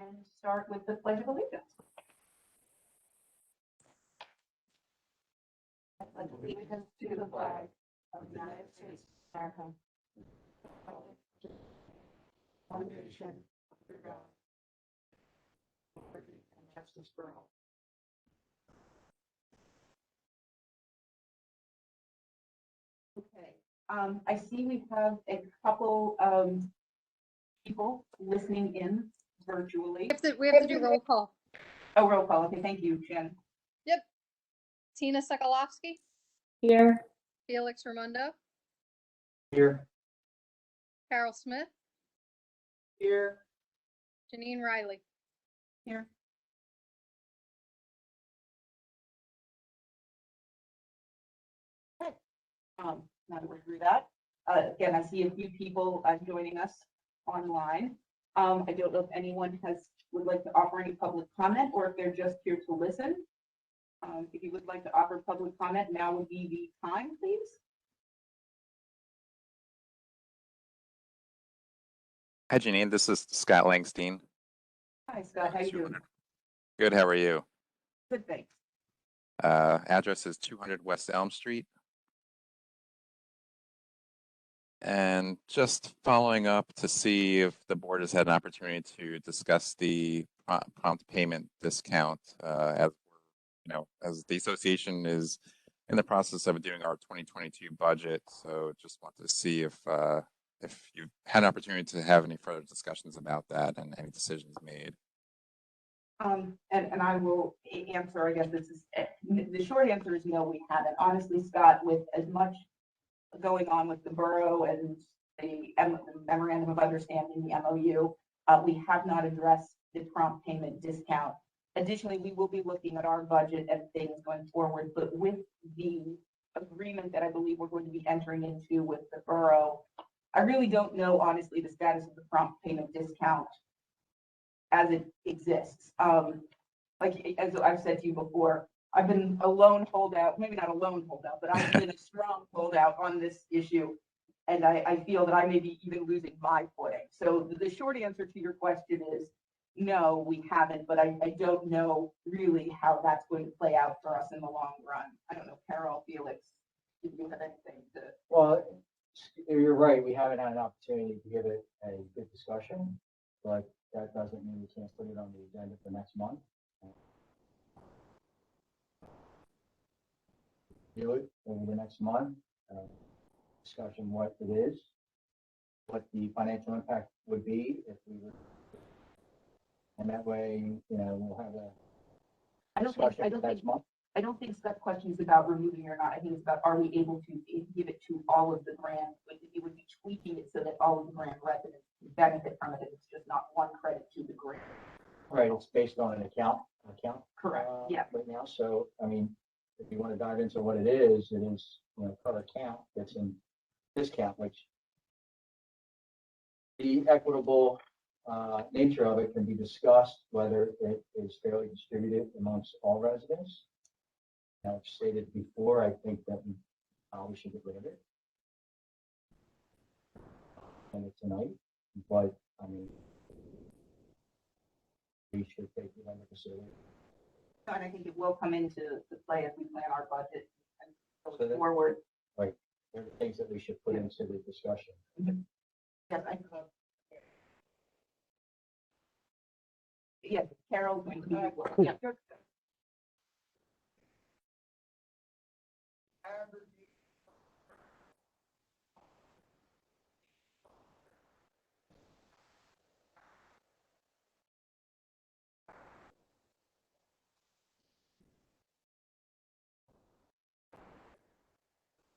and start with the Pledge of Allegiance. I pledge allegiance to the flag of the United States of America, one nation, under God, liberty and justice for all. Okay, I see we have a couple of people listening in virtually. We have to do roll call. Oh, roll call. Okay, thank you, Jen. Yep. Tina Sokolowski, Here. Felix Raimondo, Here. Carol Smith, Here. Janine Riley. Here. Okay. Now that we're through that, again, I see a few people joining us online. I don't know if anyone would like to offer any public comment or if they're just here to listen. If you would like to offer public comment, now would be the time, please. Hi, Janine. This is Scott Langstein. Hi, Scott. How you doing? Good. How are you? Good, thanks. Address is 200 West Elm Street. And just following up to see if the board has had an opportunity to discuss the prompt payment discount, as the association is in the process of doing our 2022 budget. So just want to see if you've had an opportunity to have any further discussions about that and any decisions made. And I will answer, I guess the short answer is no, we haven't. Honestly, Scott, with as much going on with the borough and the memorandum of understanding, the MOU, we have not addressed the prompt payment discount. Additionally, we will be looking at our budget and things going forward, but with the agreement that I believe we're going to be entering into with the borough, I really don't know, honestly, the status of the prompt payment discount as it exists. Like, as I've said to you before, I've been a lone holdout, maybe not a lone holdout, but I've been a strong holdout on this issue. And I feel that I may be even losing my footing. So the short answer to your question is no, we haven't, but I don't know really how that's going to play out for us in the long run. I don't know, Carol, Felix, if you have anything to. Well, you're right. We haven't had an opportunity to give it a good discussion, but that doesn't mean we can't put it on the agenda for next month. Do it over the next month. Discussion what it is, what the financial impact would be if we were, and that way, we'll have a discussion next month. I don't think Scott's question is about removing or not. I think it's about, are we able to give it to all of the grant? It would be tweaking it so that all of the grant residents can benefit from it. It's just not one credit to the grant. Right. It's based on an account. Correct. Yeah. Right now. So, I mean, if you want to dive into what it is per account that's in discount, which the equitable nature of it can be discussed, whether it is fairly distributed amongst all residents. Now, I've stated before, I think that we probably should get rid of it. And it's tonight, but I mean, we should take it under consideration. And I think it will come into play as we plan our budget and go So forward. Right. There are things that we should put into the discussion. Yes, yes, Carol's going to be. Yeah.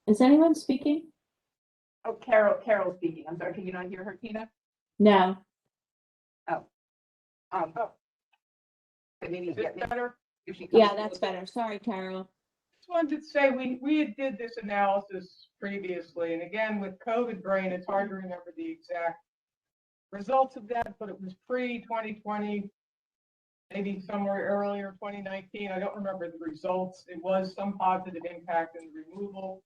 Is anyone speaking? Oh, Carol's speaking. I'm sorry. Can you not hear her, Tina? No. Maybe get better. If she comes Yeah, in that's with- better. Sorry, Carol. Just wanted to say we did this analysis previously, and again with COVID brain, it's hard to remember the exact results of that, but it was pre-2020, maybe somewhere earlier 2019. I don't remember the results. It was some positive impact in the removal,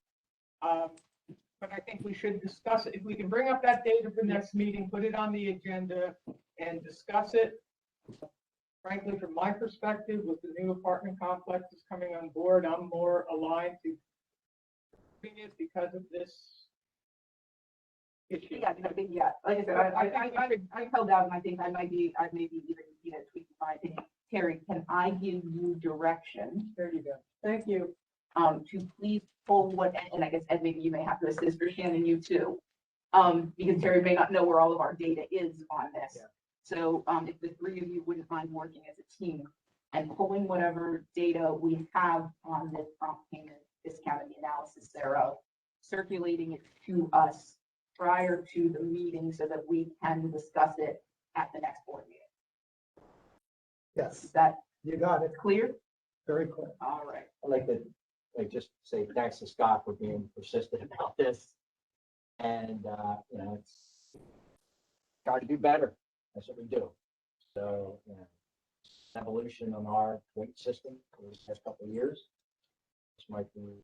but I think we should discuss it. If we can bring up that data for next meeting, put it on the agenda and discuss it. Frankly, from my perspective, with the new apartment complexes coming on board, I'm more aligned to doing it because of this issue. Yeah, like I said, I held out and I think I may be even, tweaking my opinion. Terry, can I give you direction, There you go. Thank you. to please pull what, and I guess Ed, maybe you may have to assist, or Shannon, you too. Because Terry may not know where all of our data is on this. Yeah. So, if the three of you wouldn't mind working as a team and pulling whatever data we have on this prompt payment discount and the analysis thereof, circulating it to us prior to the meeting so that we can discuss it at the next board meeting. Yes, Is that you got it. clear? Very clear. All right. I'd like to just say thanks to Scott for being persistent about this. And, it's got to do better. That's what we do. So, evolution on our weight system for the past couple of years. This might be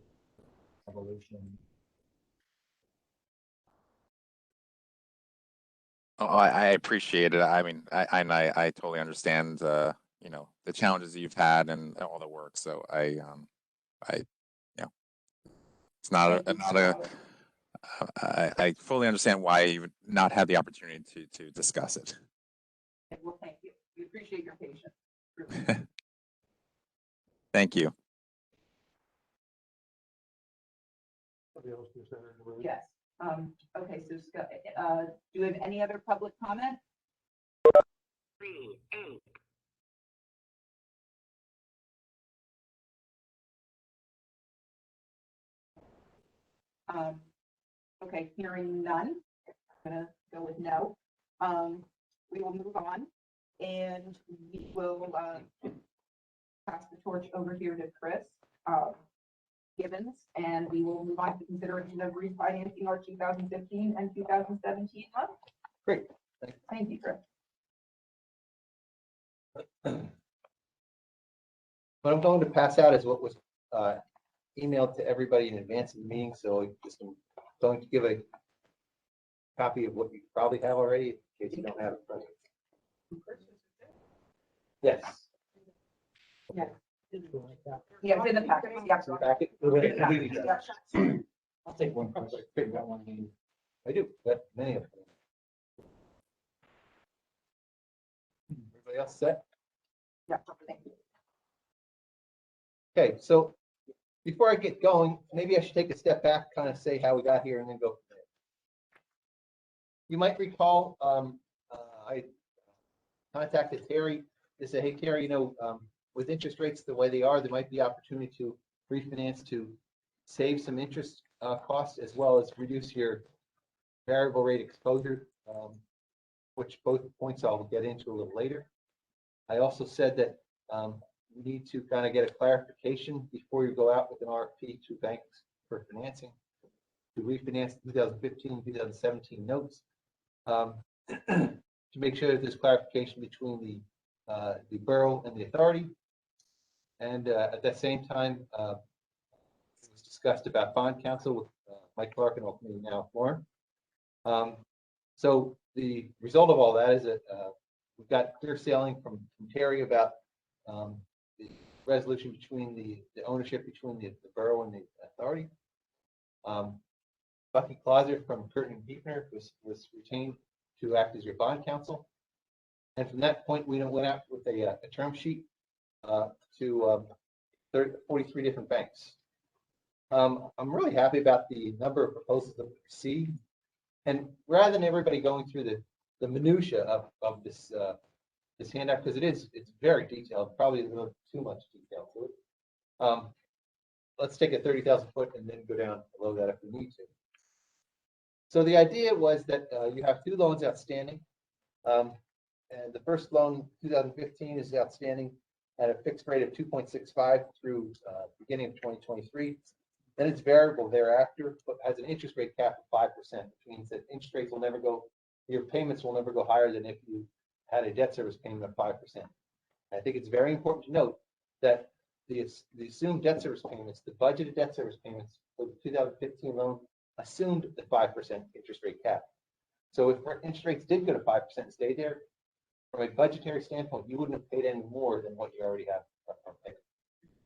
evolution. Oh, I appreciate it. I mean, I totally understand, the challenges that you've had and all the work. So it's I fully understand why you've not had the opportunity to discuss it. Well, thank you. We appreciate your patience. Thank you. Yes. Okay, so Scott, do you have any other public comment? Okay, hearing none, I'm gonna go with no. We will move on and we will pass the torch over here to Chris Gibbons, and we will move on to consideration of refinancing our 2015 and 2017 loans. Great. Thank you, Chris. What I'm going to pass out is what was emailed to everybody in advance of the meeting, so I'm going to give a copy of what you probably have already, in case you don't have it present. Yes. Yeah. Yeah, it's in the packet. Yeah. It's in the packet. Yeah. I'll take one. I got one hand. I do, but many of them. Everybody else set? Yeah, thank you. Okay, so before I get going, maybe I should take a step back, kind of say how we got here and then go from there. You might recall, I contacted Terry to say, hey, Terry, with interest rates the way they are, there might be opportunity to refinance to save some interest costs as well as reduce your variable rate exposure, which both points I'll get into a little later. I also said that we need to kind of get a clarification before you go out with an RFP to banks for financing to refinance 2015, 2017 notes to make sure that there's clarification between the borough and the authority. And at that same time, it was discussed about bond counsel with Mike Clark and ultimately now Lauren. So the result of all that is that we've got clear sailing from Terry about the resolution between the ownership between the borough and the authority. Bucky Clauser from Curtin and Beekner was retained to act as your bond counsel. And from that point, we went out with a term sheet to 43 different banks. I'm really happy about the number of proposals that we received. And rather than everybody going through the minutia of this handout, because it's very detailed, probably a little too much detail to it. Let's take a 30,000 foot and then go down below that if we need to. So the idea was that you have two loans outstanding. And the first loan, 2015, is outstanding at a fixed rate of 2.65 through beginning of 2023. Then it's variable thereafter, but has an interest rate cap of 5%, which means that interest rates will never go, your payments will never go higher than if you had a debt service payment of 5%. I think it's very important to note that the assumed debt service payments, the budgeted debt service payments for the 2015 loan assumed the 5% interest rate cap. So if interest rates did go to 5% and stay there, from a budgetary standpoint, you wouldn't have paid any more than what you already have upfront payment.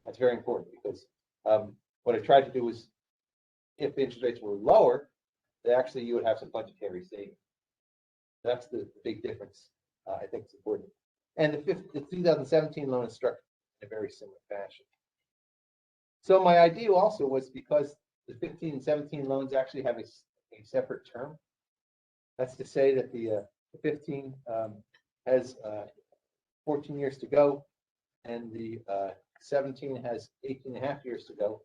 That's very important because what I tried to do was, if interest rates were lower, then actually you would have some budgetary savings. That's the big difference. I think it's important. And the 2017 loan is structured in a very similar fashion. So my idea also was because the 15 and 17 loans actually have a separate term. That's to say that the 15 has 14 years to go, and the 17 has 18 and a half years to go,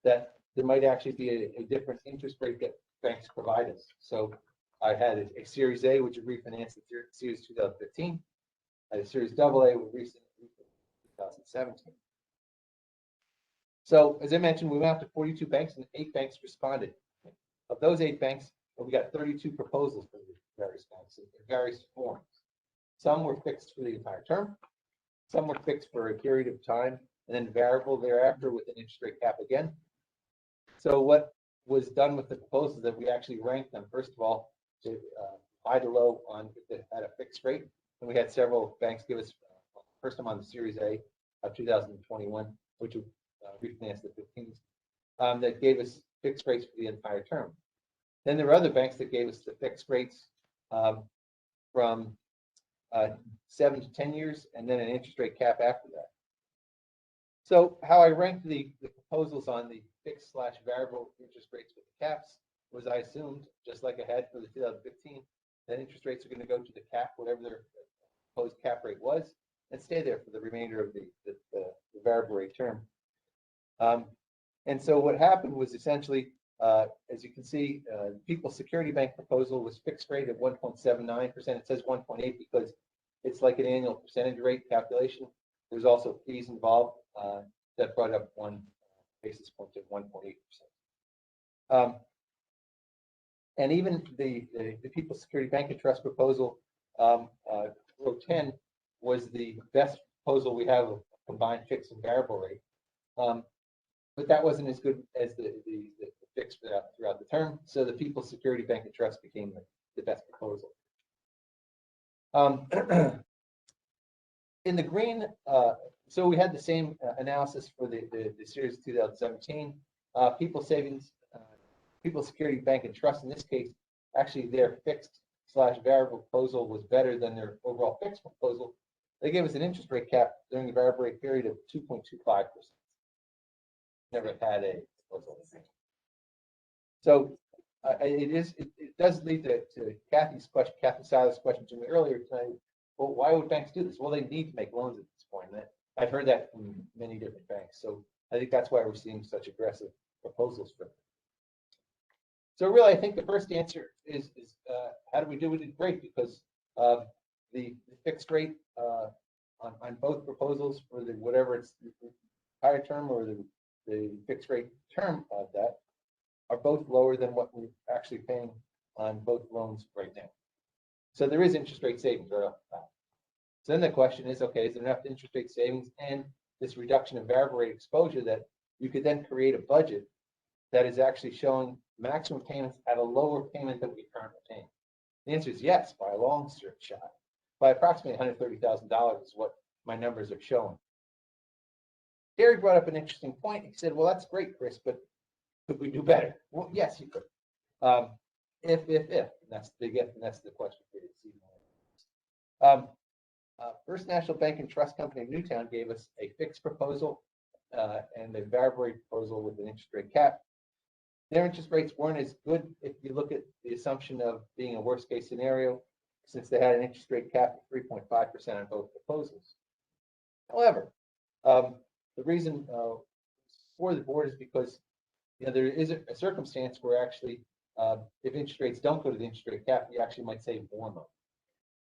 that there might actually be a different interest rate that banks provide us. So I had a Series A, which would refinance the Series 2015. I had a Series AA, which recently 2017. So as I mentioned, we went out to 42 banks and 8 banks responded. Of those 8 banks, we got 32 proposals from the various banks in various forms. Some were fixed for the entire term. Some were fixed for a period of time and then variable thereafter with an interest rate cap again. So what was done with the proposals that we actually ranked them, first of all, to high to low on if they had a fixed rate. And we had several banks give us, first time on the Series A of 2021, which would refinance the 15s, that gave us fixed rates for the entire term. Then there were other banks that gave us the fixed rates from 7 to 10 years and then an interest rate cap after that. So how I ranked the proposals on the fixed / variable interest rates with the caps was I assumed, just like I had for the 2015, that interest rates are going to go to the cap, whatever their proposed cap rate was, and stay there for the remainder of the variable rate term. And so what happened was essentially, as you can see, People's Security Bank proposal was fixed rate at 1.79%. It says 1.8 because it's like an annual percentage rate calculation. There's also fees involved that brought up 1 basis point to 1.8%. And even the People's Security Bank and Trust proposal, row 10, was the best proposal we have of combined fixed and variable rate. But that wasn't as good as the fixed throughout the term. So the People's Security Bank and Trust became the best proposal. In the green, so we had the same analysis for the series of 2017. People's Security Bank and Trust, in this case, actually their fixed / variable proposal was better than their overall fixed proposal. They gave us an interest rate cap during the variable rate period of 2.25%. Never had a proposal. So it does lead to Kathy's question, Kathy Silas' question to me earlier tonight. Well, why would banks do this? Well, they need to make loans at this point. And I've heard that from many different banks. So I think that's why we're seeing such aggressive proposals from them. So really, I think the first answer is how do we do it? Great, because the fixed rate on both proposals for the whatever it's the higher term or the fixed rate term of that are both lower than what we're actually paying on both loans right now. So there is interest rate savings right off the bat. So then the question is, okay, is there enough interest rate savings and this reduction in variable rate exposure that you could then create a budget that is actually showing maximum payments at a lower payment than we currently paying? The answer is yes, by a long shot. By approximately $130,000 is what my numbers are showing. Gary brought up an interesting point. He said, well, that's great, Chris, but could we do better? Well, yes, you could. If, and that's the big if, and that's the question for you this evening. First National Bank and Trust Company of Newtown gave us a fixed proposal and a variable rate proposal with an interest rate cap. Their interest rates weren't as good if you look at the assumption of being a worst case scenario, since they had an interest rate cap of 3.5% on both proposals. However, the reason for the board is because there is a circumstance where actually, if interest rates don't go to the interest rate cap, you actually might save more money.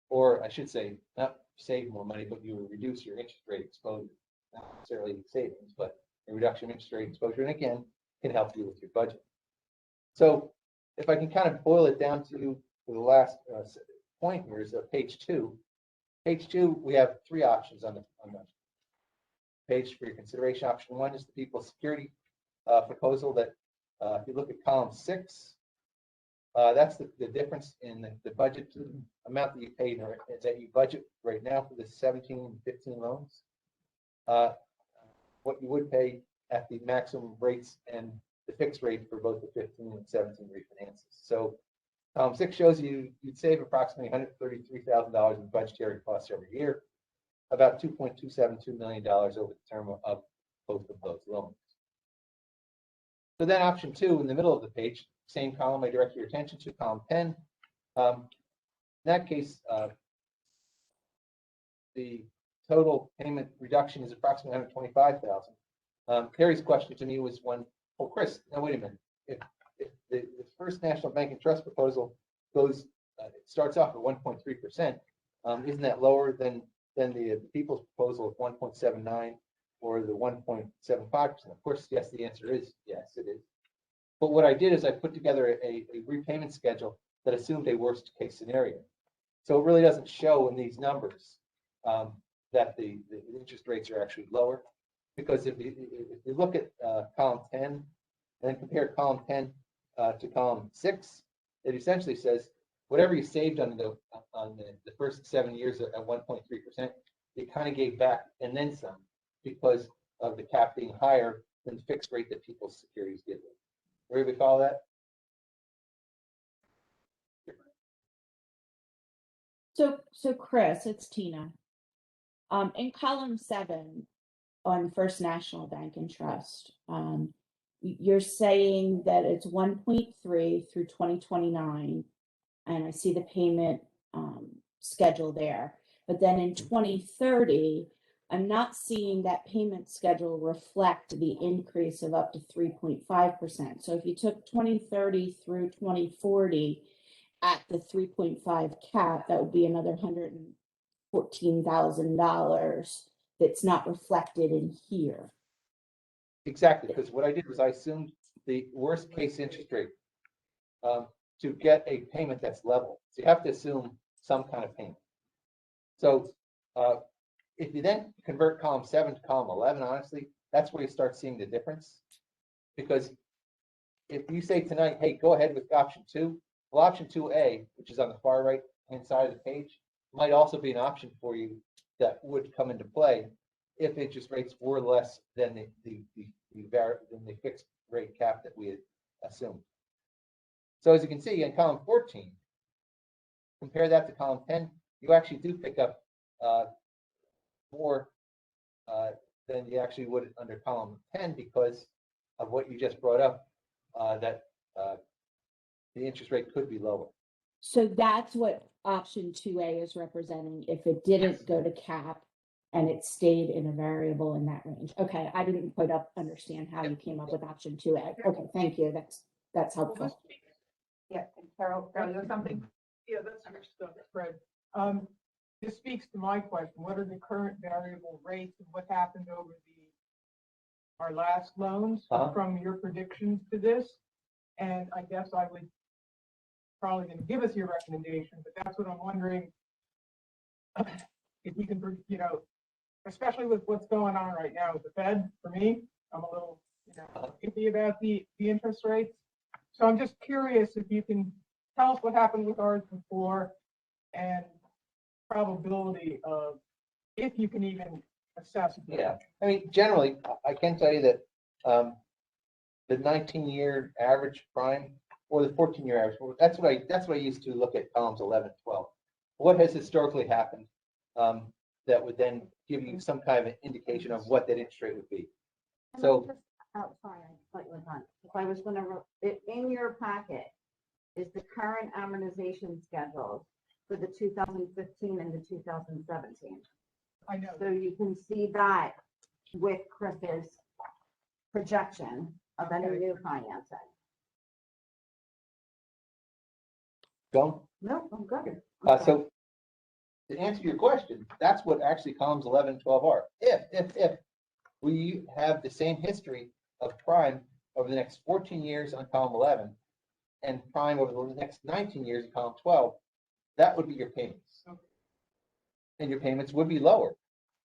Or I should say, not save more money, but you will reduce your interest rate exposure. Not necessarily savings, but a reduction in interest rate exposure. And again, can help you with your budget. So if I can kind of boil it down to the last point here is page 2. Page 2, we have 3 options on the page for your consideration. Option 1 is the People's Security proposal that if you look at column 6, That's the difference in the budget amount that you paid, or that you budget right now for the 17 and 15 loans. What you would pay at the maximum rates and the fixed rate for both the 15 and 17 refinances. So 6 shows you'd save approximately $133,000 in budgetary costs every year, about $2.272 million over the term of both of those loans. So then option 2 in the middle of the page, same column I direct your attention to, column 10. In that case, the total payment reduction is approximately $125,000. Carrie's question to me was oh, Chris, now wait a minute. If the First National Bank and Trust proposal goes, it starts off at 1.3%, isn't that lower than the People's proposal of 1.79 or the 1.75%? Of course, yes, the answer is yes, it is. But what I did is I put together a repayment schedule that assumed a worst case scenario. So it really doesn't show in these numbers that the interest rates are actually lower. Because if you look at column 10 and then compare column 10 to column 6, it essentially says whatever you saved on the first 7 years at 1.3%, you kind of gave back and then some because of the cap being higher than the fixed rate that people's securities give them. Everybody follow that? So Chris, it's Tina. In column 7 on First National Bank and Trust, you're saying that it's 1.3 through 2029, and I see the payment schedule there. But then in 2030, I'm not seeing that payment schedule reflect the increase of up to 3.5%. So if you took 2030 through 2040 at the 3.5 cap, that would be another $114,000 that's not reflected in here. Exactly, because what I did was I assumed the worst case interest rate to get a payment that's level. So you have to assume some kind of payment. So if you then convert column 7 to column 11, honestly, that's where you start seeing the difference. Because if you say tonight, hey, go ahead with option 2, well, option 2A, which is on the far right hand side of the page, might also be an option for you that would come into play if interest rates were less than the fixed rate cap that we had assumed. So as you can see in column 14, compare that to column 10, you actually do pick up more than you actually would under column 10 because of what you just brought up, that the interest rate could be lower. So that's what option 2A is representing if it didn't go to cap and it stayed in a variable in that range. Okay, I didn't quite understand how you came up with option 2A. Okay, thank you. That's helpful. Yeah, and Carol, you have something? Yeah, that's your stuff, Fred. This speaks to my question. What are the current variable rates and what happened over our last loans from your predictions to this? And I guess I would probably going to give us your recommendation, but that's what I'm wondering. If you can, especially with what's going on right now with the Fed, for me, I'm a little, iffy about the interest rates. So I'm just curious if you can tell us what happened with ours before and probability of if you can even assess it. Yeah, I mean, generally, I can tell you that the 19-year average prime or the 14-year average, that's what I used to look at columns 11 and 12. What has historically happened that would then give you some kind of an indication of what that interest rate would be? So, sorry, I thought you were done. If I was going to, in your packet is the current amortization schedule for the 2015 and the 2017. I know. So you can see that with Chris's projection of any new financing. go. No, I'm good. So to answer your question, that's what actually columns 11 and 12 are. If we have the same history of prime over the next 14 years on column 11 and prime over the next 19 years in column 12, that would be your payments. And your payments would be lower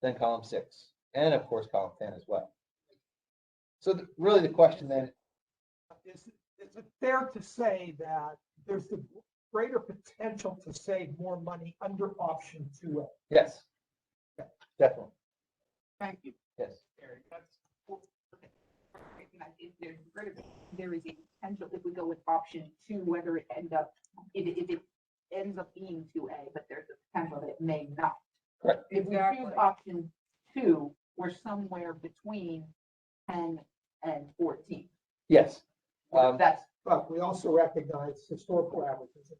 than column 6 and of course column 10 as well. So really the question then, Is it fair to say that there's the greater potential to save more money under option 2A. Yes. Definitely, Thank you, yes. Gary. That's, There is a potential if we go with option 2, whether it if it ends up being 2A, but there's a potential that it may not. Correct. If we Exactly. choose option 2, we're somewhere between 10 and 14. Yes. That's But we also recognize historical averages.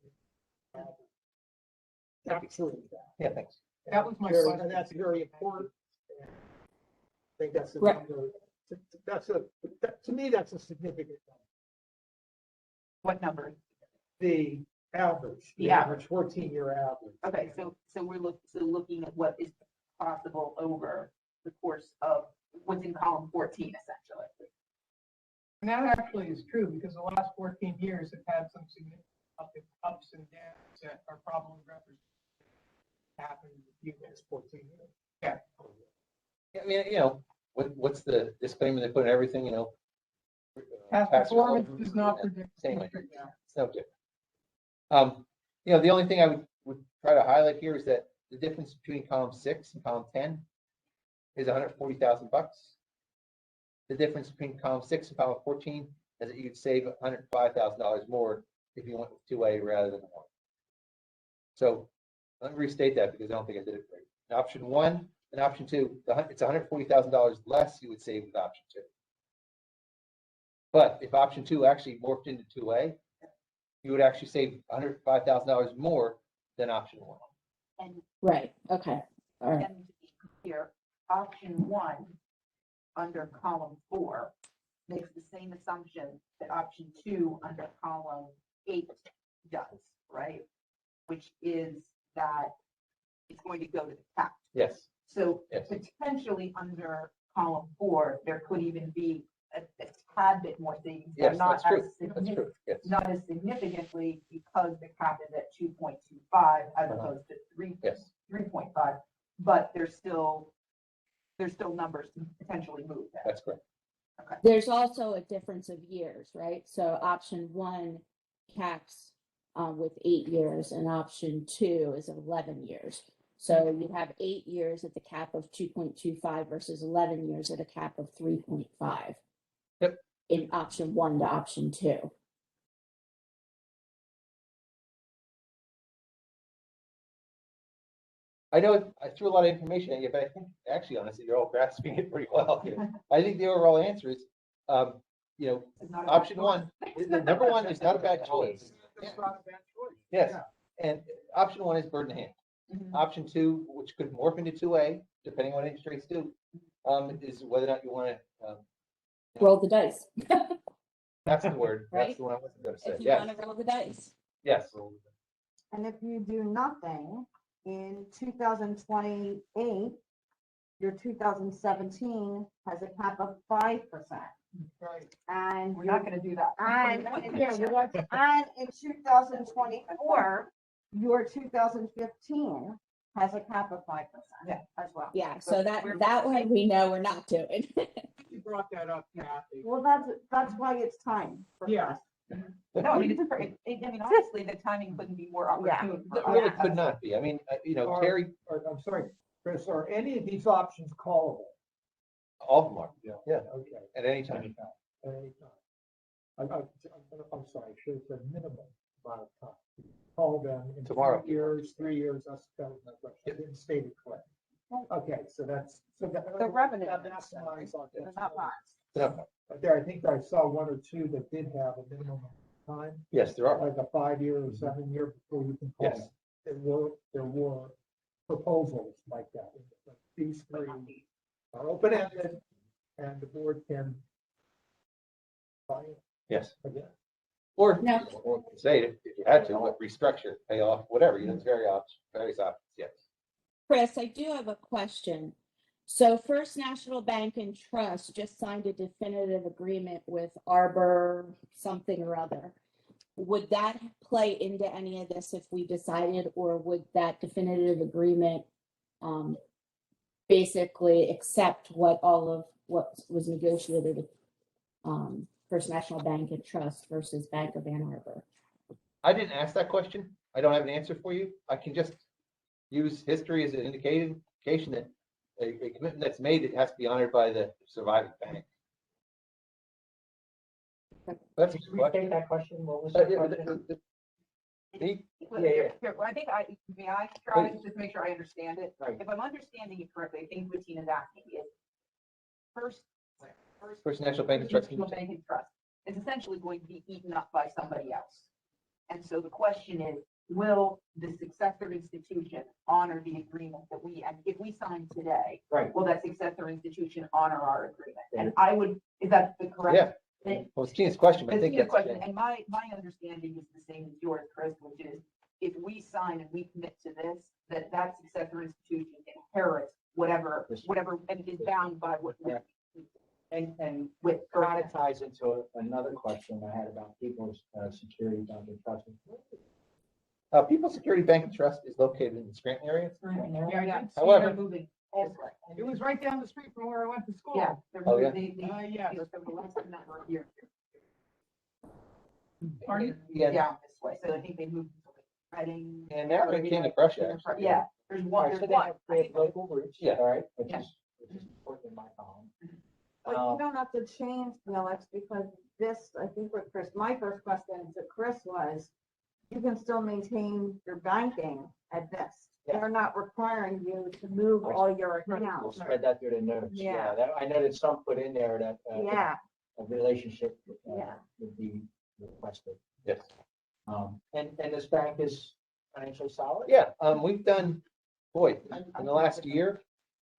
Absolutely. Yeah, thanks. that was my And question. that's very important. And I think that's a Right. number, to me, that's a significant number. what number? The average, the The average 14-year average. Okay, so we're looking at what is possible over the course of what's in column 14, essentially. And that actually is true because the last 14 years have had some significant ups and downs that are probably represented. Happened in the It's 14 years. Yeah. I mean, what's the disclaimer they put in everything, Past tax performance reform, does not yeah, predict. same future. idea. It's no different. The only thing I would try to highlight here is that the difference between column 6 and column 10 is $140,000. The difference between column 6 and column 14 is that you'd save $105,000 more if you went with 2A rather than 1. So let me restate that because I don't think I did it right. In option 1 and option 2, it's $140,000 less you would save with option 2. But if option 2 actually morphed into 2A, you would actually save $105,000 more than option 1. And Right, okay, all right. And to be clear, option 1 under column 4 makes the same assumption that option 2 under column 8 does, right? Which is that it's going to go to the cap. Yes, So yes. potentially under column 4, there could even be a tad bit more savings. but Yes, not that's true. as That's significant- true. Yes. Not as significantly because the cap is at 2.25 as Uh-huh. opposed to Yes. 3.5, but there's still numbers to potentially move there. That's correct. There's also a difference of years, right? So option 1 caps with 8 years and option 2 is 11 years. So you have 8 years at the cap of 2.25 versus 11 years at a cap of 3.5. Yep. In option 1 to option 2. I know I threw a lot of information at you, but I think actually, honestly, you're all grasping it pretty well. I think the overall answer is, It's not a- option 1, number 1 is not a bad choice. That's not a bad choice. Yes, Yeah. and option 1 is bird in the hand. Mhm. Option 2, which could morph into 2A, depending on what interest rates do, is whether or not you want to, Roll the dice. that's the word, Right? that's the one I wasn't going to say. If you Yes, want to roll the dice. yes. And if you do nothing in 2028, your 2017 has a cap of 5%. Right. And We're not gonna do that. And in 2024, your 2015 has a cap of 5% Yeah. as well. Yeah, so that one we know we're not doing. You brought that up, Kathy. Well, that's why it's time. for Yeah. us. No, I mean, honestly, the timing couldn't be more opportune. for It really us. could not be. I mean, Terry, I'm sorry, Chris, are any of these options callable? all of them are, yeah, Okay. at any time. At any time. I'm sorry, should have said minimum amount of time. Call them in Tomorrow. 2 years, 3 years, that was my question. I didn't state it correctly. Okay, so that's. The revenue. That's nice on They're that. not bonds. No, But there, I think I saw 1 or 2 that did have a minimum time, yes, there are. like a 5-year or 7-year before you can call Yes. it. There were proposals like that. But these 3 are open-ended and the board can buy it Yes. again. Or, No. or say it if you had to, what, restructure, pay off, whatever, there's various options, yes. Chris, I do have a question. So First National Bank and Trust just signed a definitive agreement with Arbor something or other. Would that play into any of this if we decided, or would that definitive agreement basically accept what was negotiated with First National Bank and Trust versus Bank of Ann Arbor? I didn't ask that question. I don't have an answer for you. I can just use history as an indication that a commitment that's made, it has to be honored by the surviving bank. That's a Can good we question. take that question? What was Uh, the yeah, question? Me? Well, Yeah, here- here, well, I think may I try Please. just to make sure I understand it? Right. If I'm understanding it correctly, I think what Tina's asking is first. First National Bank and Trust. National Bank and Trust is essentially going to be eaten up by somebody else. And so the question is, will the successor institution honor the agreement that and if we sign today, Right. will that successor institution honor our agreement? And I would, is that the correct? Yeah. thing? Well, it's Tina's question, but I That's think your that's. question, and my understanding is the same as yours, Chris, which is if we sign and we commit to this, that successor institution inherits whatever, and is bound by what. Yeah. And With. kind of ties into another question I had about people's security bank and trust. People's Security Bank and Trust is located in the Scranton area. Yeah, I did see However- They're it. moving this way. It was right down the street from where I went to school. Yeah. They're Oh, moving, Yes. for the last number of years. Pardon? Yeah, Down this way, so I think they moved to Reading. and they're in Candy Crush, actually. Yeah, there's All one, right, there's so they one. have, I they think have local roots, Yeah. all right, which Yeah. is important in my column. But you don't have to change, Felix, because this, I think what Chris, my first question to Chris was, you can still maintain your banking at this. Yeah. They're not requiring you to move all your We'll accounts. spread that through the notes. Yeah. That, I know that some put in there that, Yeah, a relationship, Yeah. would be requested. Yes. And this bank is financially solid? Yeah, we've done, boy, in the last year,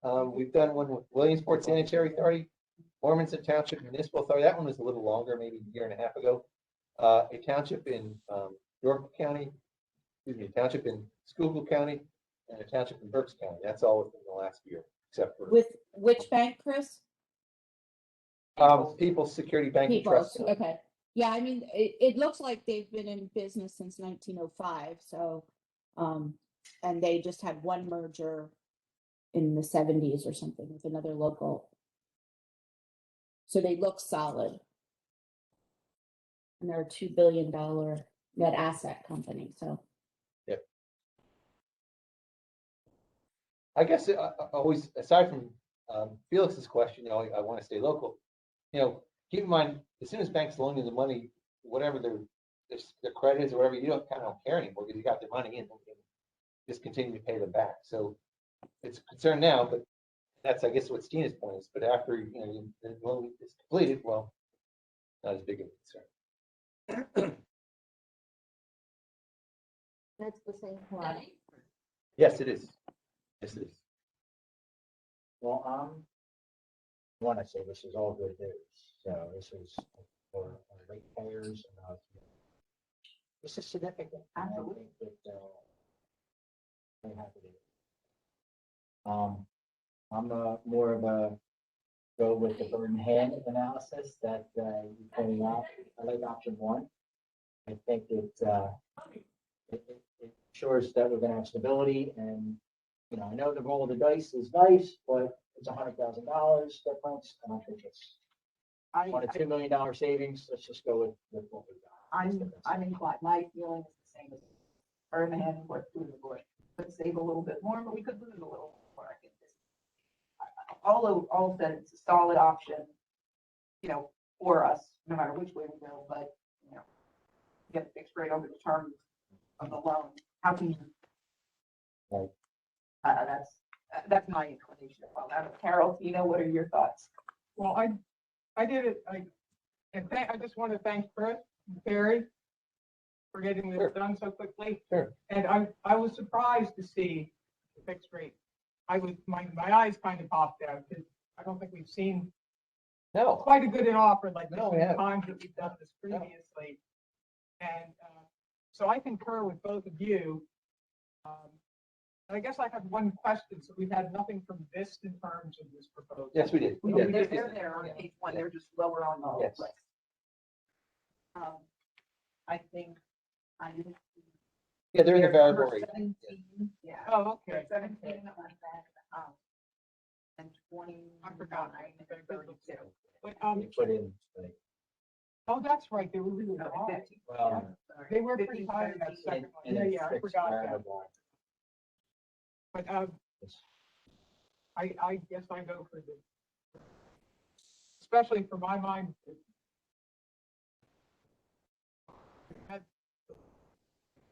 we've done one with Williamsport Sanitary Authority, Ormondson Township Municipal Authority. That one was a little longer, maybe a year and a half ago. A township in York County, excuse me, a township in Schuylkill County, and a township in Berks County. That's all within the last year, except for With which bank, Chris? People's Security Bank and Trust. People's, okay. Yeah, I mean, it looks like they've been in business since 1905, so, and they just had one merger in the 70s or something with another local. So they look solid. And they're a $2 billion net asset company, so. I guess I always, aside from Felix's question, I want to stay local. Keep in mind, as soon as banks loan you the money, whatever their credit is or whatever, you don't care anymore because you got their money in. You can just continue to pay them back. So it's a concern now, but that's, I guess, what Tina's point is. But after the loan is completed, well, not as big of a concern. that's the same one. Yes, it is. Yes, it is. Well, want to say this is all good news. So this is for ratepayers and this is significant. And I think that, very happy to. I'm more of a go with the bird in hand analysis that you pointed out. I like option one. I think it ensures that we're going to have stability and, I know the roll of the dice is nice, but it's $100,000 difference. I don't think it's $1 or $2 million savings. Let's just go with what we got. I'm inclined, my feeling is the same as burn the hand and work through the bush. Could save a little bit more, but we could lose a little more. I think all said, it's a solid option, for us, no matter which way we go, but, get fixed rate over the terms of the loan. How can you? Right. That's my inclination. Well, Carol, what are your thoughts? Well, I did it, I just want to thank Chris and Terry for getting this done so quickly. Sure. And I was surprised to see the fixed rate. My eyes kind of popped out because I don't think we've seen No. quite a good an offer like this No, we in the haven't. times that we've done this previously. And so I concur with both of you. And I guess I have one question. So we've had nothing from this in terms of this proposal. Yes, we did. They're there on page one, they're just lower on the Yes. list. I think I didn't. Yeah, they're in the They're variable number rate. 17, yeah. Oh, okay. They're 17 on that, and 29. I forgot. and 32. But, They put in, like, Oh, that's right, they were really high. Well, They were pretty high in that second one. Yeah, yeah, I forgot that. But, I guess I go for the, especially for my mind.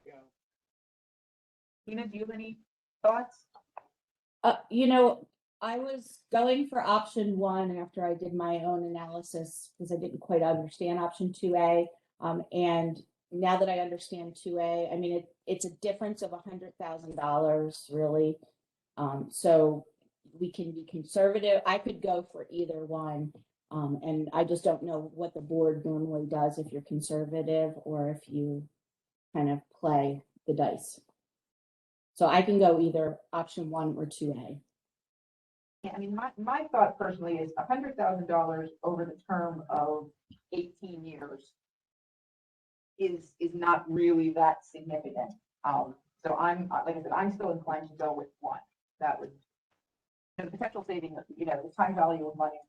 Yeah. Tina, do you have any thoughts? You know, I was going for option one after I did my own analysis because I didn't quite understand option 2A. And now that I understand 2A, I mean, it's a difference of $100,000 really. So we can be conservative. I could go for either one. And I just don't know what the board normally does if you're conservative or if you kind of play the dice. So I can go either option one or 2A. Yeah, I mean, my thought personally is $100,000 over the term of 18 years is not really that significant. So I'm, like I said, I'm still inclined to go with one. That would, the potential saving, the time value of money.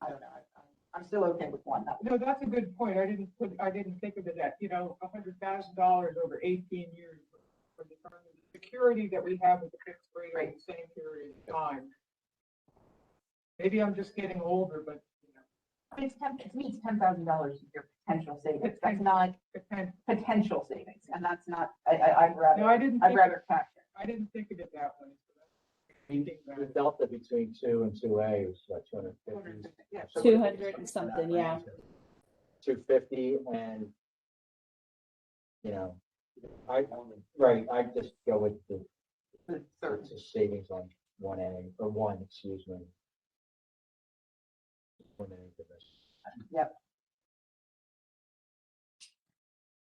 I don't know. I'm still okay with one. No, that's a good point. I didn't think of that, $100,000 over 18 years for the term of security that we have with the fixed rate over the same period of time. Maybe I'm just getting older, but I mean, to me, it's $10,000 a year potential savings. That's not potential savings, and that's not. I'd rather. No, I'd rather capture. I didn't think of it that way. the delta between 2 and 2A is what, 250? Yeah. 200 and something, yeah. 250 and, I just go with the savings on 1A, or 1, excuse me. 1A for this. Yep.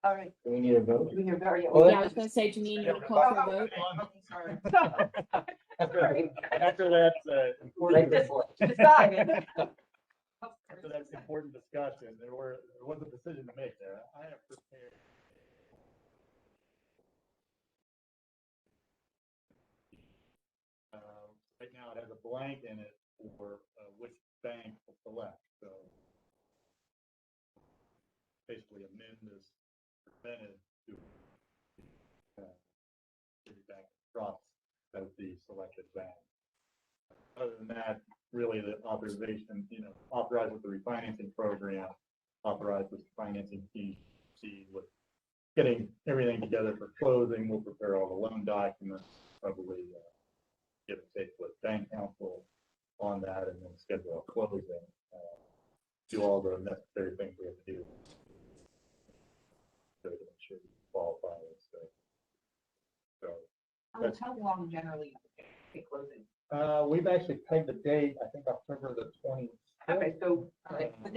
All right. Do we need a vote? We are very. Yeah, I was gonna say, Janine, you call for a vote? Sorry. After that, important, Decided. after that important discussion, there was a decision to make there. I have prepared. Right now it has a blank in it for which bank to select, so basically amend this percentage to back trust as the selected bank. Other than that, really the authorization, authorizes the refinancing program, authorizes financing PC with getting everything together for closing. We'll prepare all the loan documents, probably give and take with bank counsel on that, and then schedule a closing. Do all the necessary things we have to do to make sure we qualify. So How long generally take closing? We've actually pegged the date, I think October the 20th. Okay, so.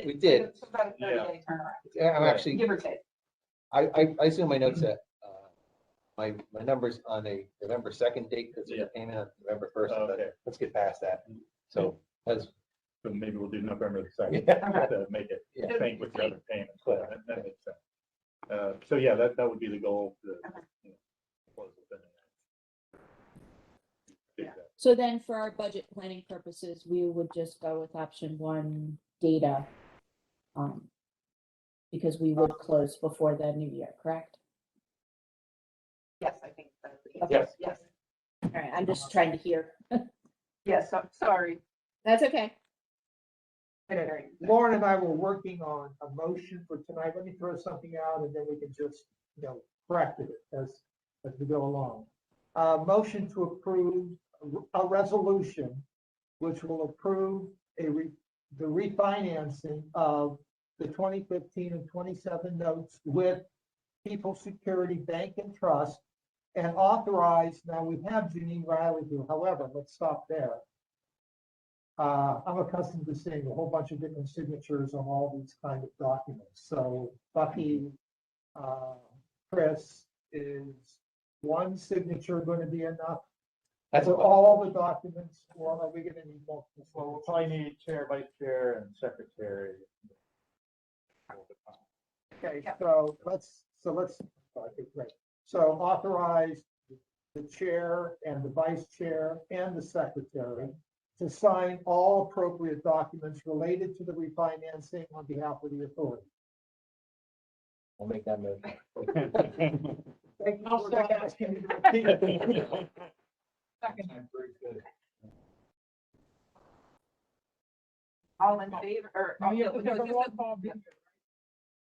We did. So about a 30-day turnaround, I'm actually, give or take. I assume my notes that, my numbers on a November 2nd date, because it came in on November 1st, but Okay. let's get past that. So, So maybe we'll do November the 2nd Yeah. to make it Yeah. sync with the other payments. So that makes sense. So yeah, that would be the goal to close it. So then for our budget planning purposes, we would just go with option one, data. Because we would close before the new year, correct? Yes, I think that's. Yes. Yes. All right, I'm just trying to hear. Yes, so, sorry. That's okay. Lauren and I were working on a motion for tonight. Let me throw something out and then we can just, correct it as we go along. Motion to approve a resolution which will approve the refinancing of the 2015 and 27 notes with People Security Bank and Trust, and authorize, now we have Janine Riley here, however, let's stop there. I'm accustomed to seeing a whole bunch of different signatures on all these kind of documents. So Bucky, Chris, is one signature going to be enough for all the documents, or are we going to need multiple? Well, we'll probably need chair, vice chair, and secretary. Okay, so let's, okay, great. So authorize the chair and the vice chair and the secretary to sign all appropriate documents related to the refinancing on behalf of the authority. I'll make that motion. Thank you I'll for second. asking me to repeat it. Second. Very good. All in favor, or, Now you have to no, take a just roll a- call.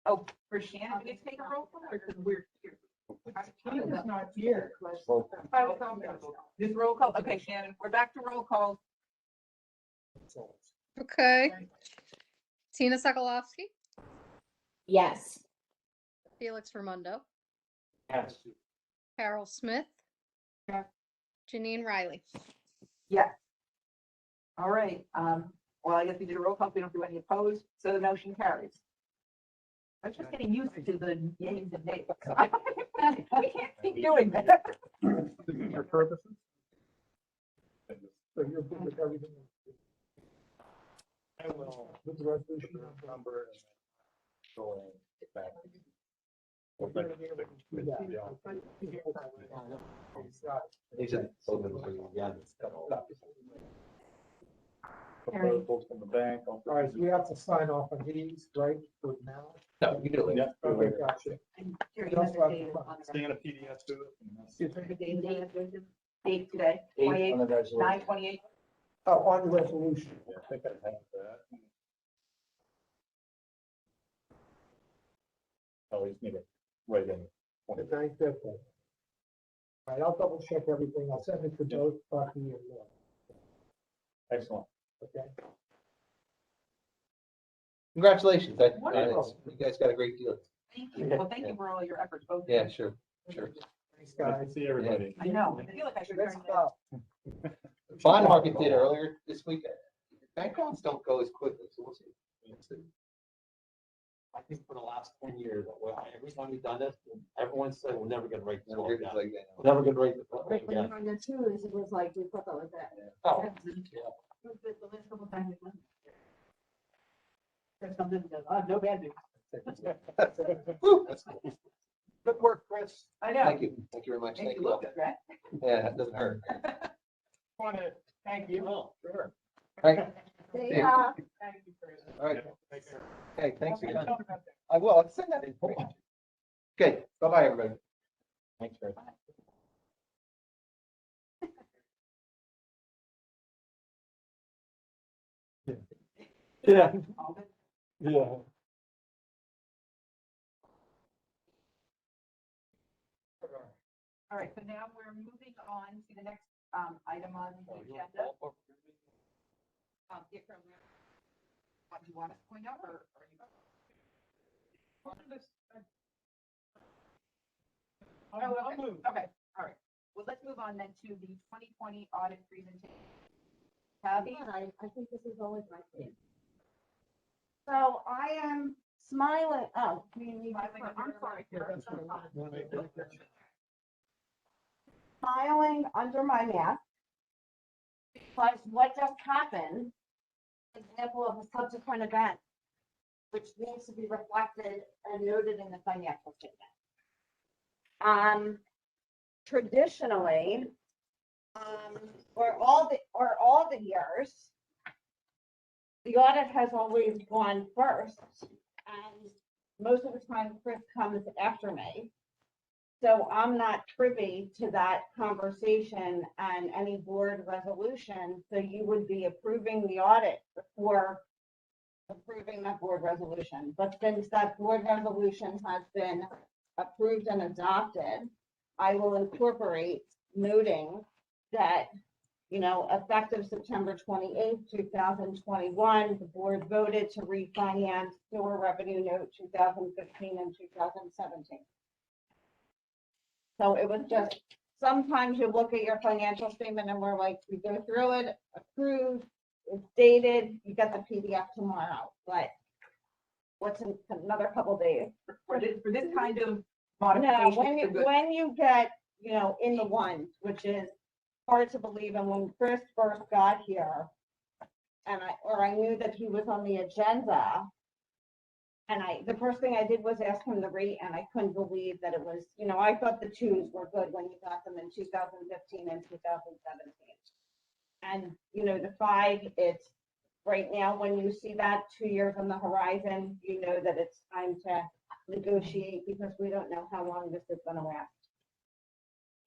oh, for Shannon, we take a roll call, or because we're here? Tina's not here. Well, This roll call, okay, Shannon, we're back to roll call. Okay. Tina Sokolowski, Yes. Felix Raimondo, yes. Carol Smith. Yeah. Janine Riley. Yes. All right, well, I guess we did a roll call, we don't do any opposed, so the motion carries. I'm just getting used to the names and names. We can't keep doing that. For purposes? So you're good with everything? I will. With the resolution? Number and go back. We're gonna be able to do that. These are both of them, yeah. Proposals from the bank. All right, so we have to sign off on these, right, for now? No, you do it later. Yeah. Okay, gotcha. Here, We you have also the have date to- on the- Scan a PDF to it. and that's- Excuse me? Date today, Eight 28, on the resolution. 9/28. Oh, on the resolution. Yeah, I think I have that. Oh, we just need to write in. Okay, good. All right, I'll double check everything. I'll send it to both Bucky and Laura, Excellent. okay? Congratulations, Wonderful. you guys got a great deal. Thank you, well, thank you for all your efforts, both. of you. Yeah, sure. Thanks, Nice guys. to see everybody. I know, I feel like I should Let's turn go. Bond market did earlier this week. Bank bonds don't go as quickly, so we'll see. I think for the last 10 years, every time we've done this, everyone said we're never gonna break this Never law heard again. it like that. We're never gonna break the law Right, when again. you're on the twos, it was like, we thought that was it. Oh, The last couple times we went. There's something that goes, oh, no bad news. Whew, that's cool. Good work, Chris. I know. Thank you very much. Makes Thank you you all. look good, right? Yeah, it doesn't hurt. Want to thank you. Oh, sure. All right, See Yeah. ya. Thank you, Chris. all right. Take care. Hey, thanks Tell again. me about that. I will, I'll send that in. Okay, bye-bye, everybody. Thanks, Chris. yeah, All good. yeah. All right, so now we're moving on to the next, item on the agenda. Yeah, Carol, what do you want us to point out, or are you? I'll move. Okay, all right. Well, let's move on then to the 2020 audit presentation. Tabby? I think this is always my thing. So I am smiling, oh, I'm sorry. Smiling under my mask. Because what just happened, example of a subsequent event, which needs to be reflected and noted in the financial statement. Traditionally, or all the years, the audit has always gone first, and most of the time Chris comes after me. So I'm not privy to that conversation and any board resolution, so you would be approving the audit before approving that board resolution. But since that board resolution has been approved and adopted, I will incorporate noting that, you know, effective September 28th, 2021, the board voted to refinance sewer revenue note 2015 and 2017. So it was just, sometimes you look at your financial statement and we're like, we go through it, approved, it's dated, you get the PDF tomorrow, but what's in another couple days? For this kind of No, modification. when it's a good- when you get, you know, in the ones, which is hard to believe, and when Chris first got here, and I knew that he was on the agenda, and the first thing I did was ask him the rate, and I couldn't believe that it was, you know, I thought the twos were good when you got them in 2015 and 2017. And, you know, the 5, it's right now, when you see that 2 years on the horizon, you know that it's time to negotiate because we don't know how long this is gonna last.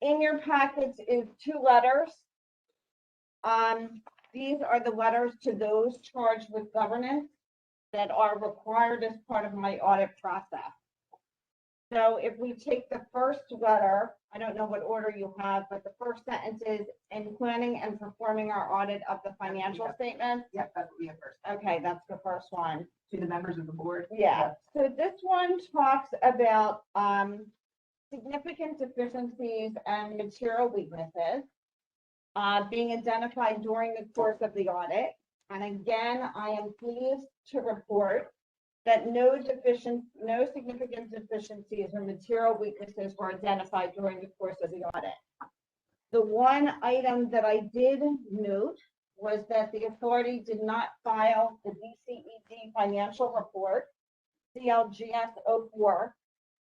In your packets is 2 letters. These are the letters to those charged with governance that are required as part of my audit process. So if we take the first letter, I don't know what order you have, but the first sentence is, in planning and performing our audit of the financial statements. Yep, that would be a first. Okay, that's the first one. To the members of the board. Yeah, so this one talks about significant deficiencies and material weaknesses being identified during the course of the audit. And again, I am pleased to report that no significant deficiencies or material weaknesses were identified during the course of the audit. The one item that I did note was that the authority did not file the BCED financial report, CLGS 04,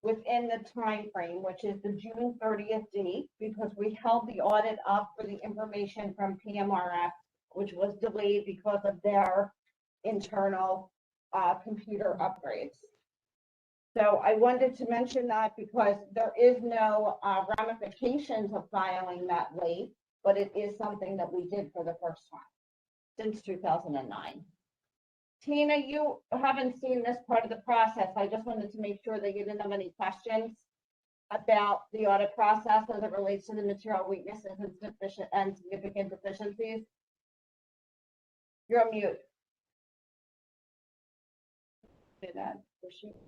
within the time frame, which is the June 30th date, because we held the audit up for the information from PMRF, which was delayed because of their internal computer upgrades. So I wanted to mention that because there is no ramifications of filing that late, but it is something that we did for the first time since 2009. Tina, you haven't seen this part of the process. I just wanted to make sure that you didn't have any questions about the audit process as it relates to the material weaknesses and significant deficiencies. You're on mute. Did that.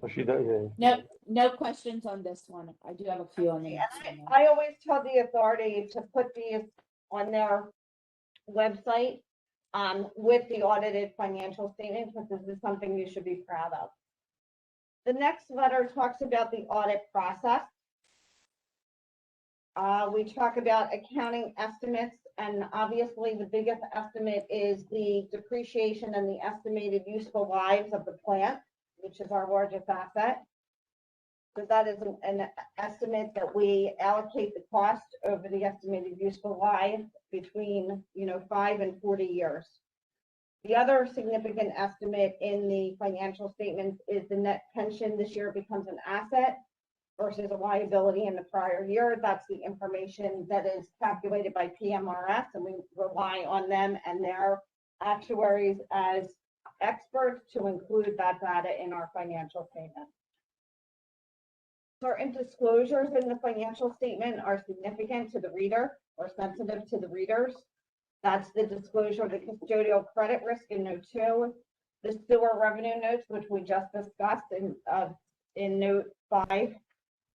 Well, she does, yeah. No questions on this one. I do have a few on the next one. though. I always tell the authority to put these on their website with the audited financial statements, because this is something you should be proud of. The next letter talks about the audit process. We talk about accounting estimates, and obviously the biggest estimate is the depreciation and the estimated useful lives of the plant, which is our largest asset. So that is an estimate that we allocate the cost over the estimated useful life between, 5 and 40 years. The other significant estimate in the financial statements is the net pension this year becomes an asset versus a liability in the prior year. That's the information that is calculated by PMRS, and we rely on them and their actuaries as experts to include that data in our financial statement. Certain disclosures in the financial statement are significant to the reader or sensitive to the readers. That's the disclosure of the custodial credit risk in note 2, the sewer revenue notes, which we just discussed in note 5,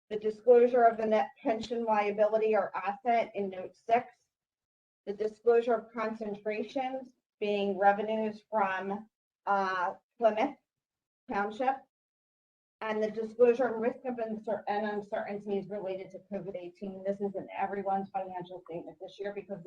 the disclosure of the net pension liability or asset in note 6, the disclosure of concentrations being revenues from Plymouth Township, and the disclosure and risk of uncertainties related to COVID-19. This is in everyone's financial statement this year because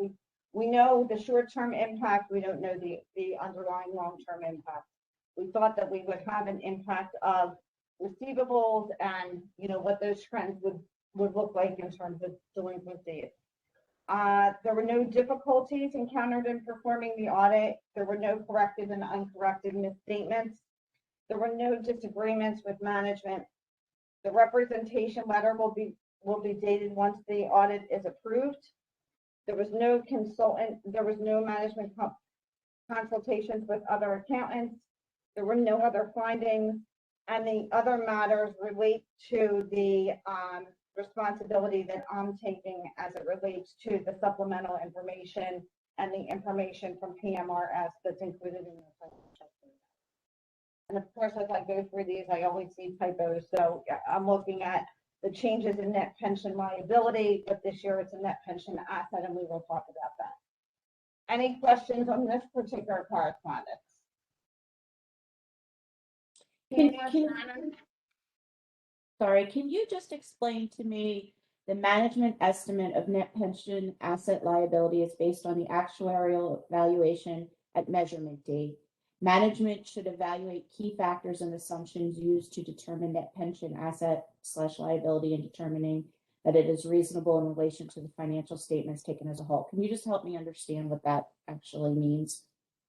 we know the short-term impact, we don't know the underlying long-term impact. We thought that we would have an impact of receivables and what those trends would look like in terms of delinquencies. There were no difficulties encountered in performing the audit. There were no corrected and uncorrected misstatements. There were no disagreements with management. The representation letter will be dated once the audit is approved. There was no management consultations with other accountants. There were no other findings, and the other matters relate to the responsibility that I'm taking as it relates to the supplemental information and the information from PMRS that's included in the financial statement. And of course, as I go through these, I always see typos. So I'm looking at the changes in net pension liability, but this year it's a net pension asset, and we will talk about that. Any questions on this particular correspondence? Can you just explain to me the management estimate of net pension asset liability is based on the actuarial valuation at measurement date? Management should evaluate key factors and assumptions used to determine net pension asset / liability in determining that it is reasonable in relation to the financial statements taken as a whole. Can you just help me understand what that actually means?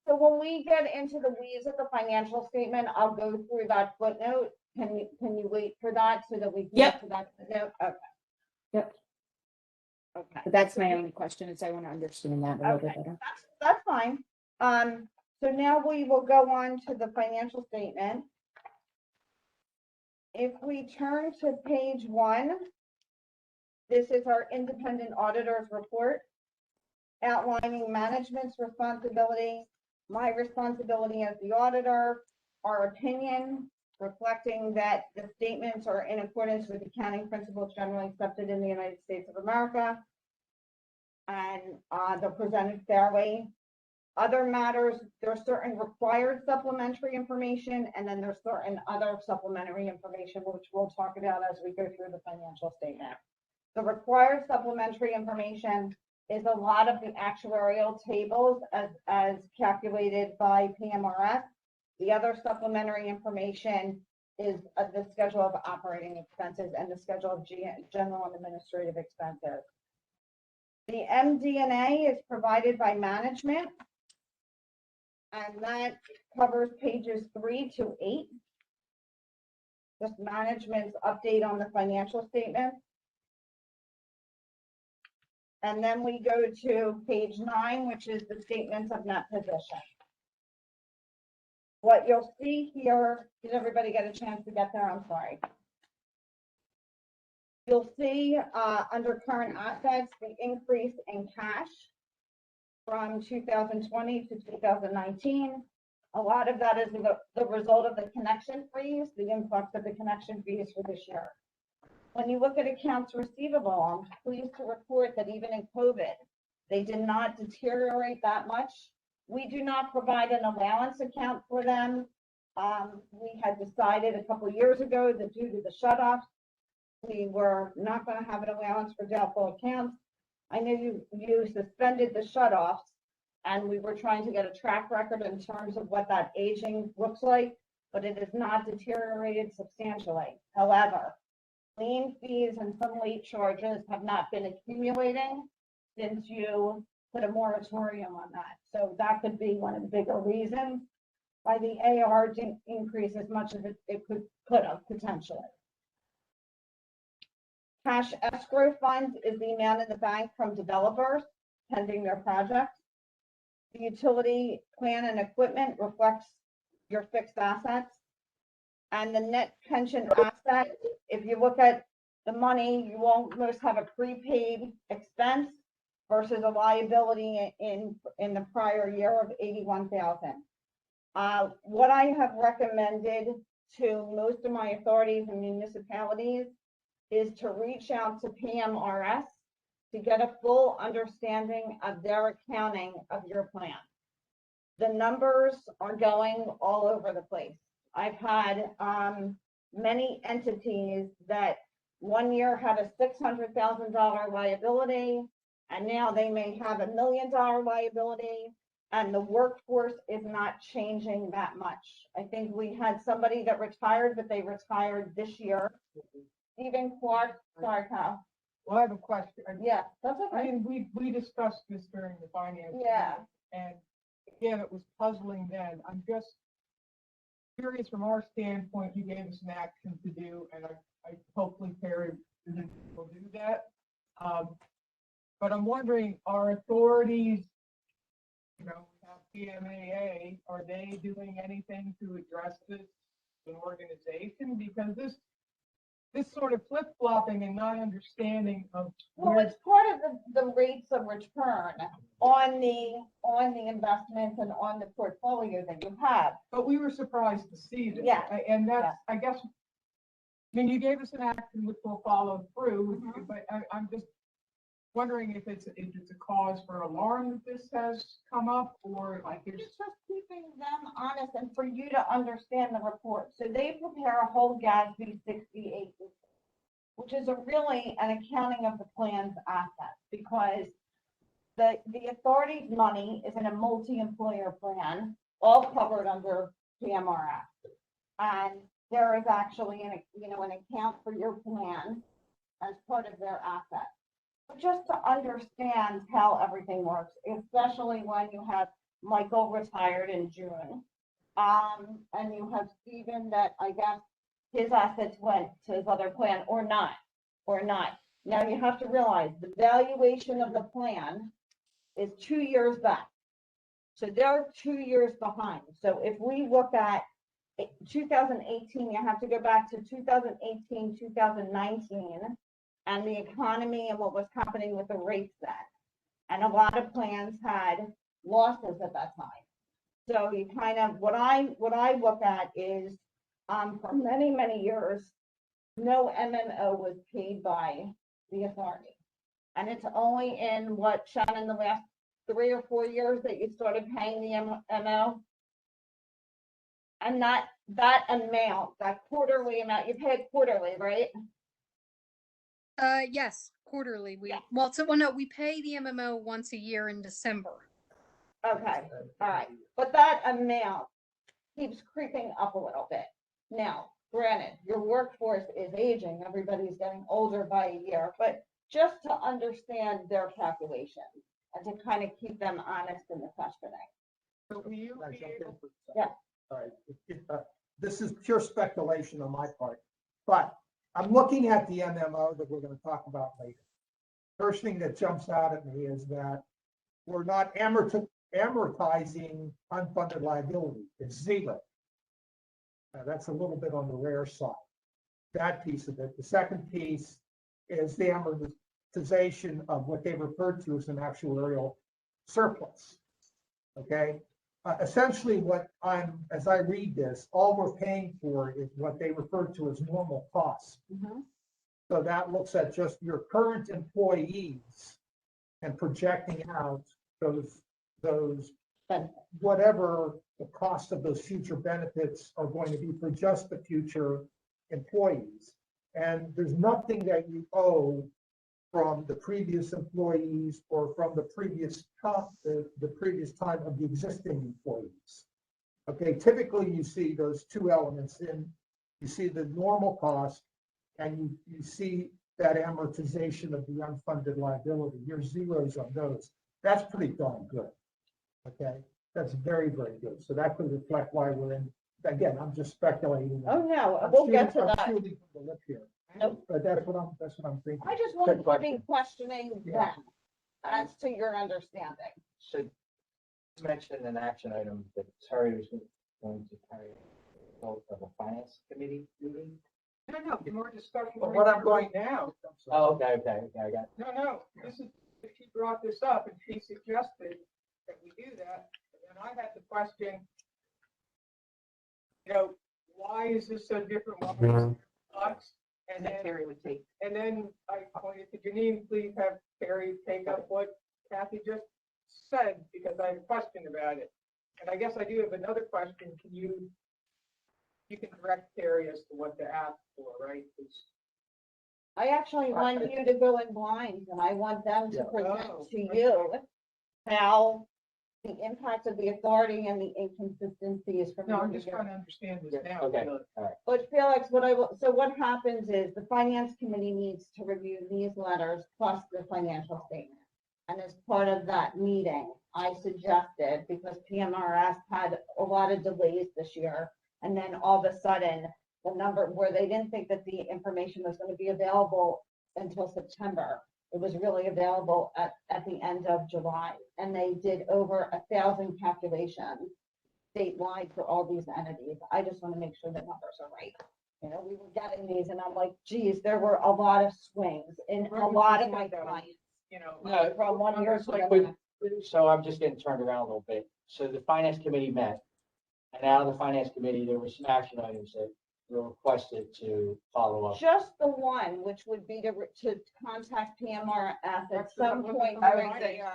So when we get into the weeds of the financial statement, I'll go through that footnote. Can you wait for that so that we can Yep. get to that footnote? Okay. Yep. Okay. But that's my only question, is I want to understand that a little bit Okay. better. That's fine. So now we will go on to the financial statement. If we turn to page 1, this is our independent auditor's report outlining management's responsibility, my responsibility as the auditor, our opinion, reflecting that the statements are in accordance with accounting principles generally accepted in the United States of America, and they're presented fairly. Other matters, there are certain required supplementary information, and then there's certain other supplementary information, which we'll talk about as we go through the financial statement. The required supplementary information is a lot of the actuarial tables as calculated by PMRF. The other supplementary information is the schedule of operating expenses and the schedule of general and administrative expenses. The MD&A is provided by management, and that covers pages 3 to 8. Just management's update on the financial statement. And then we go to page 9, which is the statements of net position. What you'll see here, did everybody get a chance to get there? I'm sorry. You'll see under current assets, the increase in cash from 2020 to 2019. A lot of that is the result of the connection fees, the influx of the connection fees for this year. When you look at accounts receivable, I'm pleased to report that even in COVID, they did not deteriorate that much. We do not provide an allowance account for them. We had decided a couple years ago that due to the shutoffs, we were not going to have an allowance for doubtful accounts. I know you suspended the shutoffs, and we were trying to get a track record in terms of what that aging looks like, but it has not deteriorated substantially. However, lien fees and some late charges have not been accumulating since you put a moratorium on that. So that could be one of the bigger reasons why the AR didn't increase as much as it could have potentially. Cash escrow funds is the amount in the bank from developers pending their projects. The utility plan and equipment reflects your fixed assets. And the net pension asset, if you look at the money, you almost have a prepaid expense versus a liability in the prior year of $81,000. What I have recommended to most of my authorities and municipalities is to reach out to PMRS to get a full understanding of their accounting of your plan. The numbers are going all over the place. I've had many entities that one year had a $600,000 liability, and now they may have $1 million liability, and the workforce is not changing that much. I think we had somebody that retired, but they retired this year. Stephen Clark, sorry, Kyle. Well, I have a question. Yeah, that's I okay. mean, we discussed this during the finance. Yeah. meeting, And again, it was puzzling then. I'm just curious from our standpoint, you gave us an action to do, and I hopefully Terry will do that. But I'm wondering, are authorities, we have PMAA, are they doing anything to address this as an organization? Because this sort of flip-flopping and not understanding of Well, it's part of the rates of return on the investments and on the portfolio that you have. but we were surprised to see this. Yeah. And that's, I guess, I mean, you gave us an action which we'll follow through, but I'm just wondering if it's a cause for alarm that this has come up, or like It's just keeping them honest and for you to understand the report. So they prepare a whole GASB 68, which is really an accounting of the plan's assets, because the authority's money is in a multi-employer plan, all covered under PMRF. And there is actually an account for your plan as part of their asset. But just to understand how everything works, especially when you have Michael retired in June. And you have Stephen that I guess his assets went to his other plan or not. Now you have to realize the valuation of the plan is 2 years back. So they're 2 years behind. So if we look at 2018, you have to go back to 2018, 2019, and the economy and what was happening with the rates then. And a lot of plans had losses at that time. So you kind of, what I look at is, for many, many years, no MMO was paid by the authority. And it's only in what, Shannon, the last 3 or 4 years that you started paying the MMO? And that amount, that quarterly amount, you pay it quarterly, right? Yes, quarterly. Yeah. No, we pay the MMO once a year in December. Okay, all right. But that amount keeps creeping up a little bit. Now, granted, your workforce is aging, everybody's getting older by a year, but just to understand their calculations and to kind of keep them honest in the questioning. So will you Can I be jump in able, for a second? Yeah. All right. This is pure speculation on my part, but I'm looking at the MMO that we're going to talk about later. First thing that jumps out at me is that we're not amortizing unfunded liability. It's zero. That's a little bit on the rare side. That piece of it. The second piece is the amortization of what they referred to as an actuarial surplus. Okay. Essentially, as I read this, all we're paying for is what they refer to as normal costs. Mhm. So that looks at just your current employees and projecting out those whatever the cost of those future benefits are going to be for just the future employees. And there's nothing that you owe from the previous employees or from the previous time of the existing employees. Okay, typically you see those two elements in, you see the normal cost and you see that amortization of the unfunded liability. Your zeros on those. That's pretty darn good. Okay, that's very, very good. So that could reflect why we're in, again, I'm just speculating. Oh, no, I'm we'll get to shooting- I'm that. shooting from the lip here. Nope. But that's what I'm thinking. I just wanted to be question. questioning Yeah. them as to your understanding. So you mentioned an action item that Terry was going to carry out of a finance committee meeting. no, more discussion. But what I'm right going now. Oh, okay, I got it. No, this is, if she brought this up and she suggested that we do that, and I had the question, why is this so different? Why is it us? And that then, Terry would take. and then I pointed to Janine, please have Terry take up what Kathy just said, because I have a question about it. And I guess I do have another question. You can direct Terry as to what to ask for, right? 'Cause- I actually want you to go in blind and I want them to Yeah. Oh, present to okay. you how the impact of the authority and the inconsistencies from. No, year I'm to just year. trying to understand this now. Okay, all right. But Felix, so what happens is the finance committee needs to review these letters plus the financial statement. And as part of that meeting, I suggested, because PMRS had a lot of delays this year, and then all of a sudden, the number where they didn't think that the information was going to be available until September. It was really available at the end of July, and they did over 1,000 calculations statewide for all these entities. I just want to make sure the numbers are right. We were getting these and I'm like, geez, there were a lot of swings in a lot of my clients. No, From one year it's to like the next. So I'm just getting turned around a little bit. So the finance committee met, and out of the finance committee, there were some action items that were requested to follow up. Just the one, which would be to contact PMRS at some point I during was the saying, year.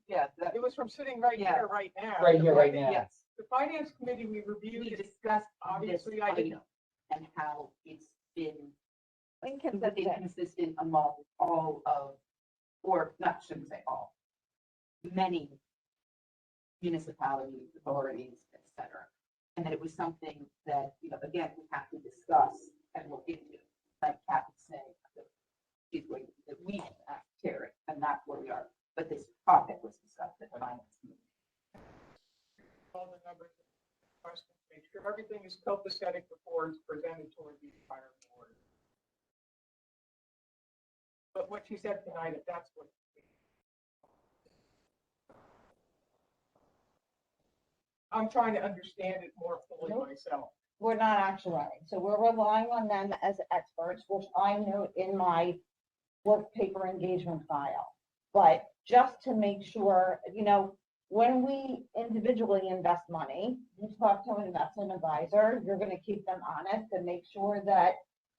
Yeah, It was from sitting right Yeah. here, right now. Right here, right now. yes, The finance committee, we reviewed we it. discussed this Obviously, I didn't- item and how it's been Inconsistent. inconsistent among all of, or not, shouldn't say all, many municipalities, authorities, et cetera. And that it was something that, again, we have to discuss and look into. Like Kathy said, she's going, that we ask Terry, and that's where we are. But this topic was discussed at finance committee. All the numbers, questions, make sure everything is copacetic before it's presented toward the entire board. But what she said tonight, if that's what. I'm trying to understand it more fully myself. We're not actuary, so we're relying on them as experts, which I note in my work paper engagement file. But just to make sure, you know, when we individually invest money, you talk to an investment advisor, you're gonna keep them honest and make sure that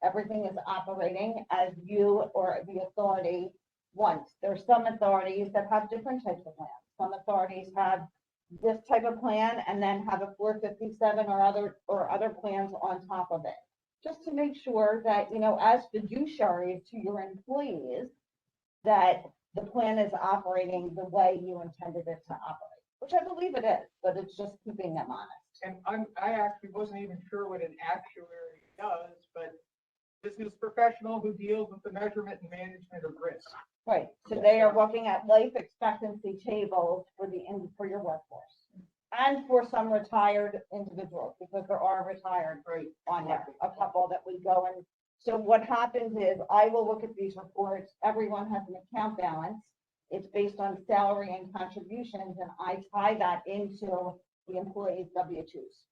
everything is operating as you or the authority wants. There's some authorities that have different types of plans. Some authorities have this type of plan and then have a 457 or other plans on top of it. Just to make sure that, you know, as fiduciaries to your employees, that the plan is operating the way you intended it to operate, which I believe it is, but it's just keeping them honest. And I actually wasn't even sure what an actuary does, but business professional who deals with the measurement and management of risk. Right, so they are looking at life expectancy tables for for your workforce. And for some retired individuals, because there are retired on there, a couple that we go and, so what happens is I will look at these reports, everyone has an account balance. It's based on salary and contributions, and I tie that into the employee's W-2s.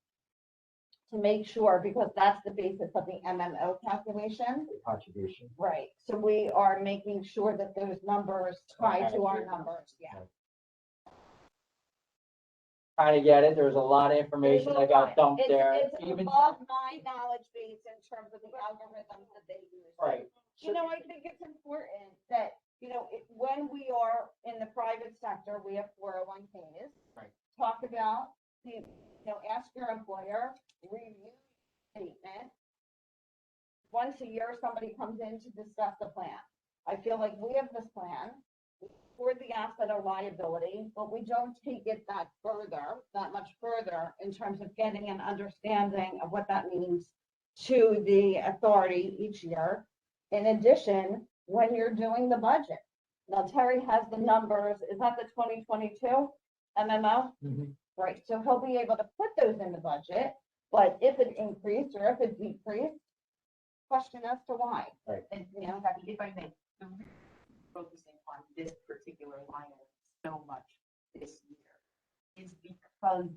To make sure, because that's the basis of the MMO calculation. Contribution. Right, so we are making sure that those numbers tie to our numbers, yeah. Trying to get it, there was a lot of information that got dumped there. It's Even above my knowledge base in terms of the algorithms that they use. Right. You know, I think it's important that, you know, when we are in the private sector, we have 401ks. Right. Talk about, you know, ask your employer, review statement. Once a year, somebody comes in to discuss the plan. I feel like we have this plan for the asset or liability, but we don't take it that much further in terms of getting an understanding of what that means to the authority each year. In addition, when you're doing the budget, now Terry has the numbers, is that the 2022 MMO? Right, so he'll be able to put those in the budget, but if it increased or if it decreased, question as to why. Right. And, you know, if I may, the reason focusing on this particular line item so much this year is because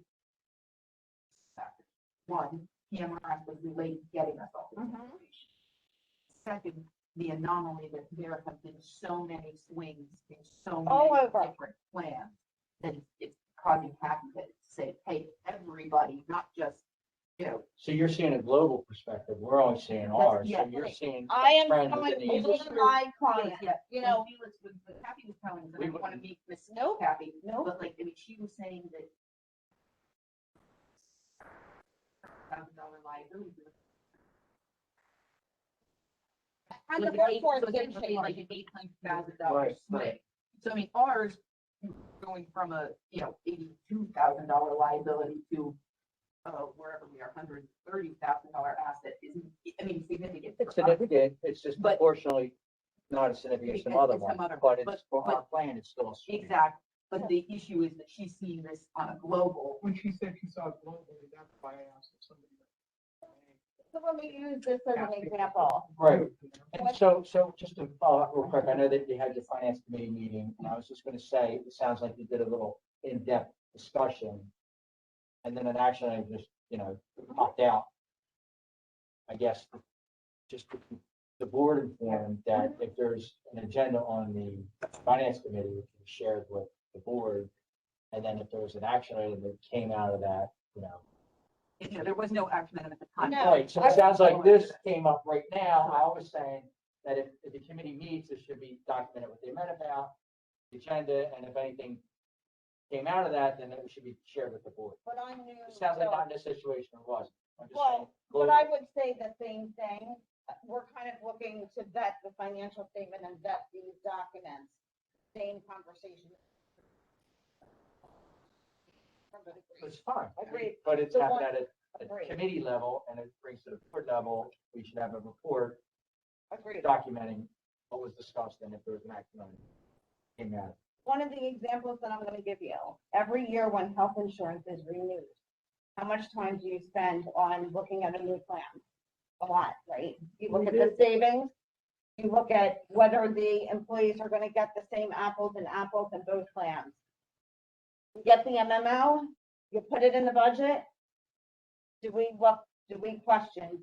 one, PMRS was delayed getting us all this information. Second, the anomaly that there have been so many swings in so All many over. different plans that it's causing happiness to say, hey, everybody, not just, you know. So you're seeing a global perspective, we're only seeing ours, yeah, so you're right. seeing. I am trends going within the over industry. my client, Yeah, you when know, Felix was happy was telling us, and We I don't want to wouldn't- make Miss Snow happy, no, but like, I mean, she was saying that $1,000 liability. and the Like an eight- workforce so it's didn't like- change. Like an $800,000 Right, swing. right. So I mean, ours going from a, you know, $82,000 liability to wherever we are, $130,000 asset is, I mean, significant. It's for us. significant, it's just But- proportionally not as significant as some It's other some ones, other but ones, it's, for but- our plan, it's still a swing. Exactly, but the issue is that she's seeing this on a global. When she said she saw it globally, that's why I asked if somebody. So let me use this as an example. Right, and so just to follow up real quick, I know that you had your finance committee meeting, and I was just gonna say, it sounds like you did a little in-depth discussion. And then an action item just, you know, popped out. I guess, just to keep the board informed that if there's an agenda on the finance committee, it can be shared with the board. And then if there was an action item that came out of that, you know. You know, there was no action item at the time. No. Right, so it sounds like this came up right now. I was saying that if the committee meets, it should be documented what they met about, the agenda, and if anything came out of that, then it should be shared with the board. But I knew. It sounds like not in this situation it was. I'm just Well, saying. but I would say the same thing. We're kind of looking to vet the financial statement and vet these documents. Same conversation. It's fine. Agreed. But it's So happened what- at a Agreed. committee level, and it brings to the board level, we should have a report Agreed. documenting what was discussed and if there was an action on it. Came out. One of the examples that I'm gonna give you, every year when health insurance is renewed, how much time do you spend on looking at a new plan? A lot, right? You look at the savings, you look at whether the employees are gonna get the same apples and apples in both plans. You get the MMO, you put it in the budget. Do we look, do we question,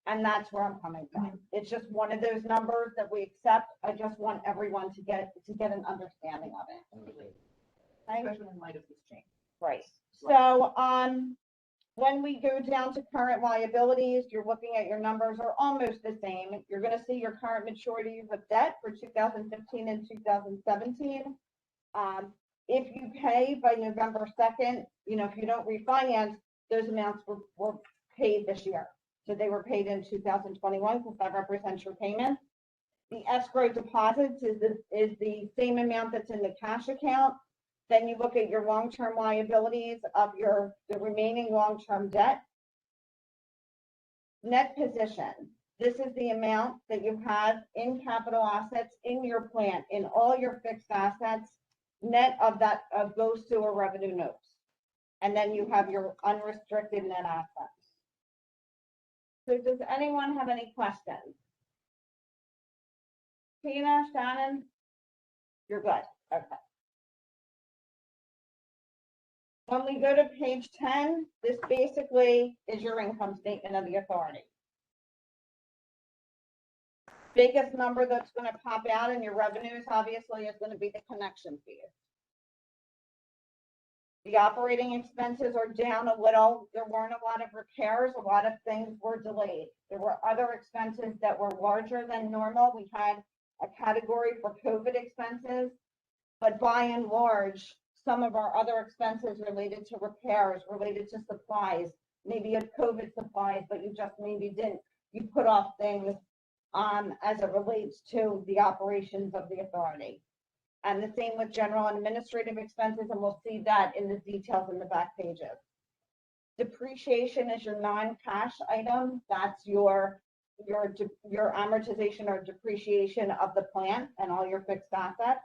and that's where I'm coming from. It's just one of those numbers that we accept. I just want everyone to get an understanding of it. Right? Especially in light of this change. Right. So, when we go down to current liabilities, you're looking at your numbers are almost the same. You're gonna see your current maturities of debt for 2015 and 2017. If you pay by November 2nd, if you don't refinance, those amounts were paid this year. So they were paid in 2021 because that represents your payment. The escrow deposits is the same amount that's in the cash account. Then you look at your long-term liabilities of the remaining long-term debt. Net position. This is the amount that you have in capital assets in your plant, in all your fixed assets, net of those sewer revenue notes. And then you have your unrestricted net assets. So does anyone have any questions? Tina, Shannon? You're good. Okay. When we go to page 10, this basically is your income statement of the authority. Biggest number that's going to pop out in your revenues, obviously, is going to be the connection fees. The operating expenses are down a little. There weren't a lot of repairs. A lot of things were delayed. There were other expenses that were larger than normal. We had a category for COVID expenses, but by and large, some of our other expenses related to repairs, related to supplies, maybe a COVID supplies, but you just maybe didn't. You put off things as it relates to the operations of the authority. And the same with general and administrative expenses, and we'll see that in the details in the back pages. Depreciation is your non-cash item. That's your amortization or depreciation of the plant and all your fixed assets.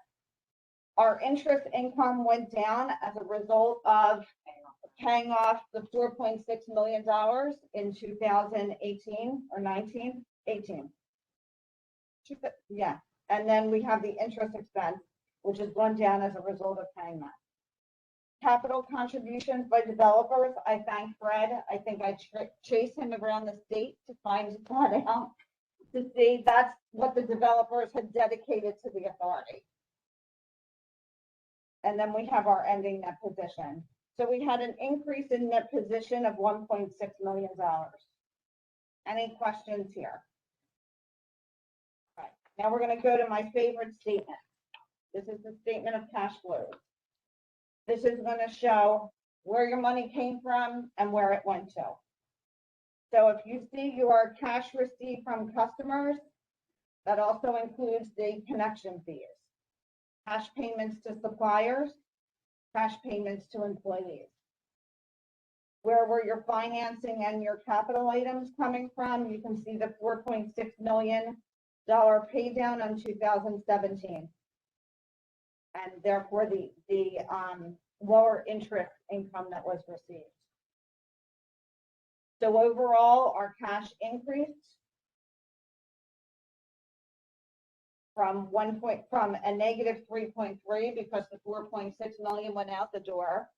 Our interest income went down as a result of paying off the $4.6 million in 2018 or 19, 18. Yeah, and then we have the interest expense, which has gone down as a result of paying that. Capital contributions by developers. I thank Fred. I think I chased him around the state to find that out, to see that's what the developers had dedicated to the authority. And then we have our ending net position. So we had an increase in net position of $1.6 million. Any questions here? All right, now we're going to go to my favorite statement. This is the statement of cash flows. This is going to show where your money came from and where it went to. So if you see your cash received from customers, that also includes the connection fees, cash payments to suppliers, cash payments to employees. Where were your financing and your capital items coming from? You can see the $4.6 million pay down on 2017. And therefore the lower interest income that was received. So overall, our cash increased from a negative 3.3 because the 4.6 million went out the door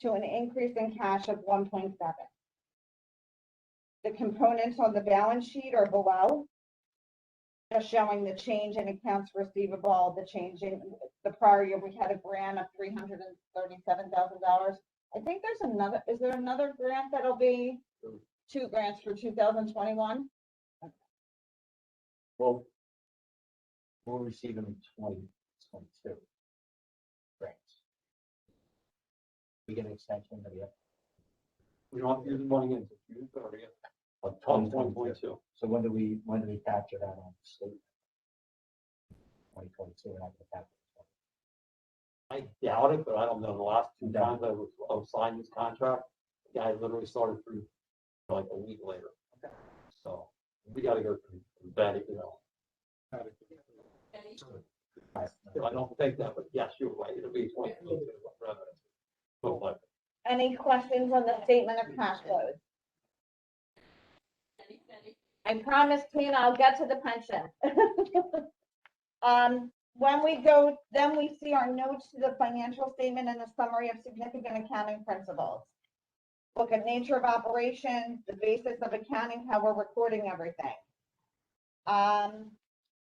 to an increase in cash of 1.7. The components on the balance sheet are below, just showing the change in accounts receivable, the change in the prior year. We had a grant of $337,000. I think there's another, is there another grant that'll be 2 grants for 2021? Well, we'll receive them in 2022. Grants. We get an extension of the. We don't have to use the money in June 30th of 2022. So when do we capture that on the state? 2022, we're not gonna capture it. I doubt it, but I don't know. The last 2 times I've signed this contract, the guy literally started through like a week later. Okay. So we got to go through that, I don't think that, but yes, you're right, it'll be 2022 revenue. But Any questions on the statement of cash flows? I promise, Tina, I'll get to the pension. When we go, then we see our notes to the financial statement and the summary of significant accounting principles. Look at nature of operations, the basis of accounting, how we're recording everything.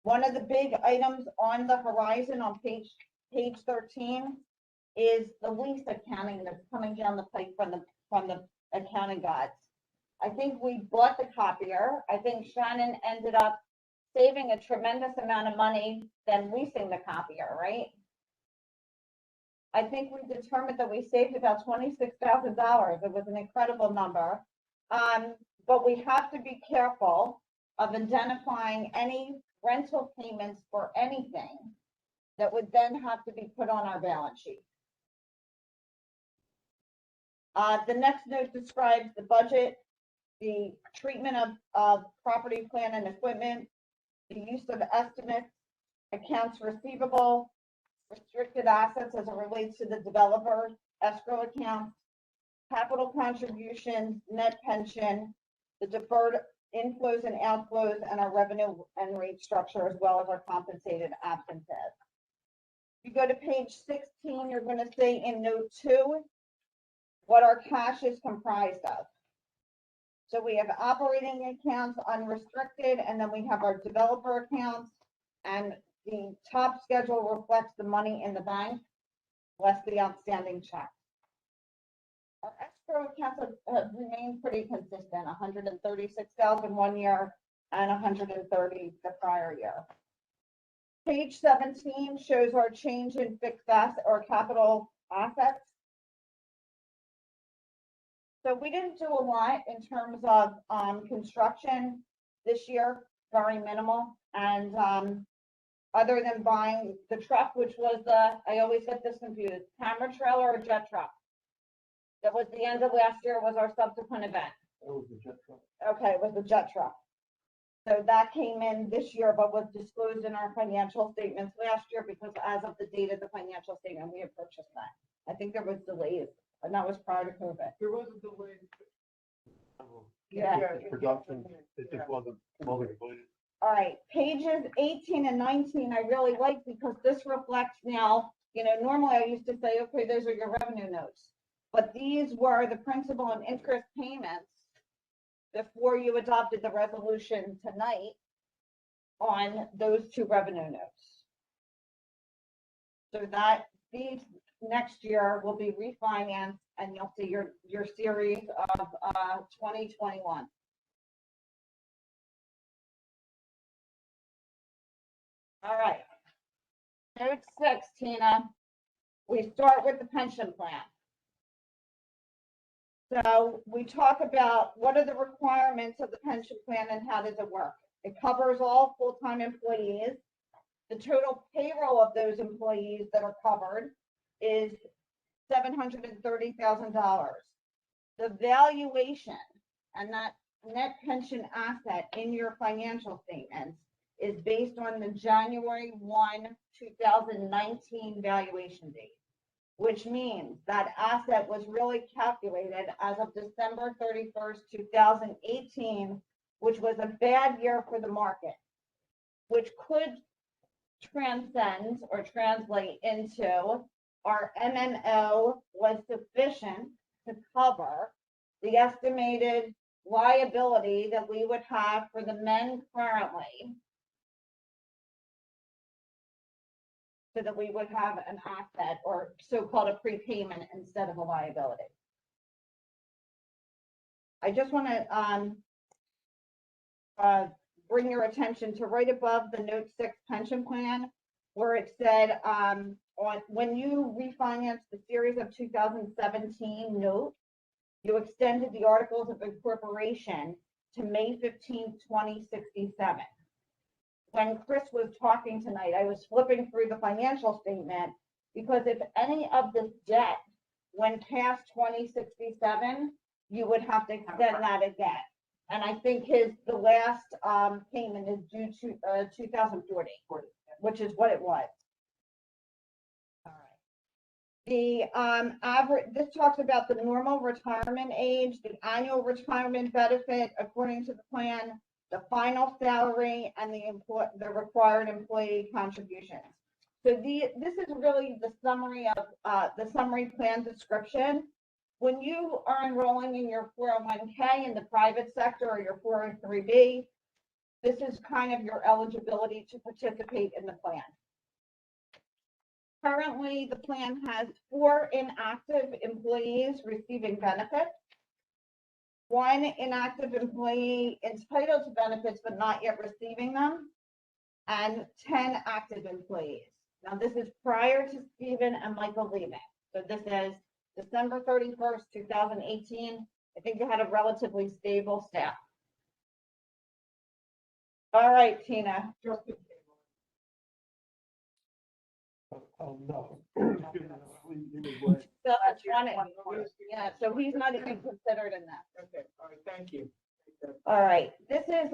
One of the big items on the horizon on page 13 is the lease accounting that's coming down the pipe from the accounting gods. I think we bought the copier. I think Shannon ended up saving a tremendous amount of money than leasing the copier, right? I think we determined that we saved about $26,000. It was an incredible number. But we have to be careful of identifying any rental payments for anything that would then have to be put on our balance sheet. The next note describes the budget, the treatment of property, plant, and equipment, the use of estimates, accounts receivable, restricted assets as it relates to the developer, escrow accounts, capital contributions, net pension, the deferred inflows and outflows, and our revenue and rate structure, as well as our compensated absences. If you go to page 16, you're going to see in note 2 what our cash is comprised of. So we have operating accounts, unrestricted, and then we have our developer accounts, and the top schedule reflects the money in the bank, less the outstanding checks. Our escrow accounts have remained pretty consistent, 136,000 one year and 130 the prior year. Page 17 shows our change in fixed asset or capital assets. So we didn't do a lot in terms of construction this year, very minimal. And other than buying the truck, which was I always get this confused, camera trailer or jet truck. That was the end of last year, was our subsequent event. It was the jet truck. Okay, it was the jet truck. So that came in this year, but was disclosed in our financial statements last year because as of the date of the financial statement, we had purchased that. I think there was delays, and that was prior to COVID. There was a delay. Yeah. the production, it just wasn't fully completed. All right, pages 18 and 19, I really like because this reflects now, normally I used to say, okay, those are your revenue notes. But these were the principal and interest payments before you adopted the resolution tonight on those two revenue notes. So that these next year will be refinanced and you'll see your series of 2021. All right. Note 6, Tina. We start with the pension plan. So we talk about what are the requirements of the pension plan and how does it work? It covers all full-time employees. The total payroll of those employees that are covered is $730,000. The valuation and that net pension asset in your financial statements is based on the January 1, 2019 valuation date, which means that asset was really calculated as of December 31st, 2018, which was a bad year for the market, which could transcend or translate into our MNO was sufficient to cover the estimated liability that we would have for the men currently, so that we would have an asset or so-called a prepayment instead of a liability. I just want to bring your attention to right above the note 6 pension plan, where it said when you refinance the series of 2017 note, you extended the articles of incorporation to May 15, 2067. When Chris was talking tonight, I was flipping through the financial statement because if any of this debt went past 2067, you would have to extend that again. And I think the last, payment is due to, 2040, which is what it was. All right. The, average, this talks about the normal retirement age, the annual retirement benefit according to the plan, the final salary, and the required employee contributions. So this is really the summary of, the summary plan description. When you are enrolling in your 401k in the private sector or your 403b, this is kind of your eligibility to participate in the plan. Currently, the plan has 4 inactive employees receiving benefits, 1 inactive employee entitled to benefits but not yet receiving them, and 10 active employees. Now, this is prior to Stephen and Michael leaving. So this is December 31st, 2018. I think you had a relatively stable staff. All right, Tina. Justin came on. Oh, no. So that's one. Yeah, so he's not even considered in that. Okay, all right, thank you. All right, this is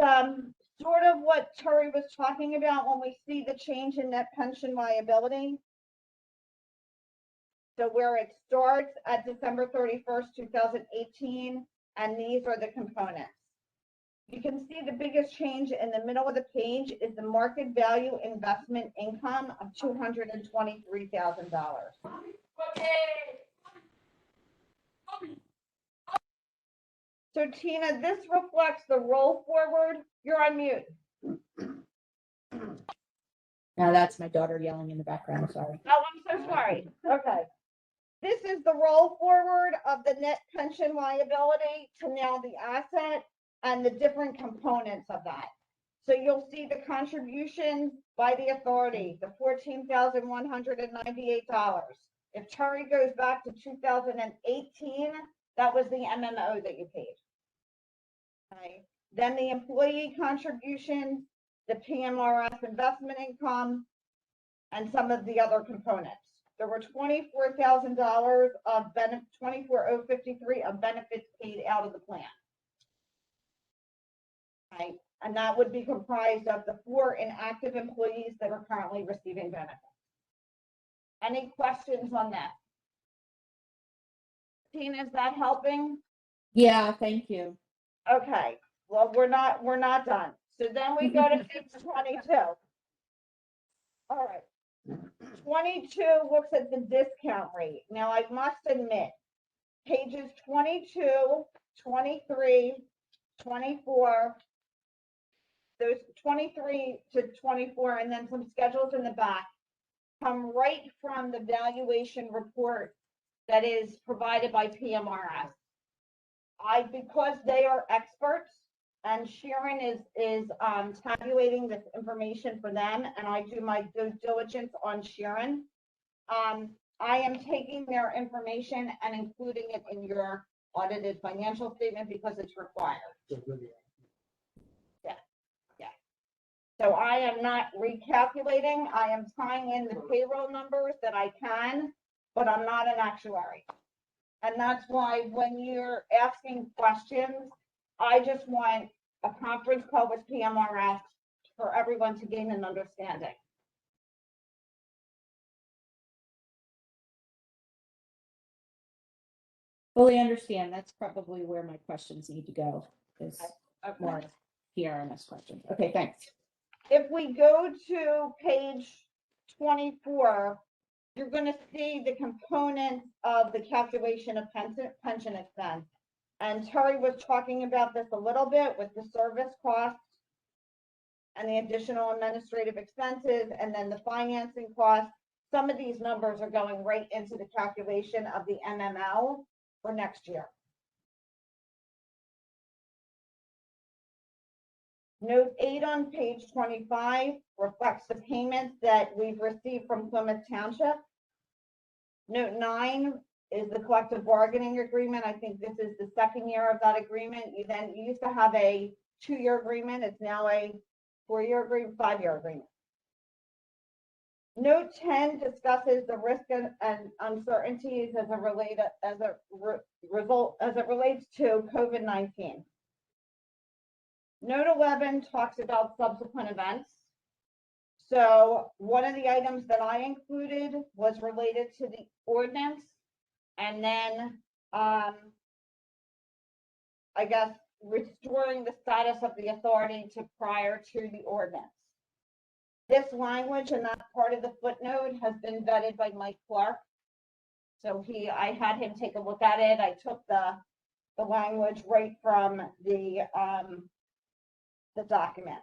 sort of what Terry was talking about when we see the change in net pension liability. So where it starts at December 31st, 2018, and these are the components. You can see the biggest change in the middle of the page is the market value investment income of $223,000. So Tina, this reflects the roll forward. You're on mute. Now that's my daughter yelling in the background, sorry. Oh, I'm so sorry. Okay. This is the roll forward of the net pension liability to now the asset and the different components of that. So you'll see the contribution by the authority, the $14,198. If Terry goes back to 2018, that was the MMO that you paid. Okay. Then the employee contributions, the PMRS investment income, and some of the other components. There were $24,000 of benefit, $24,053 of benefits paid out of the plan. Right, and that would be comprised of the 4 inactive employees that are currently receiving benefits. Any questions on that? Tina, is that helping? Yeah, thank you. Okay, well, we're not done. So then we go to page 22. All right. 22 looks at the discount rate. Now, I must admit, pages 22, 23, 24, those 23 to 24, and then some schedules in the back come right from the valuation report that is provided by PMRS. Because they are experts, and Sharon is tabulating this information for them, and I do my due diligence on Sharon. I am taking their information and including it in your audited financial statement because it's required. Yeah. So I am not recalculating. I am tying in the payroll numbers that I can, but I'm not an actuary. And that's why when you're asking questions, I just want a conference call with PMRS for everyone to gain an understanding. Fully understand. That's probably where my questions need to go, is Okay. more PRMS questions. Okay, thanks. If we go to page 24, you're going to see the components of the calculation of pension expense. And Terry was talking about this a little bit with the service costs and the additional administrative expenses, and then the financing costs. Some of these numbers are going right into the calculation of the MML for next year. Note 8 on page 25 reflects the payments that we've received from Plymouth Township. Note 9 is the collective bargaining agreement. I think this is the second year of that agreement. You used to have a 2-year agreement. It's now a 4-year agreement, 5-year agreement. Note 10 discusses the risk and uncertainties as it relates to COVID-19. Note 11 talks about subsequent events. So one of the items that I included was related to the ordinance. And then, I guess, restoring the status of the authority to prior to the ordinance. This language and that part of the footnote has been vetted by Mike Clark. So I had him take a look at it. I took the language right from the document.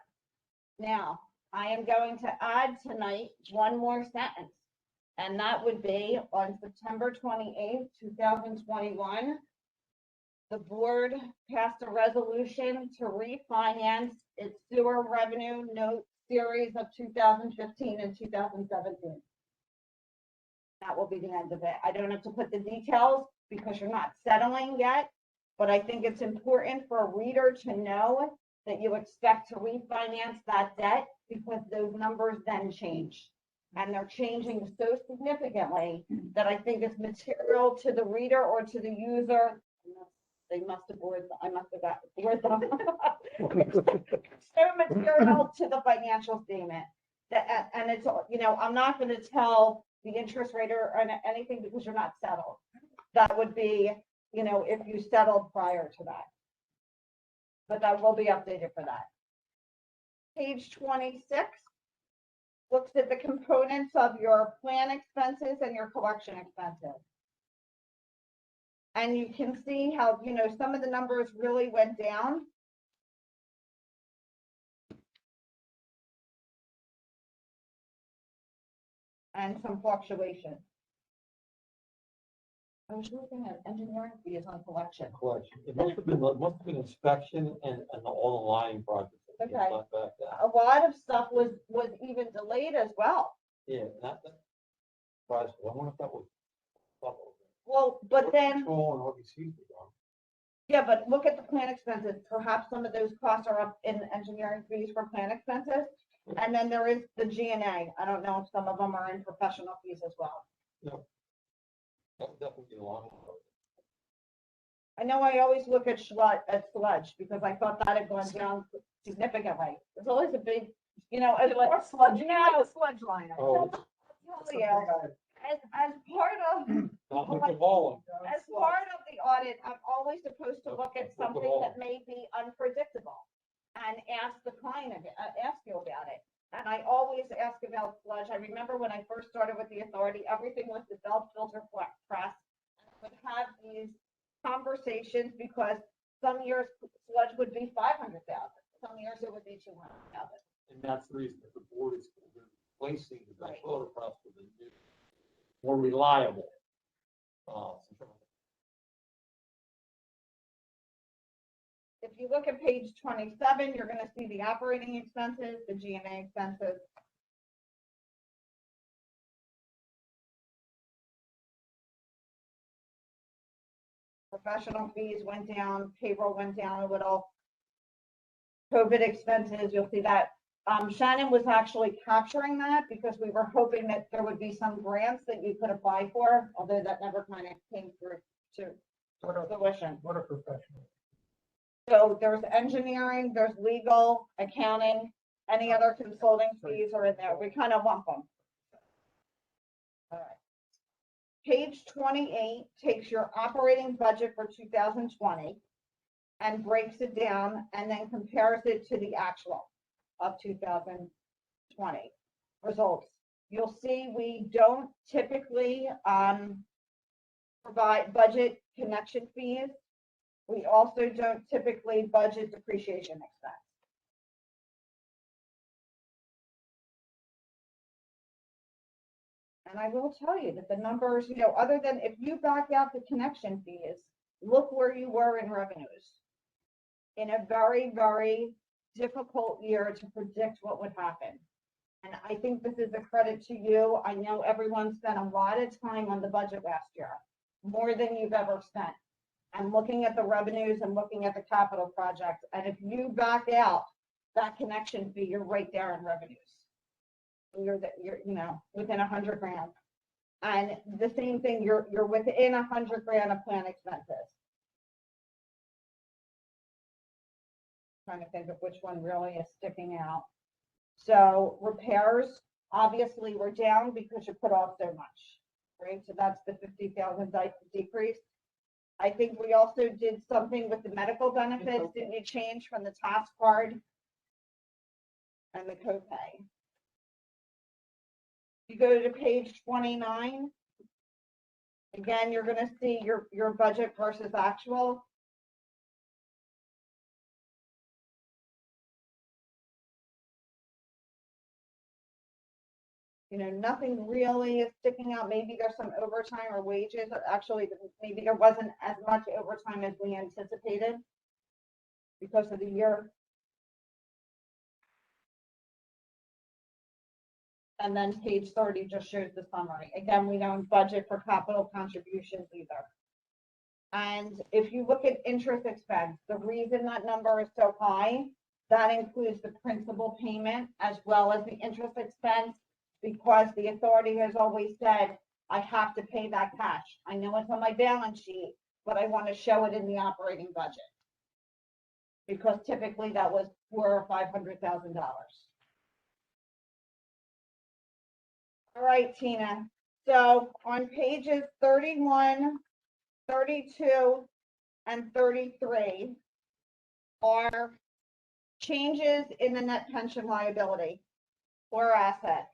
Now, I am going to add tonight one more sentence, and that would be on September 28th, 2021, the board passed a resolution to refinance its sewer revenue note series of 2015 and 2017. That will be the end of it. I don't have to put the details because you're not settling yet, but I think it's important for a reader to know that you expect to refinance that debt because those numbers then change. And they're changing so significantly that I think it's material to the reader or to the user. They must have I must have got bored them. So material to the financial statement that, and it's, I'm not going to tell the interest rate or anything because you're not settled. That would be, if you settled prior to that. But that will be updated for that. Page 26 looks at the components of your plan expenses and your collection expenses. And you can see how, some of the numbers really went down. And some fluctuation. I was looking at engineering fees on collection. Collection. It must have been inspection and all the lining projects. Okay. A lot of stuff was even delayed as well. Yeah, that surprised me. I wonder if that was. Well, but then, Control and RBC. yeah, but look at the plan expenses. Perhaps some of those costs are up in engineering fees for plan expenses. And then there is the G&A. I don't know if some of them are in professional fees as well. No. That would definitely be a lot. I know I always look at sludge because I thought that had gone down significantly. There's always a big, as sludge. Yeah, sludge line. Oh, As part of not with the volume. as part of the audit, I'm always supposed to look at something that may be unpredictable and ask the client, ask you about it. And I always ask about sludge. I remember when I first started with the authority, everything was the belt filter press. I would have these conversations because some years sludge would be 500,000. Some years it would be 200,000. And that's the reason that the board is replacing the belt Right. filter press with a new, more reliable. If you look at page 27, you're going to see the operating expenses, the G&A expenses. Professional fees went down, payroll went down a little. COVID expenses, you'll see that. Shannon was actually capturing that because we were hoping that there would be some grants that you could apply for, although that never kind of came through to fruition. What a professional. So there's engineering, there's legal, accounting, any other consulting fees are in there. We kind of lump them. All right. Page 28 takes your operating budget for 2020 and breaks it down and then compares it to the actual of 2020 results. You'll see we don't typically provide budget connection fees. We also don't typically budget depreciation expense. And I will tell you that the numbers, other than if you back out the connection fees, look where you were in revenues. In a very, very difficult year to predict what would happen. And I think this is a credit to you. I know everyone spent a lot of time on the budget last year, more than you've ever spent. And looking at the revenues and looking at the capital projects. And if you back out that connection fee, you're right there in revenues. You're within 100 grand. And the same thing, you're within 100 grand of plan expenses. Trying to think of which one really is sticking out. So repairs, obviously, we're down because you put off so much, right? So that's the 50,000 decrease. I think we also did something with the medical benefits. Didn't you change from the task card and the copay? You go to page 29. Again, you're going to see your budget versus actual. You know, nothing really is sticking out. Maybe there's some overtime or wages. Actually, maybe there wasn't as much overtime as we anticipated because of the year. And then page 30 just shows the summary. Again, we don't budget for capital contributions either. And if you look at interest expense, the reason that number is so high, that includes the principal payment as well as the interest expense, because the authority has always said, I have to pay that cash. I know it's on my balance sheet, but I want to show it in the operating budget. Because typically that was $400,000 or $500,000. All right, Tina. So on pages 31, 32, and 33 are changes in the net pension liability or asset.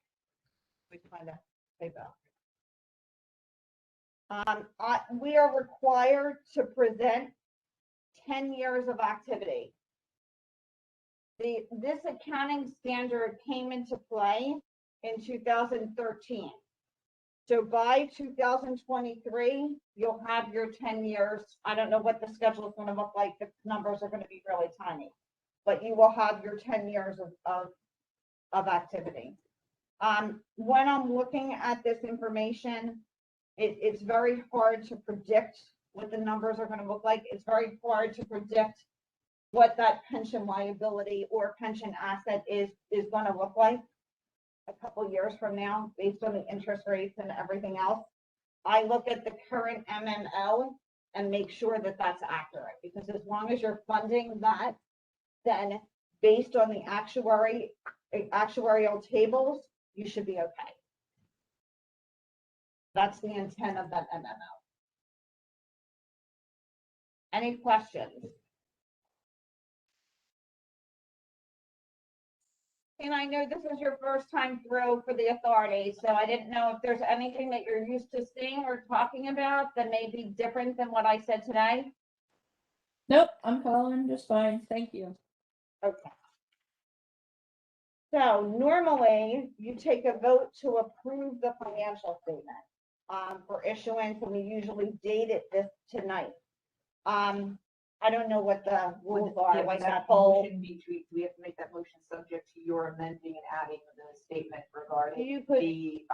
We kind of say that. We are required to present 10 years of activity. This accounting standard came into play in 2013. So by 2023, you'll have your 10 years. I don't know what the schedule is going to look like. The numbers are going to be really tiny, but you will have your 10 years of activity. When I'm looking at this information, it's very hard to predict what the numbers are going to look like. It's very hard to predict what that pension liability or pension asset is going to look like a couple years from now, based on the interest rates and everything else. I look at the current MMO and make sure that that's accurate, because as long as you're funding that, then based on the actuarial tables, you should be okay. That's the intent of that MMO. Any questions? And I know this is your first time through for the authority, so I didn't know if there's anything that you're used to seeing or talking about that may be different than what I said today. Nope, I'm following just fine. Thank you. Okay. So normally you take a vote to approve the financial statement for issuance, and we usually date it this tonight. I don't know what the rules are, like that whole. We have to make that motion subject to your amending and adding the statement regarding You could, the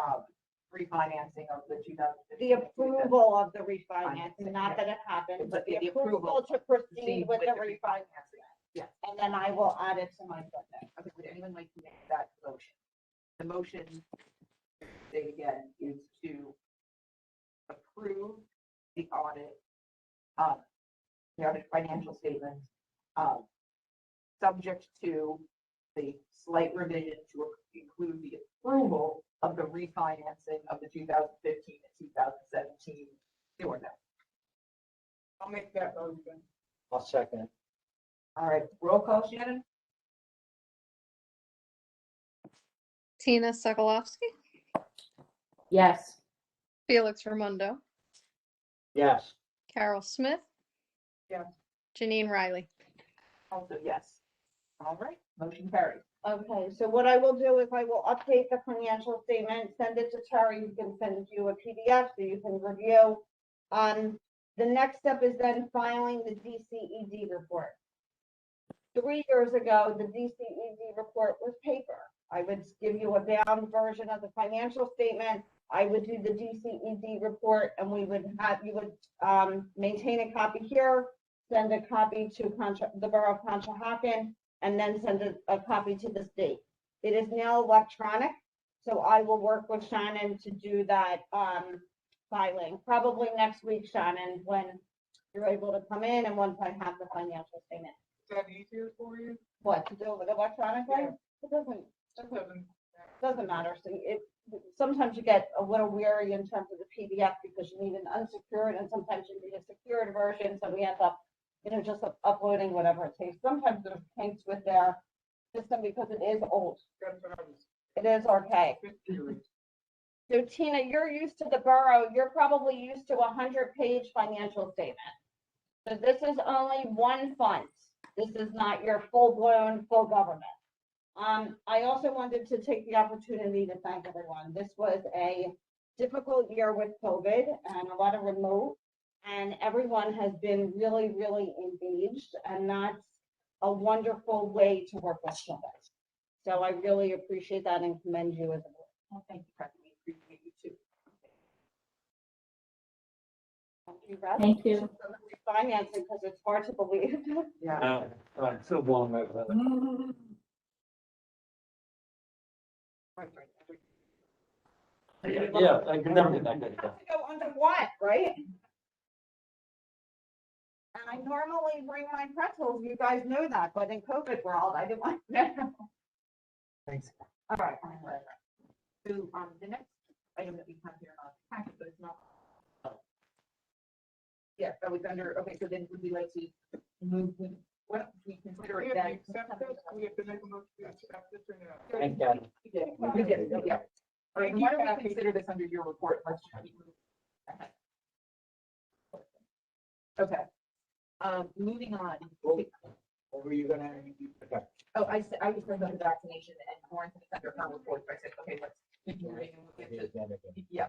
refinancing of the 2015. the approval of the refinancing, not that it happened, but the approval to proceed with the refinancing. Yes. And then I will add it to my budget. Okay, would anyone like to make that motion? The motion, say again, is to approve the audit, the audit financial statements, subject to the slight revision to include the approval of the refinancing of the 2015 and 2017 sewer note. I'll make that motion. I'll second it. All right, roll call, Shannon? Tina Sokolowski, Yes. Felix Raimondo, Yes. Carol Smith. Yes. Janine Riley. Also, yes. All right, motion carries. Okay, so what I will do is I will update the financial statement, send it to Terry, who can send you a PDF so you can review. The next step is then filing the DCED report. 3 years ago, the DCED report was paper. I would give you a bound version of the financial statement. I would do the DCED report, and we would have, you would maintain a copy here, send a copy to the Borough of Conshohocken, and then send a copy to the state. It is now electronic, so I will work with Shannon to do that filing, probably next week, Shannon, when you're able to come in and once I have the financial statement. that easier for you? What, to do it electronically? Yeah. It doesn't, That doesn't. doesn't matter. So sometimes you get a little weary in terms of the PDF because you need an unsecured and sometimes you need a secured version. So we end up, just uploading whatever it takes. Sometimes there's kinks with their system because it is old. That's what I was. It is archaic. So Tina, you're used to the borough. You're probably used to a 100-page financial statement. So this is only one fund. This is not your full-blown, full government. I also wanted to take the opportunity to thank everyone. This was a difficult year with COVID and a lot of remote, and everyone has been really, really engaged, and that's a wonderful way to work with children. So I really appreciate that and commend you as a board. Well, thank you, President. We appreciate you too. Thank you. Financing, because it's hard to believe. Yeah. I'm still blown away by that. Yeah, I can never get that good again. Have to go under what, right? And I normally bring my pretzels, you guys know that, but in COVID world, I didn't want to. Thanks. All right. So, the next item that we have here on the packet, but it's not. Yeah, that was under, okay, so then would we like to move, what, don't we consider We it have that? to accept this, we have to make a motion to accept this or not. Thank God. We did, yeah. All right, why don't we consider this under your report? Let's try to move ahead. Okay. Moving on. What were you gonna? Okay. Oh, I said, I was going to vaccination and quarantine under her report. I said, okay, let's keep moving and we'll get to, yeah.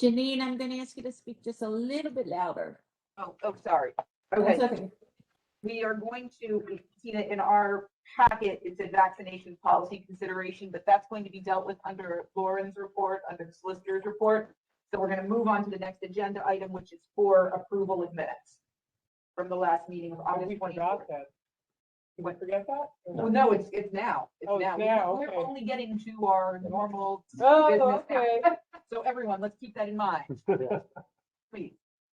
Janine, I'm gonna ask you to speak just a little bit louder. Oh, sorry. Okay. That's okay. We are going to, Tina, in our packet, it said vaccination policy consideration, but that's going to be dealt with under Lauren's report, under the solicitor's report. So we're going to move on to the next agenda item, which is for approval of minutes from the last meeting of August We 24th. forgot that. You went forget that? Well, no, it's now. It's Oh, it's now. now, We're okay. only getting to our normal Oh, business okay. now. So everyone, let's keep that in mind, please.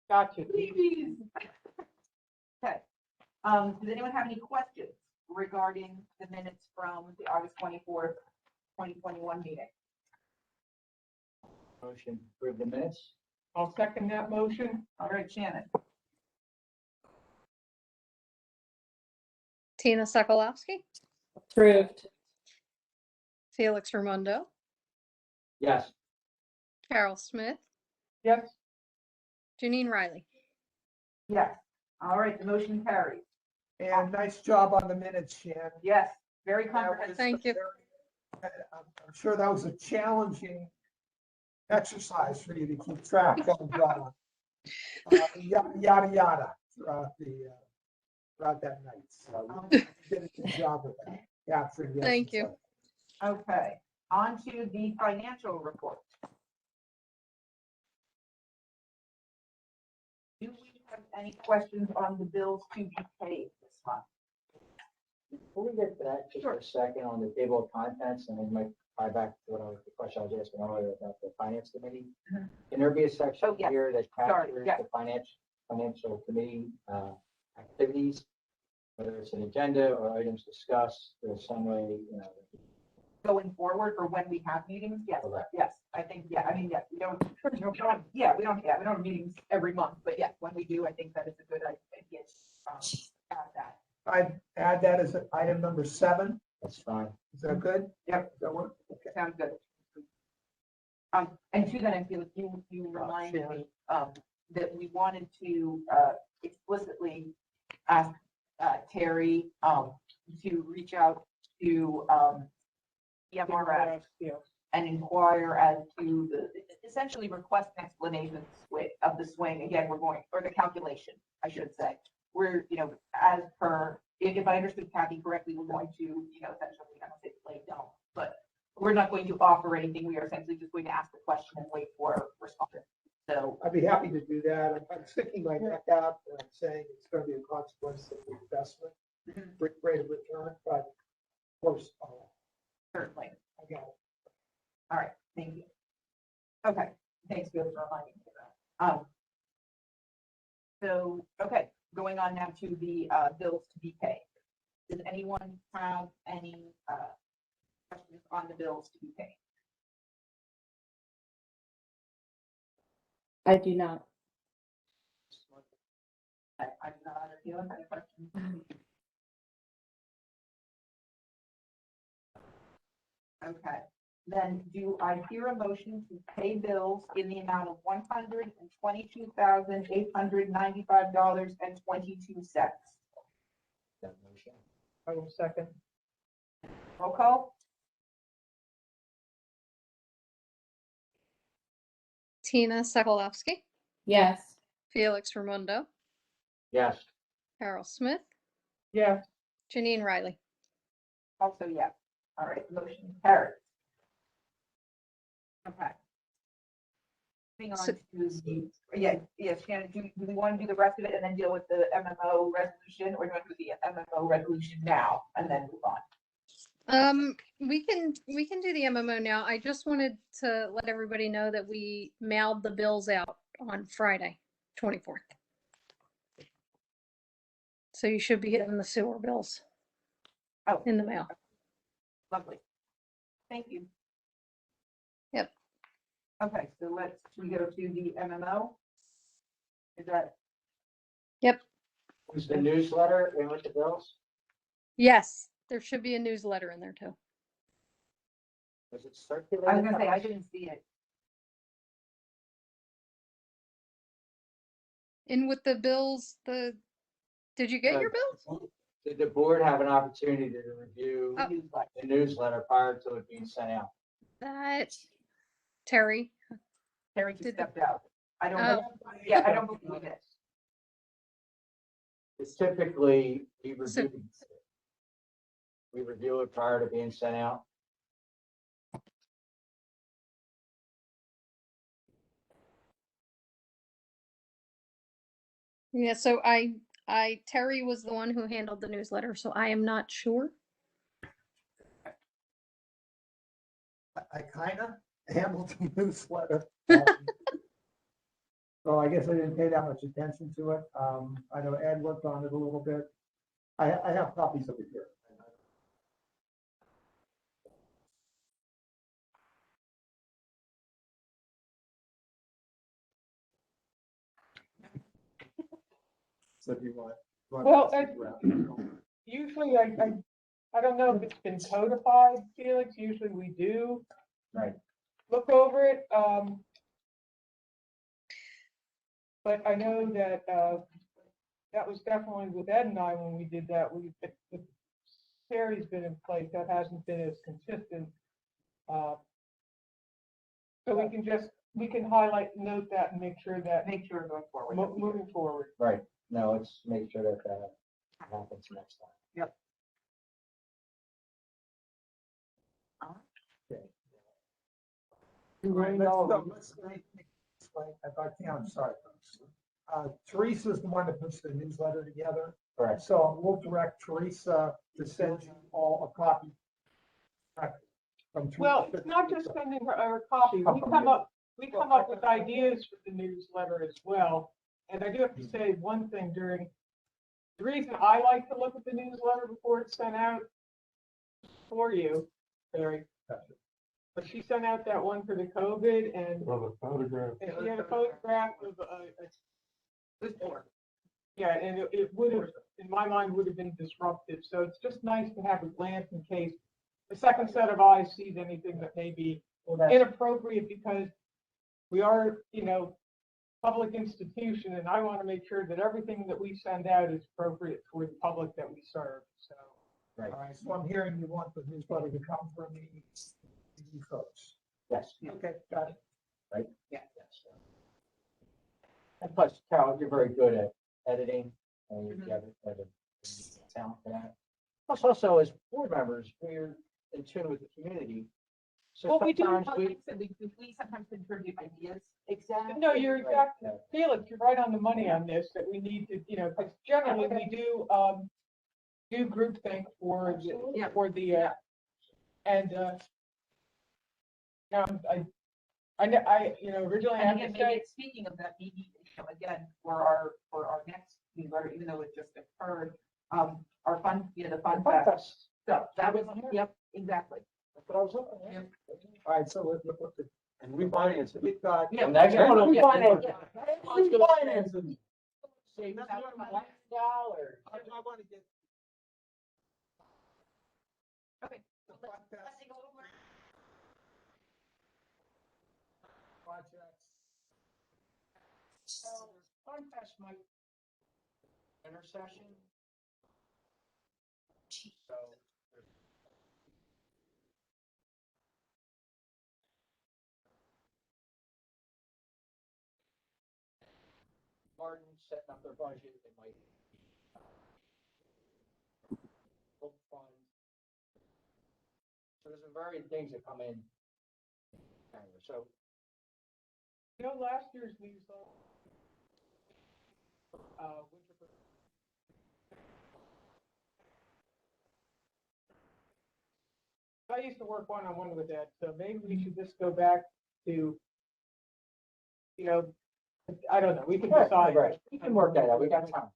Gotcha. Please. Okay. Does anyone have any questions regarding the minutes from the August 24th, 2021 meeting? Motion for the minutes? I'll second that motion. All right, Shannon. Tina Sokolowski, Approved. Felix Raimondo, Yes. Carol Smith, Yes, Janine Riley. Yes. All right, the motion carries. And nice job on the minutes, Shan. Yes, very That comprehensive. was Thank you. I'm sure that was a challenging exercise for you to keep track of, yada, yada, throughout that night. So you did a good job with that, capturing the Thank essence you. of it. Okay, on to the financial report. Do we have any questions on the bills to be paid this month? Before we get to that, just for a second on the table of contents, and it might tie back to the question I was asking earlier about the finance committee. Mhm. Can there be a section Oh, yes. here that Sorry, captures yeah. the financial committee activities? Whether it's an agenda or items discussed, there's some way, Going forward or when we have meetings? Yes, Correct. yes, I think, yeah, I mean, yes, we don't, yeah, we don't have meetings every month, but yes, when we do, I think that is a good idea. Add that. I'd add that as item number 7. that's fine. Is that good? Yep. Does that work? Okay. Sounds good. And to that, I feel you reminded me, that we wanted to, explicitly ask, Terry, to reach out to, EMRS yes. and inquire as to essentially request explanations of the swing. Again, we're going, or the calculation, I should say. We're, as per, if I understood Kathy correctly, we're going to, essentially, I don't say play dumb, but we're not going to offer anything. We are essentially just going to ask the question and wait for a response. So, I'd be happy to do that. I'm sticking my neck out and I'm saying it's going to be a consequence of the investment, rate of return, but of course, certainly. I got it. All right, thank you. Okay, thanks, Bill, for reminding me of that. So, okay, going on now to the bills to be paid. Does anyone have any questions on the bills to be paid? I do not. I do not feel any questions. Okay, then do I hear a motion to pay bills in the amount of $122,895.22? That motion. I will second. Roll call? Tina Sokolowski, Yes. Felix Raimondo, Yes. Carol Smith, Yes, Janine Riley. Also, yes. All right, motion carries. Okay. Moving on So- to the, yes, Shannon, do we want to do the rest of it and then deal with the MMO resolution, or do you want to do the MMO resolution now and then move on? We can do the MMO now. I just wanted to let everybody know that we mailed the bills out on Friday, 24th. So you should be getting the sewer bills Oh, in the mail. lovely. Thank you. Yep. Okay, so we go to the MMO. Is that, Yep. Was the newsletter in with the bills? Yes, there should be a newsletter in there too. Was it circulated? I was gonna say, I didn't see it. In with the bills, did you get your bills? Did the board have an opportunity to review Oh. Newsletter. the newsletter prior to it being sent out? That Terry. Terry just Did- stepped out. I don't, Oh. yeah, I don't believe it. It's typically, So- we review it prior to being sent out. Yeah, so Terry was the one who handled the newsletter, so I am not sure. I kind of handled the newsletter. So I guess I didn't pay that much attention to it. I know Ed worked on it a little bit. I have copies of it here. So do you want? Well, usually I don't know if it's been codified, Felix, usually we do. Right. Look over it, but I know that, that was definitely with Ed and I when we did that, Terry's been in place, that hasn't been as consistent. So we can highlight, note that and make sure that, Make sure going forward. moving forward. Right. No, let's make sure that happens next time. Yep. If I can, I'm sorry. Teresa's the one that puts the newsletter together. Correct. So we'll direct Teresa to send you all a copy. From Well, Teresa. it's not just sending her a copy, we come up with ideas for the newsletter as well. And I do have to say one thing the reason I like to look at the newsletter before it's sent out for you, Barry. But she sent out that one for the COVID and she had a photograph of yeah, and it would have, in my mind, would have been disruptive. So it's just nice to have a glance in case the second set of eyes sees anything that may be inappropriate, because we are, public institution, and I want to make sure that everything that we send out is appropriate for the public that we serve. So, Right. All right, so I'm hearing you want the newsletter to come from you folks. Yes. Okay, got it. Right? Yeah. Yes. And plus, Carol, you're very good at editing, and you Mhm. have a talent for that. Plus, also as board members, we're in tune with the community. So well, we do, sometimes Like we, I said, we sometimes contribute ideas. Exactly. no, you're exactly, Right. Felix, you're right on the money on this, that we need to, because generally we do groupthink for Yeah. and, originally I And had again, to say, maybe speaking of that, maybe, again, for our next newsletter, even even though it just occurred. Our fund, the fund fest. So that was, yep, exactly. That's what I was looking at. Yep. All right, so look, And refinance it. we've got. Yeah. Next Yeah. one. Yeah. Refinances. Save That's that what money. $1,000. I want to get. Okay. the fund fest projects. So fund fest might intercession. So. Martin setting up their budget, they might. Book fund. So there's a variety of things that come in. So. Last year's we saw, winter. I used to work one-on-one with that, so maybe we should just go back to, I don't know, we can decide. Right, we can work that out, we got time.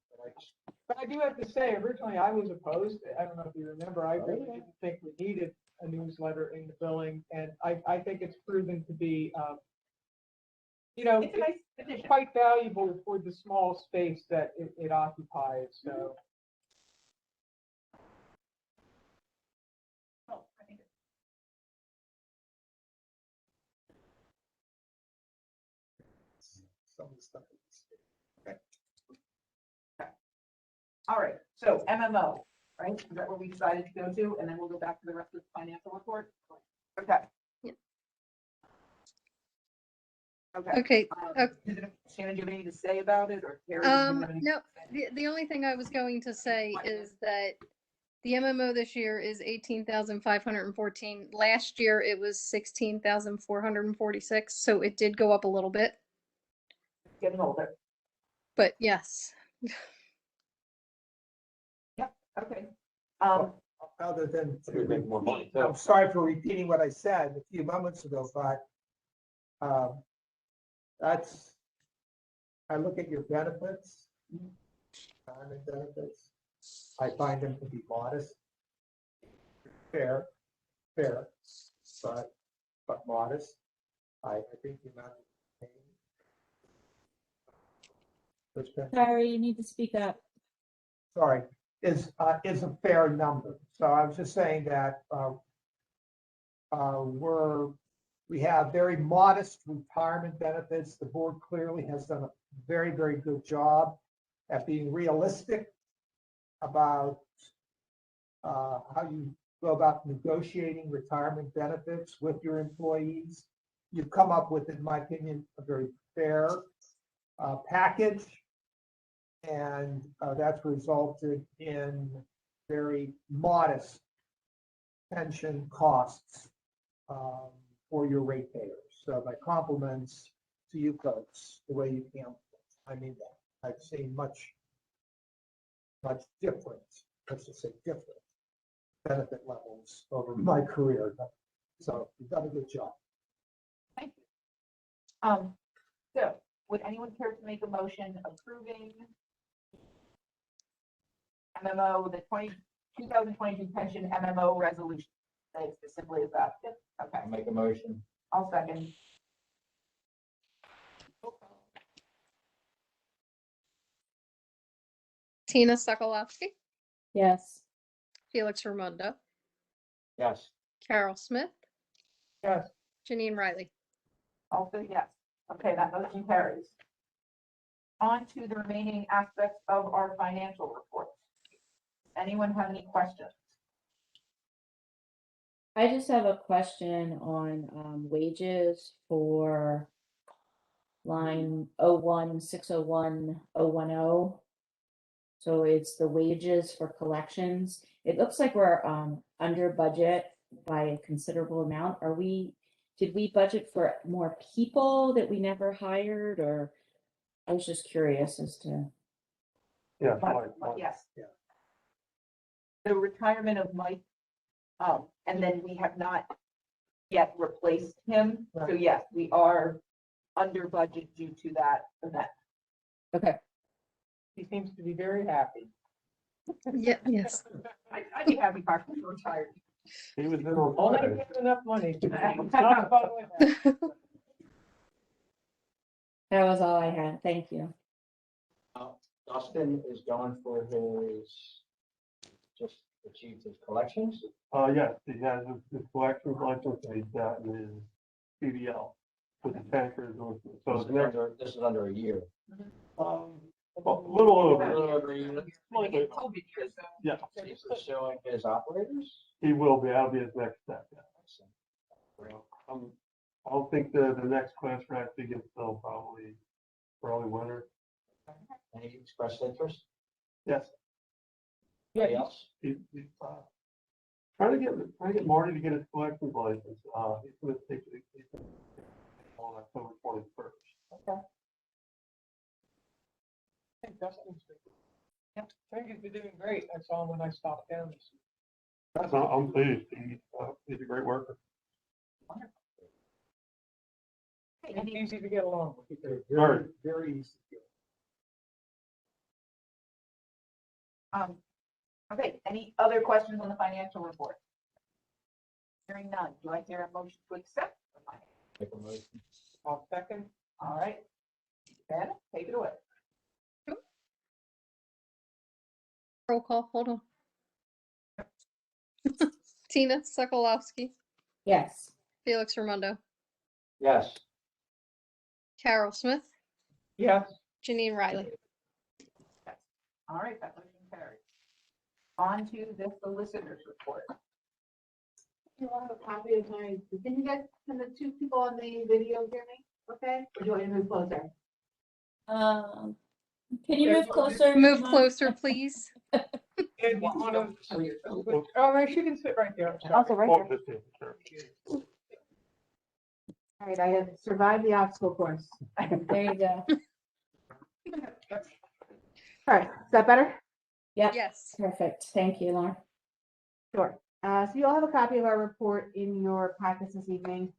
But I do have to say, originally I was opposed. I don't know if you remember, I really didn't think we needed a newsletter in the billing, and I think it's proven to be, It's a nice addition. quite valuable for the small space that it occupies, so. Oh, I think Some of the stuff. All right, so MMO, right? Is that where we decided to go to? And then we'll go back to the rest of the financial report? Okay. Yeah. Okay. Okay. Shannon, do you have anything to say about it, or Terry? do you have anything No, to say? the only thing I was going to say is that the MMO this year is 18,514. Last year it was 16,446. So it did go up a little bit, Getting older. but yes. Okay. Other than, We make more money too. I'm sorry for repeating what I said a few moments ago, but that's, I look at your benefits, retirement benefits. I find them to be modest, fair, but modest. I think the amount of paying. Sorry, you need to speak up. Sorry, is a fair number. So I was just saying that we have very modest retirement benefits. The board clearly has done a very, very good job at being realistic about how you go about negotiating retirement benefits with your employees. You've come up with, in my opinion, a very fair package. And that's resulted in very modest pension costs for your ratepayers. So my compliments to you folks, the way you handle it. I mean that. I've seen much different, let's just say different benefit levels over my career. So you've done a good job. Thank you. So would anyone care to make a motion approving MMO, the 2022 pension MMO resolution? It's as simply as that. Yep. Okay, I'll make a motion. I'll second. Tina Sokolowski, Yes. Felix Raimondo, Yes. Carol Smith, Yes. Janine Riley. Also, yes. Okay, that motion carries. On to the remaining aspects of our financial report. Anyone have any questions? I just have a question on wages for line 01601010. So it's the wages for collections. It looks like we're under budget by a considerable amount. Did we budget for more people that we never hired, or I was just curious as to. Yeah. But yes. Yeah. The retirement of Mike, and then we have not yet replaced him. So Right. yes, we are under budget due to that event. Okay. He seems to be very happy. Yeah, yes. I'd be happy if I was retired. He was in Only if given enough money. Not fun with that. That was all I had. Thank you. Dustin is going for his, just achieved his collections. Yes, he has his collections license and he's gotten his CDL with the tankers. So This is under a year. a little over. COVID years, so. Yeah, He's pursuing his operators. he will be. That'll be his next step. Yeah. I don't think the next class for actually gets till probably early winter. Any expressed interest? Yes. Anybody else? He's trying to get Marty to get his collections license. He's going to take it on October 21st. Okay. I think Dustin's been, I think he's been doing great. I saw him when I stopped down. I'm pleased. He's a great worker. It's easy to get along with. Very. Very easy. Okay, any other questions on the financial report? Hearing none, do I hear a motion to accept the finance? Make a motion. I'll second. All right. Ben, take it away. Roll call, hold on. Tina Sokolowski, Yes. Felix Raimondo, Yes. Carol Smith, Yes. Janine Riley. All right, that motion carries. On to the solicitor's report. You want a copy of my, can you guys, can the two people on the video hear me? Okay, or do you want me to move closer? Can you move closer? Move Mom? closer, please. And you want to, oh, no, she can sit right there. I'm sorry. Also right Oh, here. just in, sure. All right, I have survived the obstacle course. There you go. All right, is that better? Yep. Yes. Perfect. Thank you, Lauren. Sure. So you'll have a copy of our report in your packets this evening.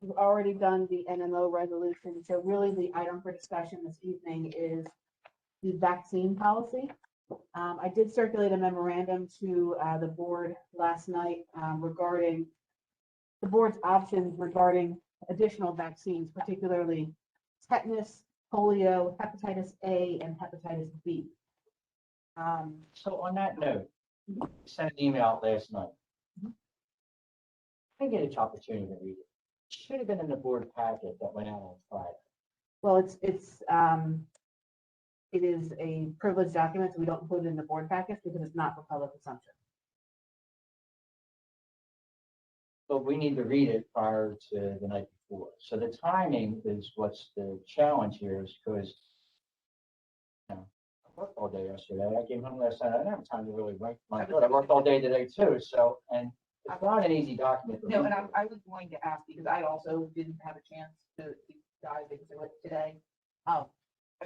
We've already done the NMO resolution, so really the item for discussion this evening is the vaccine policy. I did circulate a memorandum to the board last night regarding the board's options regarding additional vaccines, particularly tetanus, polio, hepatitis A, and hepatitis B. So on that note, I sent an email out last night. I didn't get an opportunity to read it. Should have been in the board packet that went out on Friday. Well, it is a privileged document, so we don't put it in the board packets because it's not for public consumption. But we need to read it prior to the night before. So the timing is what's the challenge here is because I worked all day yesterday. I came home last night. I didn't have time to really write my note. I worked all day today too. So, and it's not an easy document. to No, read. and I was going to ask because I also didn't have a chance to dive into it today. I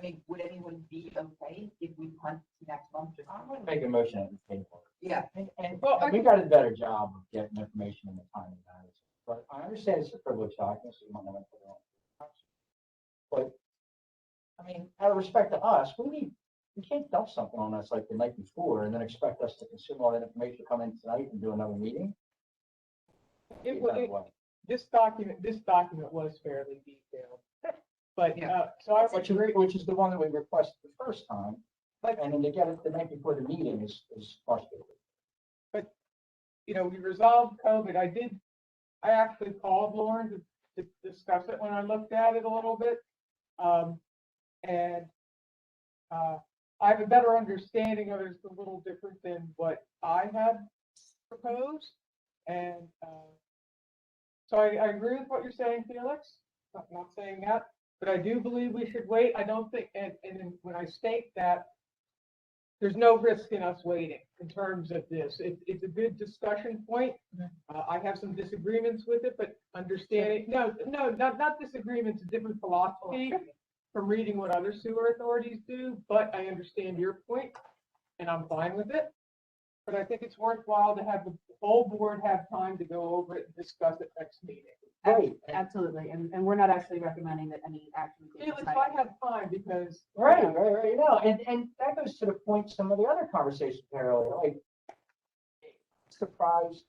mean, would anyone be okay if we punt next month? I'm going to make a motion at the table. Yeah. And Well, I we got a better job of getting information in the timing matters. But I understand it's a privileged document, so you might not want to put it on. But, I mean, out of respect to us, we can't dump something on us like the night before and then expect us to consume all that information, come in tonight and do another meeting. This document was fairly detailed. But, so I would agree. Which is the one that we requested the first time, and then to get it the night before the meeting is frustrating. But, we resolved COVID. I actually called Lauren to discuss it when I looked at it a little bit. And I have a better understanding of it. It's a little different than what I had proposed. And so I agree with what you're saying, Felix. I'm not saying that, but I do believe we should wait. I don't think, and when I state that, there's no risk in us waiting in terms of this. It's a good discussion point. I have some disagreements with it, but understanding, no, not disagreements, a different philosophy from reading what other sewer authorities do, but I understand your point and I'm fine with it. But I think it's worthwhile to have the whole board have time to go over it and discuss it next meeting. Right. Absolutely, and we're not actually recommending that any action. be taken Felix, tonight. I have time because. Right, you know, and that goes to the point, some of the other conversations earlier, like, surprised.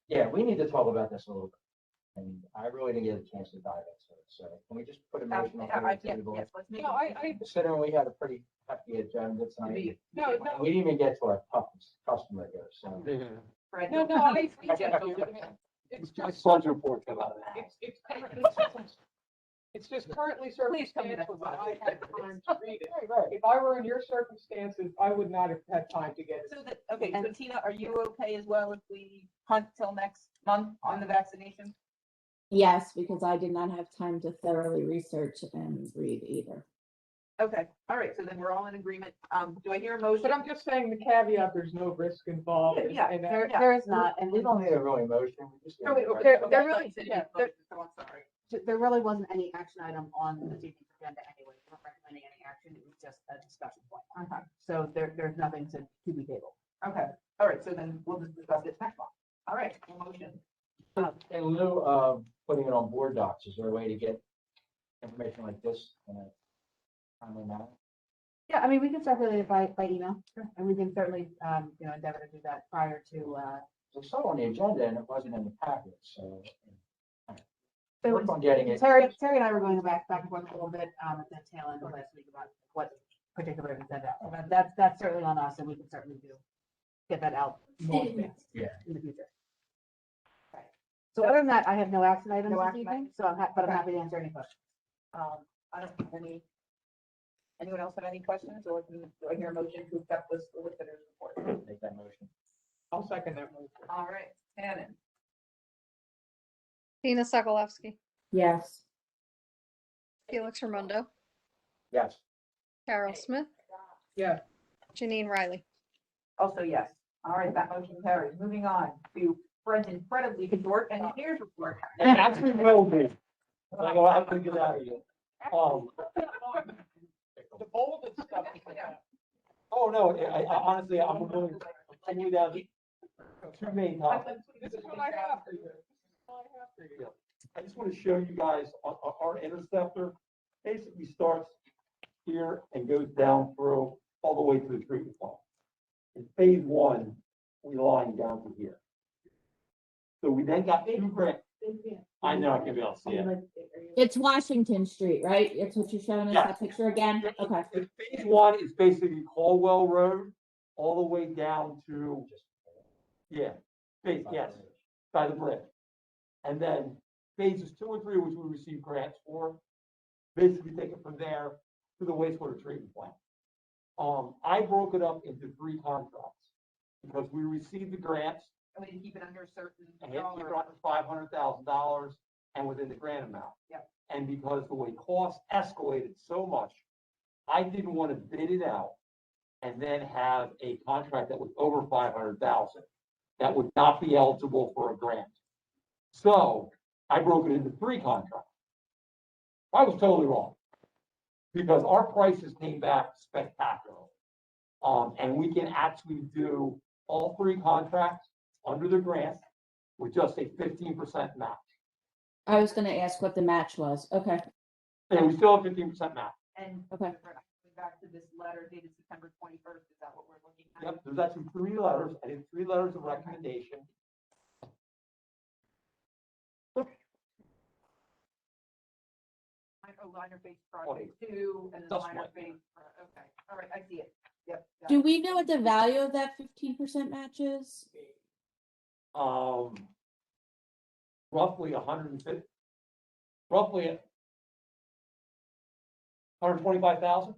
Yeah, we need to talk about this a little bit. And I really didn't get a chance to dive into it, so can we just put a motion on the table? Yes, let's make. No, I, Considering we had a pretty hefty agenda To tonight, be- no, we no, didn't even get to our toughest customer here, so. Fred, no, I, it's just, Budget report come out of that. it's just currently Please tell me that's circumstantial, but I what- had time to read it. Right, right. If I were in your circumstances, I would not have had time to get it. So that, okay, so Tina, are you okay as well if we hunt till next month on the vaccination? Yes, because I did not have time to thoroughly research and read either. Okay, all right, so then we're all in agreement. Do I hear a motion? But I'm just saying the caveat, there's no risk involved. Yeah, and that- yeah. There is not, and We don't need a really motion, we just. No, wait, There- okay, there okay, really- so yeah, I'm sorry. there really wasn't any action item on this evening's agenda anyway. We weren't recommending any action. It was just a discussion point. Okay, So there's nothing to be tabled. okay, all right, so then we'll just discuss this next month. All right, a motion. In lieu of putting it on board docs, is there a way to get information like this in a timely manner? Yeah, I mean, we can circulate it by email, and we can certainly, endeavor to do that prior to, It was on the agenda and it wasn't in the packet, so. So Work on getting it. Terry and I were going back and forth a little bit, at the tail end of last week about what particular to send out. So that's certainly on us, and we can certainly get that out more advanced Yeah. in the future. Right. So other than that, I have no action items No this action evening, items? so but I'm Okay. happy to answer any questions. I don't have any. Anyone else have any questions, or do I hear a motion to accept this solicitor's report? Make that motion. I'll second that motion. All right, Shannon, Tina Sokolowski, Yes. Felix Raimondo, Yes. Carol Smith, Yeah, Janine Riley. also yes. All right, that motion carries. Moving on to Fred's incredibly short engineer's report. It actually will be. I go out and get out of here. the bolded stuff. is like that. Oh, no, I honestly, I'm going to continue down two main topics. This is what I have for you. This is what I have for you. I just want to show you guys our interceptor basically starts here and goes down through all the way to the treatment plant. In phase one, we lined down to here. So we then got two grants. I know, I can be able to see it. It's Washington Street, right? That's what you're showing us, Yeah. that picture again? Okay. In phase one is basically Caldwell Road, all the way down to, yeah, yes, by the bridge. And then phases 2 and 3, which we received grants for, basically take it from there to the wastewater treatment plant. I broke it up into 3 contracts because we received the grants And we can keep it under a certain and it dollar. was $500,000 and within the grant amount. Yep. And because the way costs escalated so much, I didn't want to bid it out and then have a contract that was over 500,000 that would not be eligible for a grant. So I broke it into 3 contracts. I was totally wrong because our prices came back spectacular. And we can actually do all 3 contracts under the grant with just a 15% match. I was gonna ask what the match was. Okay. And we still have 15% match. And Okay. back to this letter dated September 21st, is that what we're looking at? Yep, there's actually 3 letters. I did 3 letters of recommendation. Liner face project 2, and then Just liner one. face, okay, all right, I see it. Yep. got Do it. we know what the value of that 15% match is? Roughly 150, roughly 125,000.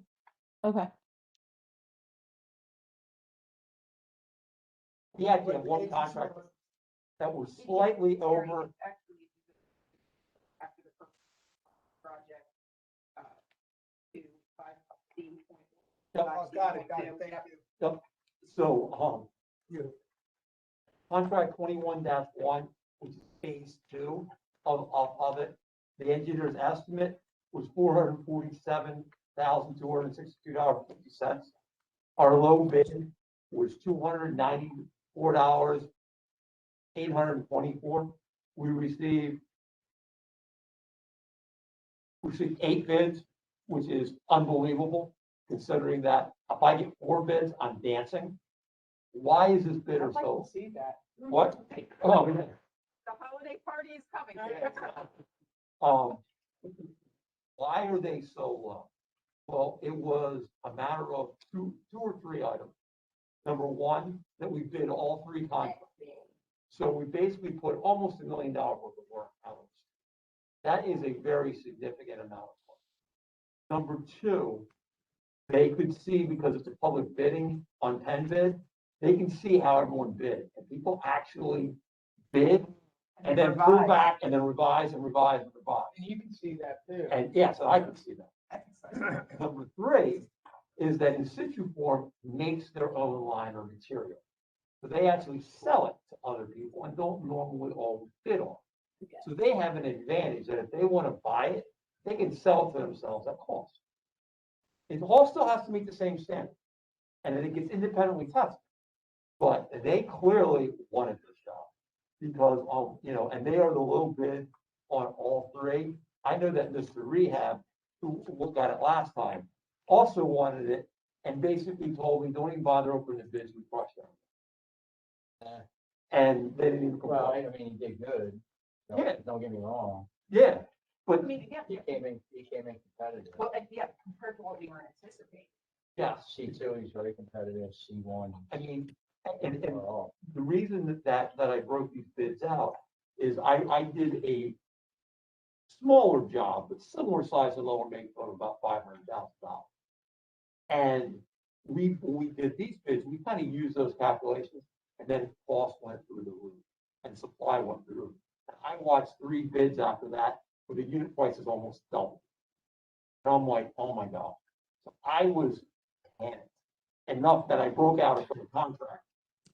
Okay. We actually have one contract that was slightly over. Actually, after the first project, to 5C. Yep. Oh, got it, thank you. So, contract 21-1, which is phase 2 of it, the engineer's estimate was $447,262.50. Our low bid was $294,824. We received 8 bids, which is unbelievable, considering that if I get 4 bids, I'm dancing. Why is this bidder I'd like so? to see that. What? Oh, yeah. The holiday party is coming. Why are they so low? Well, it was a matter of two or three items. Number one, that we bid all 3 contracts. So we basically put almost $1 million worth of work out. That is a very significant amount of work. Number two, they could see, because it's a public bidding on Penn bid, they can see how everyone bid. And people actually bid and then pull Revise. back and then revise and revise and revise. And you can see that too. And yes, I can see that. That's exciting. Number three is that in situ form makes their own line or material. So they actually sell it to other people and don't normally always bid on it. So they have an advantage that if they want to buy it, they can sell it to themselves at cost. It all still has to meet the same standard. And then it gets independently tested. But they clearly wanted this job because of, and they are the low bid on all 3. I know that Mr. Rehab, who looked at it last time, also wanted it and basically told me, don't even bother opening the bids, we crushed them. And they didn't even Well, comply. I mean, he did good. Yeah. Don't get me wrong. Yeah, I but mean, again, He came in competitive. well, yeah, compared to what we were anticipating. yes, C2, he's very competitive, C1. I mean, and overall. the reason that I broke these bids out is I did a smaller job, but similar size to Lower Maple of about $500,000. And when we did these bids, we kind of used those calculations, and then cost went through the roof and supply went through the roof. And I watched 3 bids after that where the unit prices almost doubled. And I'm like, oh my God. So I was panicked enough that I broke out a contract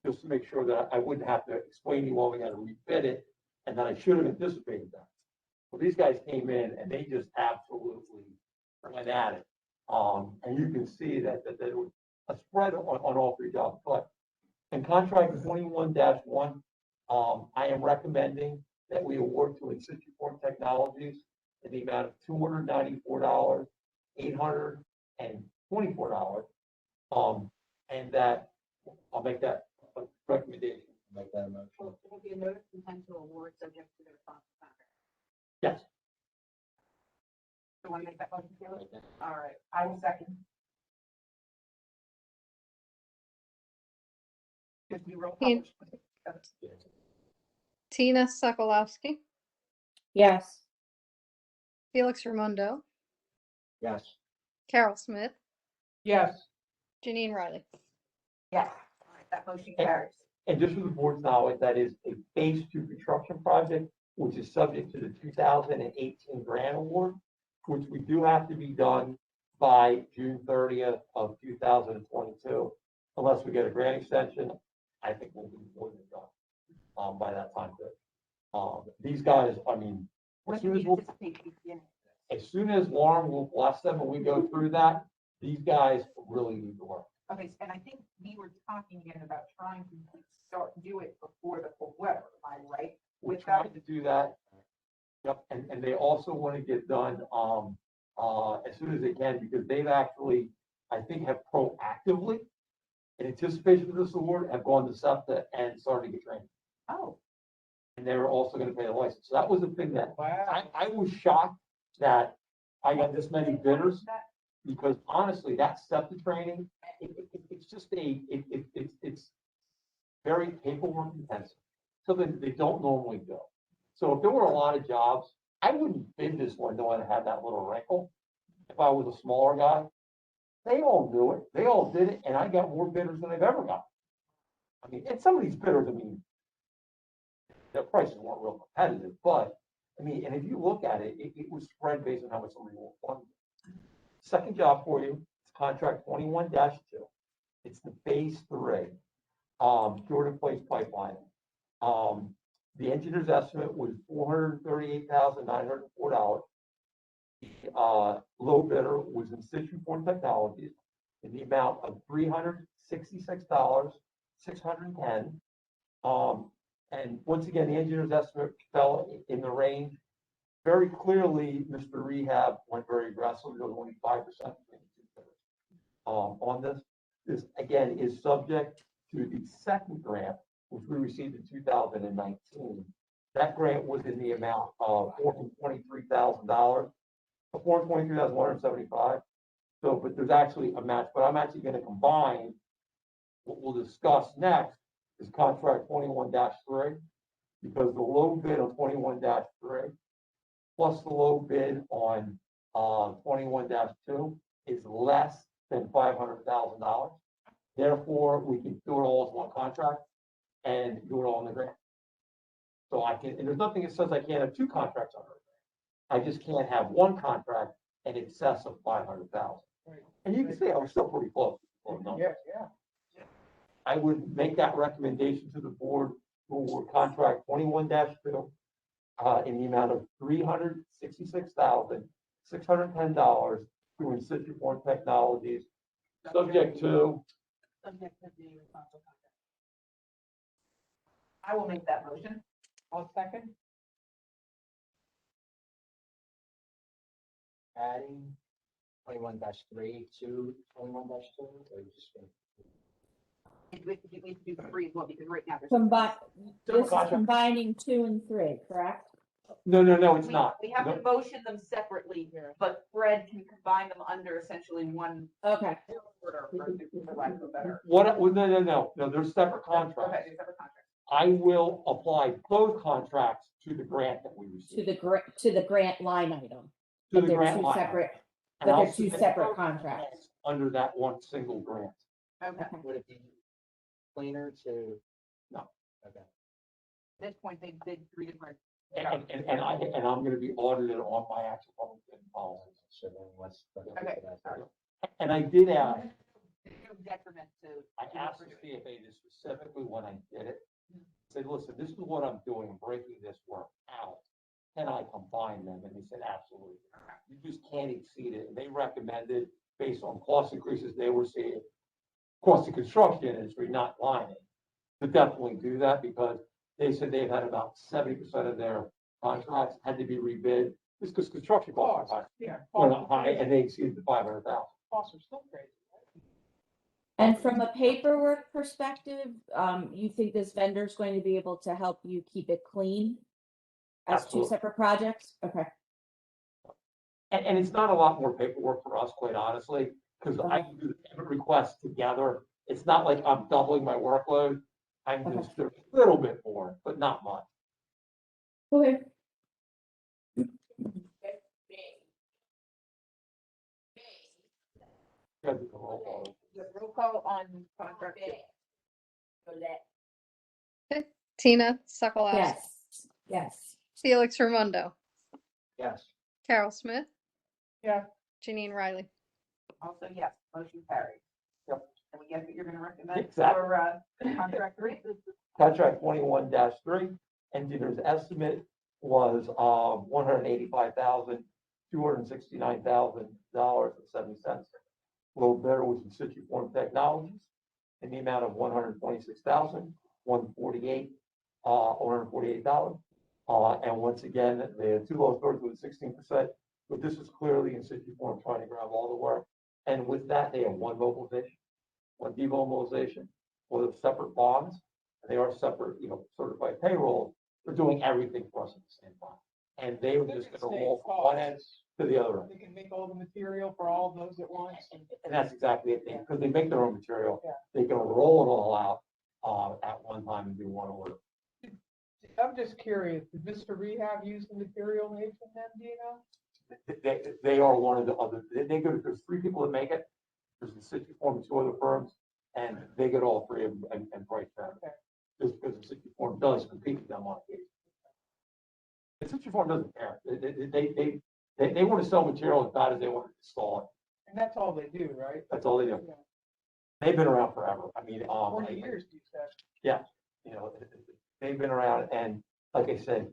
just to make sure that I wouldn't have to explain to you why we had to rebid it, and that I should have anticipated that. Well, these guys came in and they just absolutely went at it. And you can see that there was a spread on all 3 jobs. But in contract 21-1, I am recommending that we award to Instituform Technologies in the amount of $294,824. And that I'll make that a recommendation. Make that a motion. Well, it will be a notice of intent to award subject to their response contract. Yes. So want to make that motion, Taylor? All right, I will second. Just be roll Ian. call. Tina Sokolowski, Yes. Felix Raimondo, Yes. Carol Smith, Yes, Janine Riley. Yes, all right, that motion carries. And just for the board's knowledge, that is a phase 2 construction project, which is subject to the 2018 grant award, which we do have to be done by June 30th of 2022. Unless we get a grant extension, I think we'll be more than done by that time. These guys, I mean, When as do soon we as we'll, anticipate beginning? as soon as Lauren will bless them and we go through that, these guys really need to work. Okay, and I think we were talking again about trying to do it before the cold weather, am I right? We're With that, trying to do that. Yep, and they also want to get done, as soon as they can, because they've actually, I think, have proactively, in anticipation of this award, have gone to SEPTA and started to get trained. oh, And they're also going to pay the license. So that was the thing that, wow. I was shocked that I got this many bidders, because honestly, that SEPTA training, it's just it's very paperwork intensive, something they don't normally do. So if there were a lot of jobs, I wouldn't bid this one knowing I had that little wrinkle. If I was a smaller guy, they all knew it, they all did it, and I got more bidders than I've ever got. I mean, and some of these bidders, I mean, their prices weren't real competitive, but, I mean, and if you look at it, it was spread based on how much somebody wanted. Second job for you, it's contract 21-2. It's the phase 3, Jordan Place pipeline. The engineer's estimate was $438,904. The low bidder was Instituform Technologies in the amount of $367,924. $66,610. And once again, the engineer's estimate fell in the range. Very clearly, Mr. Rehab went very aggressive, it was only 5%. On this. This again is subject to the second grant, which we received in 2019. That grant was in the amount of $423,000, $423,175. So, but there's actually a match, but I'm actually going to combine what we'll discuss next is contract 21-3, because the low bid on 21-3 plus the low bid on 21-2 is less than $500,000. Therefore, we can do it all as one contract and do it all in the grant. So I can, and there's nothing that says I can't have two contracts on it. I just can't have one contract in excess of 500,000. Right. And you can see I was still pretty close. Yeah, yeah. I would make that recommendation to the board for contract 21-2 in the amount of $366,610 through In Situ Form Technologies, subject to. Subject to the responsible contract. I will make that motion. I'll second. Adding 21-3 to 21-2, or you just gonna? We need to do three as well, because right now there's. This is combining 2 and 3, correct? No, it's not. We have to motion them separately, but Fred can combine them under essentially one Okay. order, for lack of a better. No, they're separate contracts. Okay, they're separate contracts. I will apply both contracts to the grant that we received. To the grant line item. To But the they're grant two line. separate, And but I'll they're two submit separate both contracts. Under that one single grant. Okay, Would it be cleaner to? No. Okay. at this point, they did three different. And I'm gonna be audited on my actual public bid policies. So then let's. Okay, all right. And I did ask, No detriment to. I asked the CFA this specifically when I did it. Said, listen, this is what I'm doing, I'm breaking this work out. Can I combine them? And they said, absolutely. You just can't exceed it. And they recommended, based on cost increases they were seeing, cost of construction industry, not lining, to definitely do that, because they said they've had about 70% of their contracts had to be rebid. Just because construction costs are Yeah. went up high, and they exceeded the 500,000. Costs are still crazy. And from a paperwork perspective, you think this vendor is going to be able to help you keep it clean? As two Absolutely. separate projects? Okay. And it's not a lot more paperwork for us, quite honestly, because I can do the payment requests together. It's not like I'm doubling my workload. I'm just a little bit more, but not much. Okay. Gotta do the roll call. Roll call on contract. Tina Suckalowski. Yes, yes. Felix Raimondo. Yes. Carol Smith. Yeah. Janine Riley. Also, yes, motion carries. Yep. And we guess what you're gonna recommend Exactly. for, contract three? Contract 21-3, engineer's estimate was $185,269,70. Low bidder was In Situ Form Technologies in the amount of $146,148, $148. And once again, the two lowest bidders with 16%, but this is clearly In Situ Form trying to grab all the work. And with that, they have one mobilization, one demobilization, with separate bonds. They are separate, certified payroll. They're doing everything for us at the same time. And they were just gonna roll from one end to the other end. They can make all the material for all of those at once. And that's exactly it, because they make their own material. Yeah. They can roll it all out, at one time and do one order. I'm just curious, did Mr. Rehab use the material made from them, do you know? They are one of the other, there's three people that make it. There's In Situ Form and two other firms, and they get all three of them and price them. Okay. Just because In Situ Form does compete with them on occasion. In Situ Form doesn't care. They want to sell material as bad as they want to install it. And that's all they do, right? That's all they do. Yeah. They've been around forever. I mean, 20 years, you said. Yeah, they've been around, and like I said,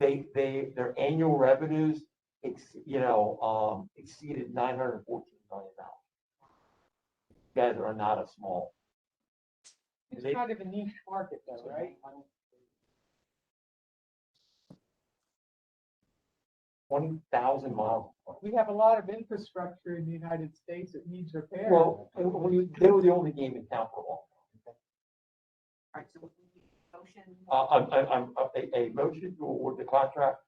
their annual revenues, exceeded $914 million. guys are not a small. It's kind of a niche market though, right? 20,000 miles. We have a lot of infrastructure in the United States that needs repair. Well, they were the only game in town for a while. All right, so motion, I'm a motion to award the contract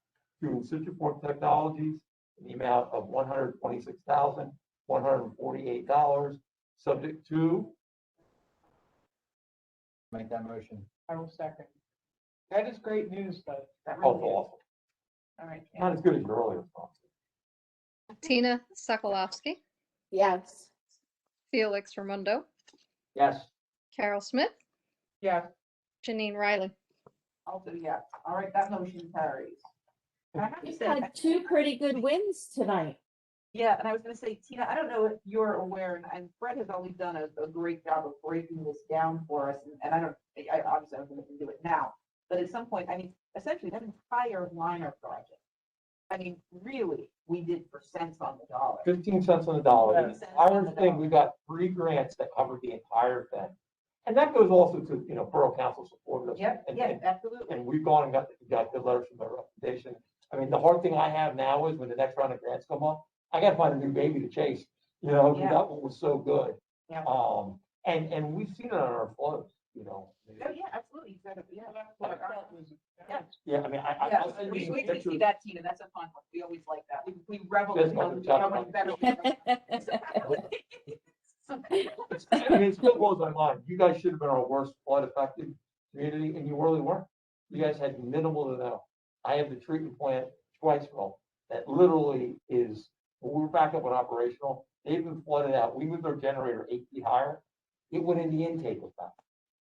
to Citriport Technologies in the amount of $126,148, subject to. Make that motion. I will second. That is great news, though. That Oh, really is. awesome. all right. Not as good as your earlier response. Tina Sokolowski, Yes. Felix Ramundo, Yes. Carol Smith, Yeah, Janine Riley. Also, yes. All right, that motion carries. And I have to We've say, had two pretty good wins tonight. yeah, and I was gonna say, Tina, I don't know if you're aware, and Fred has always done a great job of breaking this down for us, and I obviously I'm gonna do it now, but at some point, I mean, essentially, that entire liner project, I mean, really, we did for cents on the dollar. 15 cents on the dollar. The 15 cents on entire the thing, dollar. we got 3 grants that covered the entire thing. And that goes also to, Borough Council support us. Yep, And- yeah, and- absolutely. And we've gone and got good letters from their recommendation. I mean, the hard thing I have now is when the next round of grants come up, I gotta find a new baby to chase, because Yeah. that one was so good. Yeah. And we've seen it on our flows, Oh, yeah, absolutely. Exactly. Yeah. that's what I thought was. Yeah. Yeah, I mean, I'll Yeah, send you we some can see pictures. that, Tina. That's a fun one. We always like that. We revel Just in like how the top much one. better. I mean, it still blows my mind. You guys should have been our worst flood affected community, and you really weren't. You guys had minimal to no. I have the treatment plant, Schweizville, that literally is, when we were back up and operational, they've been flooded out. We moved our generator 8 feet higher. It went in the intake with that.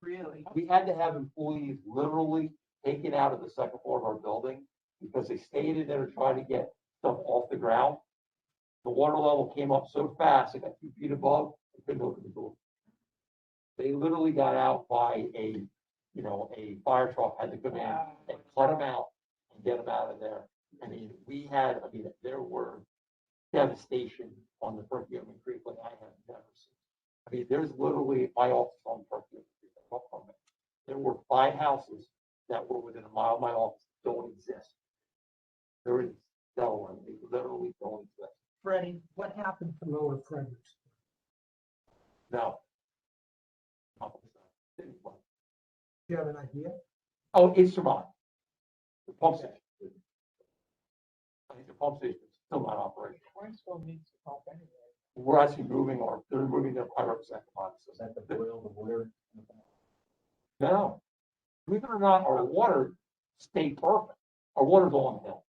Really? We had to have employees literally taken out of the second floor of our building because they stayed in there to try to get stuff off the ground. The water level came up so fast, it got 2 feet above, they couldn't open the door. They literally got out by a fire truck had to come in and cut them out and get them out of there. I mean, there were devastation on the Perkiomen Creek like I have never seen. I mean, there's literally my office on Perkiomen Creek. Up from it. There were 5 houses that were within a mile of my office that don't exist. They're in Delaware. They literally don't exist. Freddie, what happened to Lower Frederick? No. Do you have an idea? Oh, it's survived. The pump station. I think the pump station is still not operational. Swainsville needs to help anyway. We're actually they're moving their pirate second Is that the boil, the water? No. Believe it or not, our water stayed perfect. Our water's all on the hill.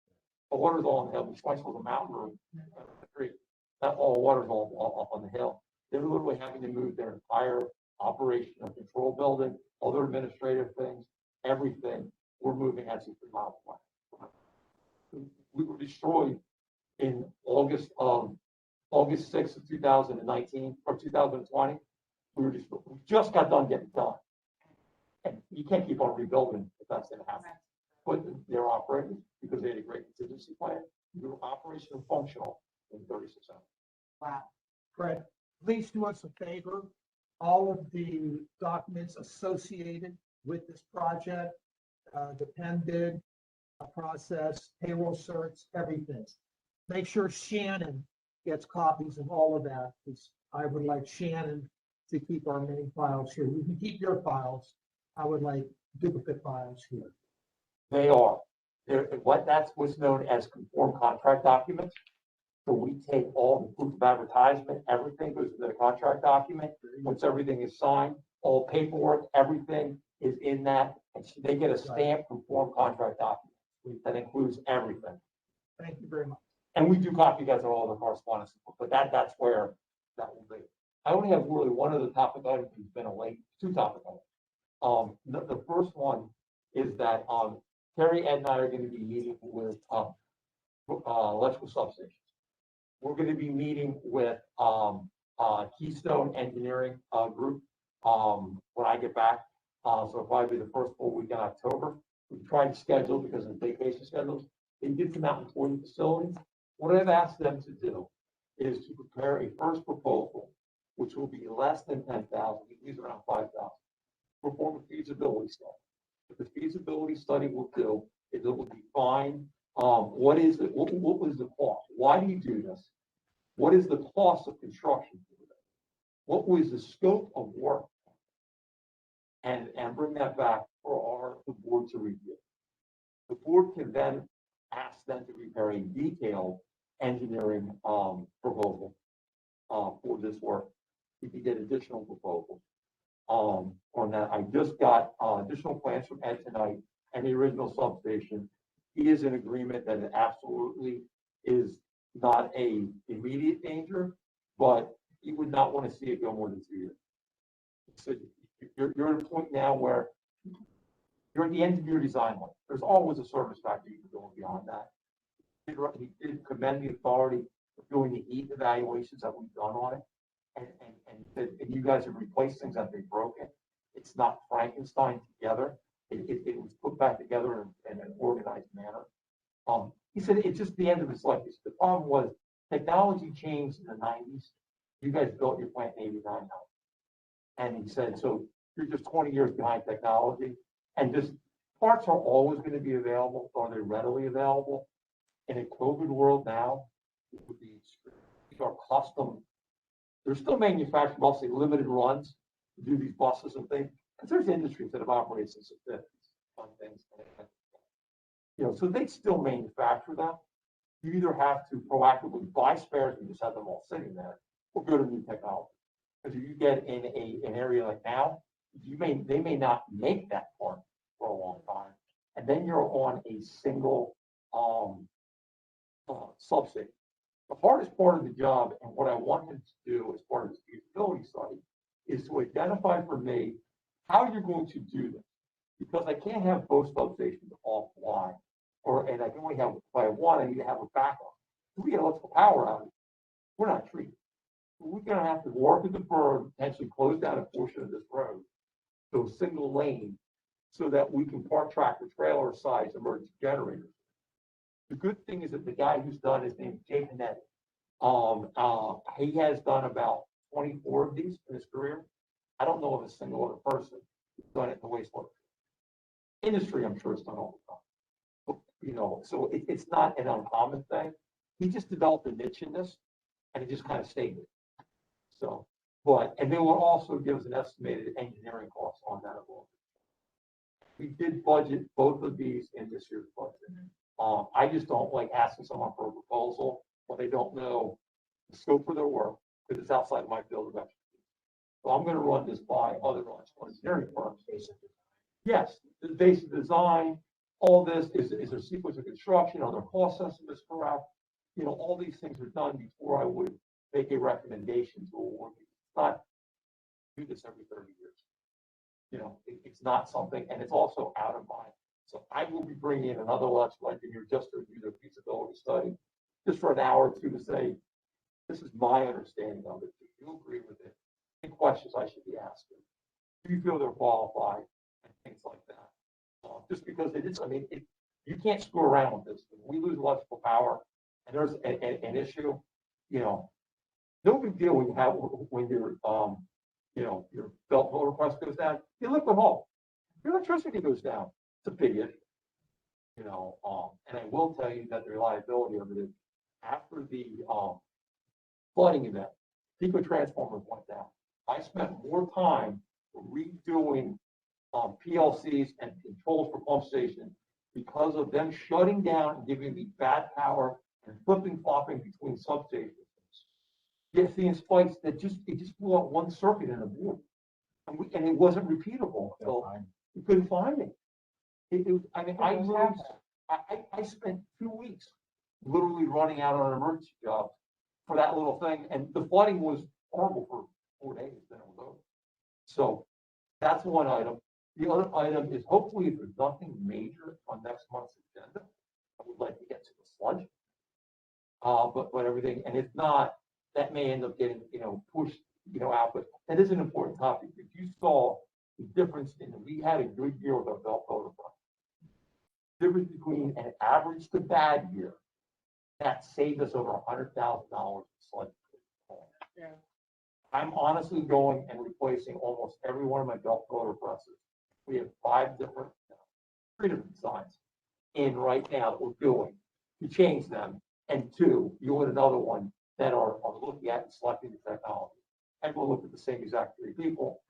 Our water's all on the hill. Schweizville's a mountain road. The creek. That all water's all up on the hill. They're literally having to move their entire operation and control building, other administrative things, everything. We're moving actually 3 miles away. We were destroyed in August 6th of 2019 or 2020. We just got done getting done. And you can't keep on rebuilding if that's going to happen. But they're operating because they had a great contingency plan. We were operational and functional in 36 hours. Wow. Fred, please do us a favor. All of the documents associated with this project, the pen bid process, payroll certs, everything. Make sure Shannon gets copies of all of that, because I would like Shannon to keep our main files here. You can keep your files. I would like duplicate files here. They are. That's what's known as conform contract documents. So we take all the proof of advertisement, everything goes to the contract document. Once everything is signed, all paperwork, everything is in that. And so they get a stamped conform contract document. That includes everything. Thank you very much. And we do copy you guys on all the correspondence, but that's where that will be. I only have really one other topic item that's been a late, 2 topic items. The first one is that Terry, Ed, and I are going to be meeting with electrical substations. We're going to be meeting with Keystone Engineering Group when I get back. So it'll probably be the first full week in October. We tried to schedule because of vacation schedules. They did come out and tour the facility. What I've asked them to do is to prepare a first proposal which will be less than 10,000, these are around 5,000. Perform a feasibility study. What the feasibility study will do is it will define, what is it, what was the cost? Why do you do this? What is the cost of construction? What was the scope of work? And bring that back for the board to review. The board can then ask them to prepare a detailed engineering proposal for this work. We can get additional proposals on that. I just got additional plans from Ed tonight and the original substation. He is in agreement that it absolutely is not a immediate danger, but he would not want to see it go more than 2 years. So you're at a point now where you're at the end of your design line. There's always a service factor you can go beyond that. He did commend the authority for doing the heat evaluations that we've done on it. And you guys have replaced things that they've broken. It's not Frankenstein together. It was put back together in an organized manner. He said it's just the end of its life. The problem was technology changed in the 90s. You guys built your plant in 89 now. And he said, so you're just 20 years behind technology. And just parts are always going to be available. Are they readily available? In a COVID world now, it would be these are custom. They're still manufactured, I'll say limited runs to do these buses and things. Because there's industries that have operated since the 50s on things. You know, so they still manufacture them. You either have to proactively buy spares and just have them all sitting there, or go to new technology. Because if you get in an area like now, they may not make that part for a long time, and then you're on a single subsidy. The hardest part of the job, and what I wanted to do as part of this feasibility study, is to identify for me how you're going to do this, because I can't have both substations offline, and I can only have, if I have one, I need to have a backup. If we get electrical power outage, we're not treated. We're going to have to work with the borough to potentially close down a portion of this road to a single lane so that we can park tractor trailer size emergency generators. The good thing is that the guy who's done his name is Jay Panetti. He has done about 24 of these in his career. I don't know of a single other person who's done it in the wastewater industry. I'm sure it's done all the time. But, you know, so it's not an uncommon thing. He just developed a niche in this, and he just kind of stayed with it. So, and they will also give us an estimated engineering cost on that as well. We did budget both of these in this year's budget. I just don't like asking someone for a proposal when they don't know the scope of their work, because it's outside my field of expertise. So I'm going to run this by other engineering firms. Yes, the basic design, all this is there sequence of construction, are there cost estimates correct? You know, all these things are done before I would make a recommendation to award. It's not do this every 30 years. You know, it's not something, and it's also out of mind. So I will be bringing in another electrical engineer just to review their feasibility study, just for an hour or two to say, this is my understanding of it. Do you agree with it? Any questions I should be asking? Do you feel they're qualified? And things like that. Just because it is, I mean, you can't screw around with this. If we lose electrical power and there's an issue, you know, no big deal when your you know, your belt pull request goes down, you liquid hole. Your electricity goes down. It's a big issue. You know, and I will tell you that the reliability of it is after the flooding event, pico transformers went down. I spent more time redoing PLCs and controls for pump stations because of them shutting down and giving me bad power and flipping flopping between substations. Yet seeing spikes that just blew out one circuit in a board, and it wasn't repeatable until we couldn't find it. I mean, I spent 2 weeks literally running out on an emergency job for that little thing, and the flooding was horrible for 4 days. Then it was over. So that's one item. The other item is hopefully if there's nothing major on next month's agenda, I would like to get to the sludge. But everything, and if not, that may end up getting, you know, pushed, you know, out. But that is an important topic. If you saw the difference we had a good year with our belt motor fund. Difference between an average to bad year, that saved us over $100,000 in sludge. Yeah. I'm honestly going and replacing almost every one of my belt photo presses. We have 3 different designs in right now that we're doing to change them. And 2, you want another one that are looking at and selecting the technology. And we'll look at the same exact 3 people.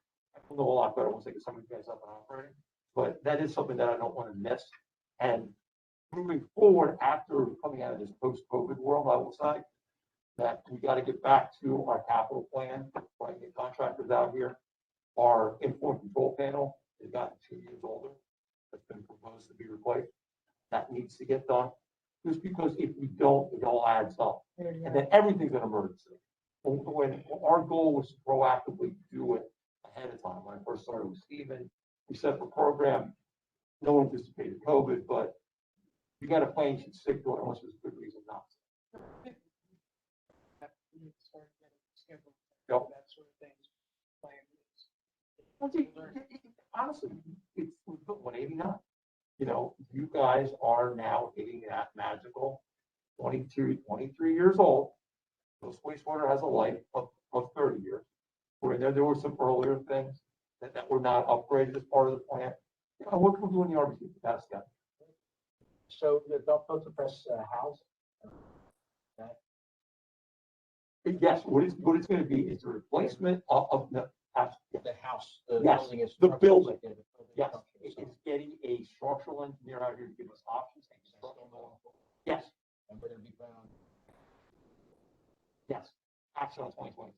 We'll know a lot better once they get some of you guys up and operating. But that is something that I don't want to miss. And moving forward, after coming out of this post-COVID world, I will say that we got to get back to our capital plan, right? The contractors out here, our influence control panel has gotten 2 years older. That's been proposed to be replaced. That needs to get done. Just because if we don't, it all adds up. And then everything's an emergency. When our goal was to proactively do it ahead of time, when I first started with Stephen, we set the program, no one anticipated COVID, but you got a plan, you should stick to it unless there's a good reason not to. Yep. That sort of thing. Honestly, it's 189. You know, you guys are now hitting that magical 22, 23 years old. This wastewater has a life of 30 years. Where there were some earlier things that were not upgraded as part of the plant. You know, what can we do in the RBC? That's that. So the belt filter press house? Yes, what it's going to be is a replacement of the house. The house, the Yes, building is. the building. Yeah, the Yes, structure, it's getting a structural engineer out here to give us options. Yes, and we're gonna be playing on. yes, action on 2020.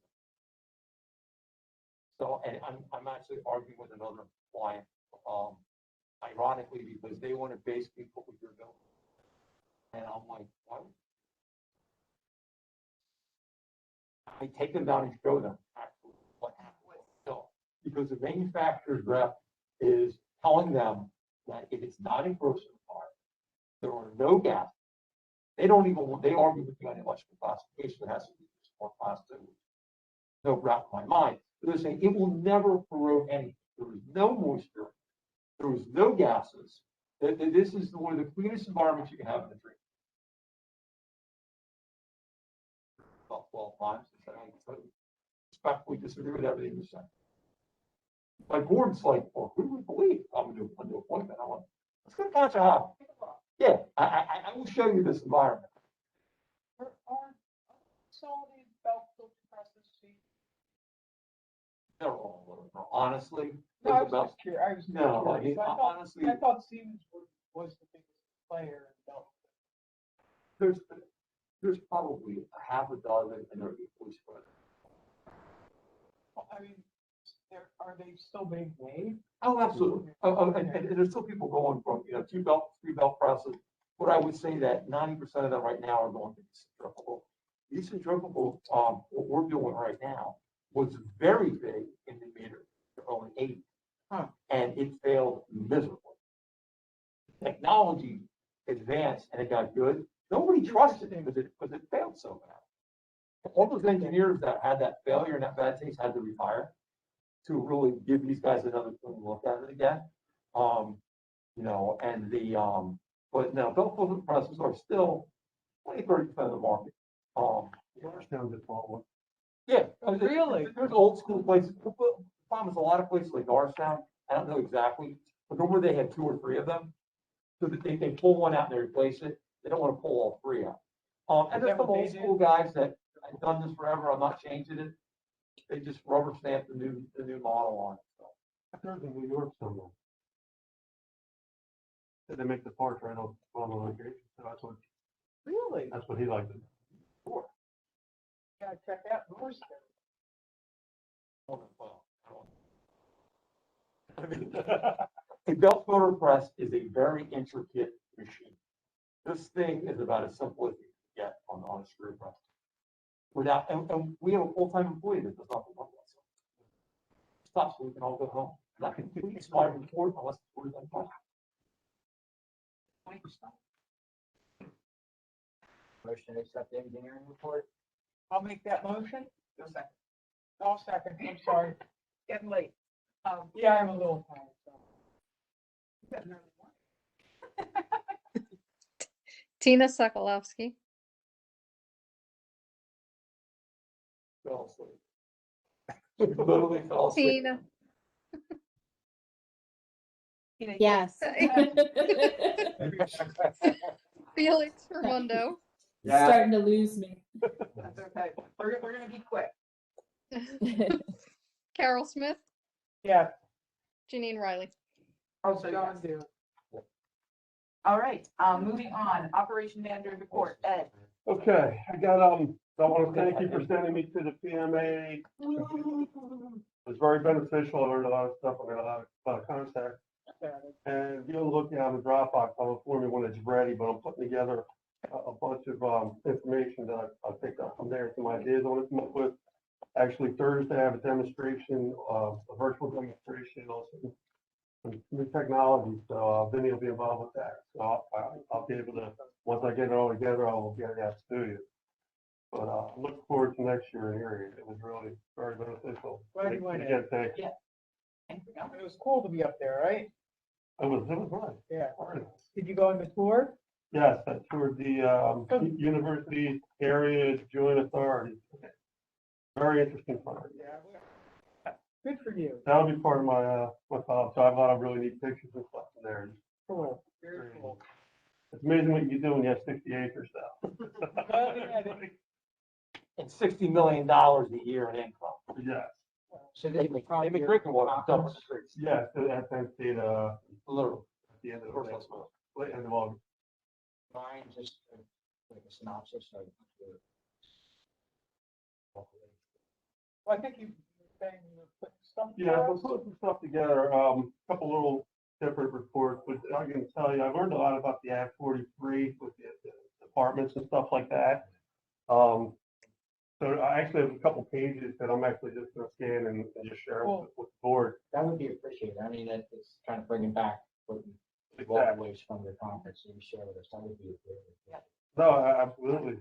So, and I'm actually arguing with another client, ironically, because they want to basically put with your building. And I'm like, why? I take them down and show them actually what happened. So, because the manufacturer's rep is telling them that if it's not encroaching apart, there are no gaps. They don't even, they argue with you on electrical classification, it has to be more class 2. No doubt in my mind. They're saying it will never corrode anything. There is no moisture. There is no gases. This is one of the cleanest environments you can have in the dream. About 12 times. I respectfully disagree with everything you said. My board's like, well, who would believe I'm going to do a new appointment? I'm like, let's go to Concha House. Yeah, I will show you this environment. Are some of these belt filter presses cheap? They're all over. Honestly, No, I think was about, just curious. I was just no, I curious. mean, honestly, I thought Siemens was the biggest player in belt. there's probably a half a dozen and they're equally spread. I mean, are they still being made? Oh, absolutely. And there's still people going from, 2 belt, 3 belt presses. But I would say that 90% of them right now are going to be centrifugal. These centrifugal, what we're doing right now was very big in the early 80s. And it failed miserably. Technology advanced and it got good. Nobody trusted it because it failed so bad. All those engineers that had that failure and that bad taste had to retire to really give these guys another look at it again. But now belt filter presses are still 20-30% of the market. Georgetown did one. Yeah. Really? There's old school places. The problem is a lot of places like Norristown, I don't know exactly, but normally they have 2 or 3 of them. So that they pull one out and they replace it. They don't want to pull all 3 out. And there's some old school guys that have done this forever. I'm not changing it. They just rubber stamp the new model on it. So. I heard in New York somewhere. They make the parts right on location. So Really? that's what he liked. Sure. Gotta check out Norristown. I mean, a belt motor press is a very intricate machine. This thing is about as simple as you can get on a screw press. And we have a full-time employee that does nothing but that. Stop so we can all go home. Not completely smart report unless it's worth that much. Motion to accept the engineering report? I'll make that motion. Just a second. I'll second. I'm sorry. Getting late. Yeah, I'm a little tired. So. Getting early morning. Tina Sokolowski. Fell asleep. Literally fell asleep. Tina. Tina, Yes. Felix Ramundo. Yeah. Starting to lose me. That's okay. We're gonna be quick. Carol Smith. Yeah. Janine Riley. How's So, John yes. doing? All right, moving on, Operation Manager Report, Ed. Okay, I got, I want to thank you for sending me to the PMA. It was very beneficial. I learned a lot of stuff. I got a lot of contact. And be on the lookout in the Dropbox. I'll inform you when it's ready, but I'm putting together a bunch of information that I'll take up from there. Some ideas I want to come up with. Actually, Thursday, I have a demonstration, a virtual demonstration, also some new technology. So Vinny will be involved with that. So I'll be able to, once I get it all together, I will get it out to you. But I look forward to next year in here. It was really very beneficial. Glad you went in. Again, thanks. Yeah. It was cool to be up there, right? It was nice. Yeah. Very nice. Did you go on the tour? Yes, I toured the University Area Joint Authority. Very interesting part. Yeah. Good for you. That'll be part of my file. So I have a lot of really neat pictures and stuff in there. Cool. Very cool. It's amazing what you can do when you have 60 acres now. And $60 million a year in income. Yes, So They make drinking water, dump the streets. yes, at Penn State, Literally. at the end of First the class school. end of August. Brian, just like a synopsis of your. Well, I think you were saying you were putting stuff. Yeah, for we'll us. put some stuff together, couple little different reports, but I can tell you, I learned a lot about the Act 43 with the departments and stuff like that. So I actually have a couple pages that I'm actually just gonna scan and just share with the board. That would be appreciated. I mean, it's kind of bringing back what you Exactly. ways from the conference that you share with us. That would be appreciated. No, absolutely.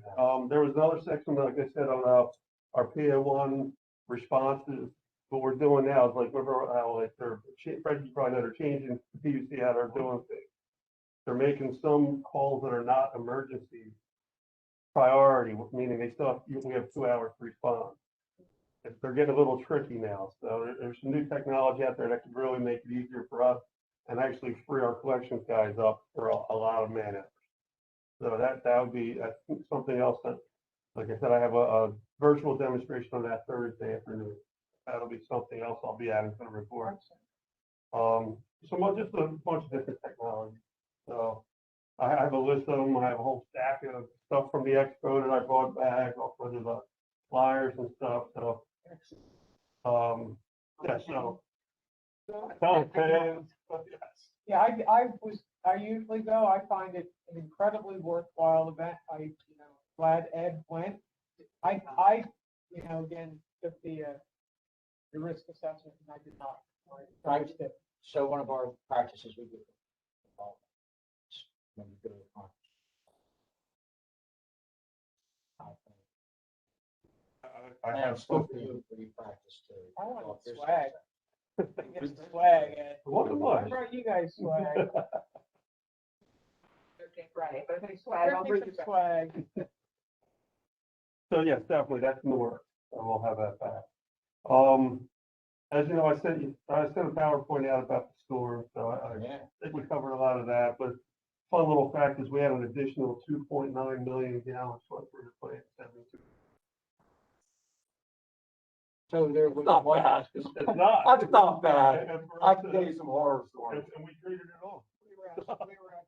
There was another section, like I said, on our PA1 responses. What we're doing now is like, remember, like Fred, you probably know they're changing the PUC how they're doing things. They're making some calls that are not emergency priority, meaning they still have, we have 2 hours to respond. They're getting a little tricky now. So there's some new technology out there that could really make it easier for us and actually free our collections guys up for a lot of man hours. So that would be something else that, like I said, I have a virtual demonstration on that Thursday afternoon. That'll be something else I'll be adding to the report. Just a bunch of different technology. So I have a list of them. I have a whole stack of stuff from the expo that I brought back, also the flyers and stuff. So, yeah, so. Fans, but yes. Yeah, I usually go. I find it an incredibly worthwhile event. Glad Ed went. I again, took the risk assessment and I did not. I Right. So one of our practices we do. When we go to the conference. I have spoken something. to you practice too. I want Well, here's swag. something. Get the swag, Ed. What am I I? brought you guys swag. Okay, Friday, but if I swag, I'll bring you Some swag. swag. So yes, definitely, that's in the works, and we'll have that back. As you know, I sent a PowerPoint out about the storm, so I Yeah. think we covered a lot of that, but fun little fact is we had an additional 2.9 million gallons for the plant. 72. So there was Not one. bad. It's not. That's not bad. And for I us, can tell you some horror stories. and we treated it all. We were at,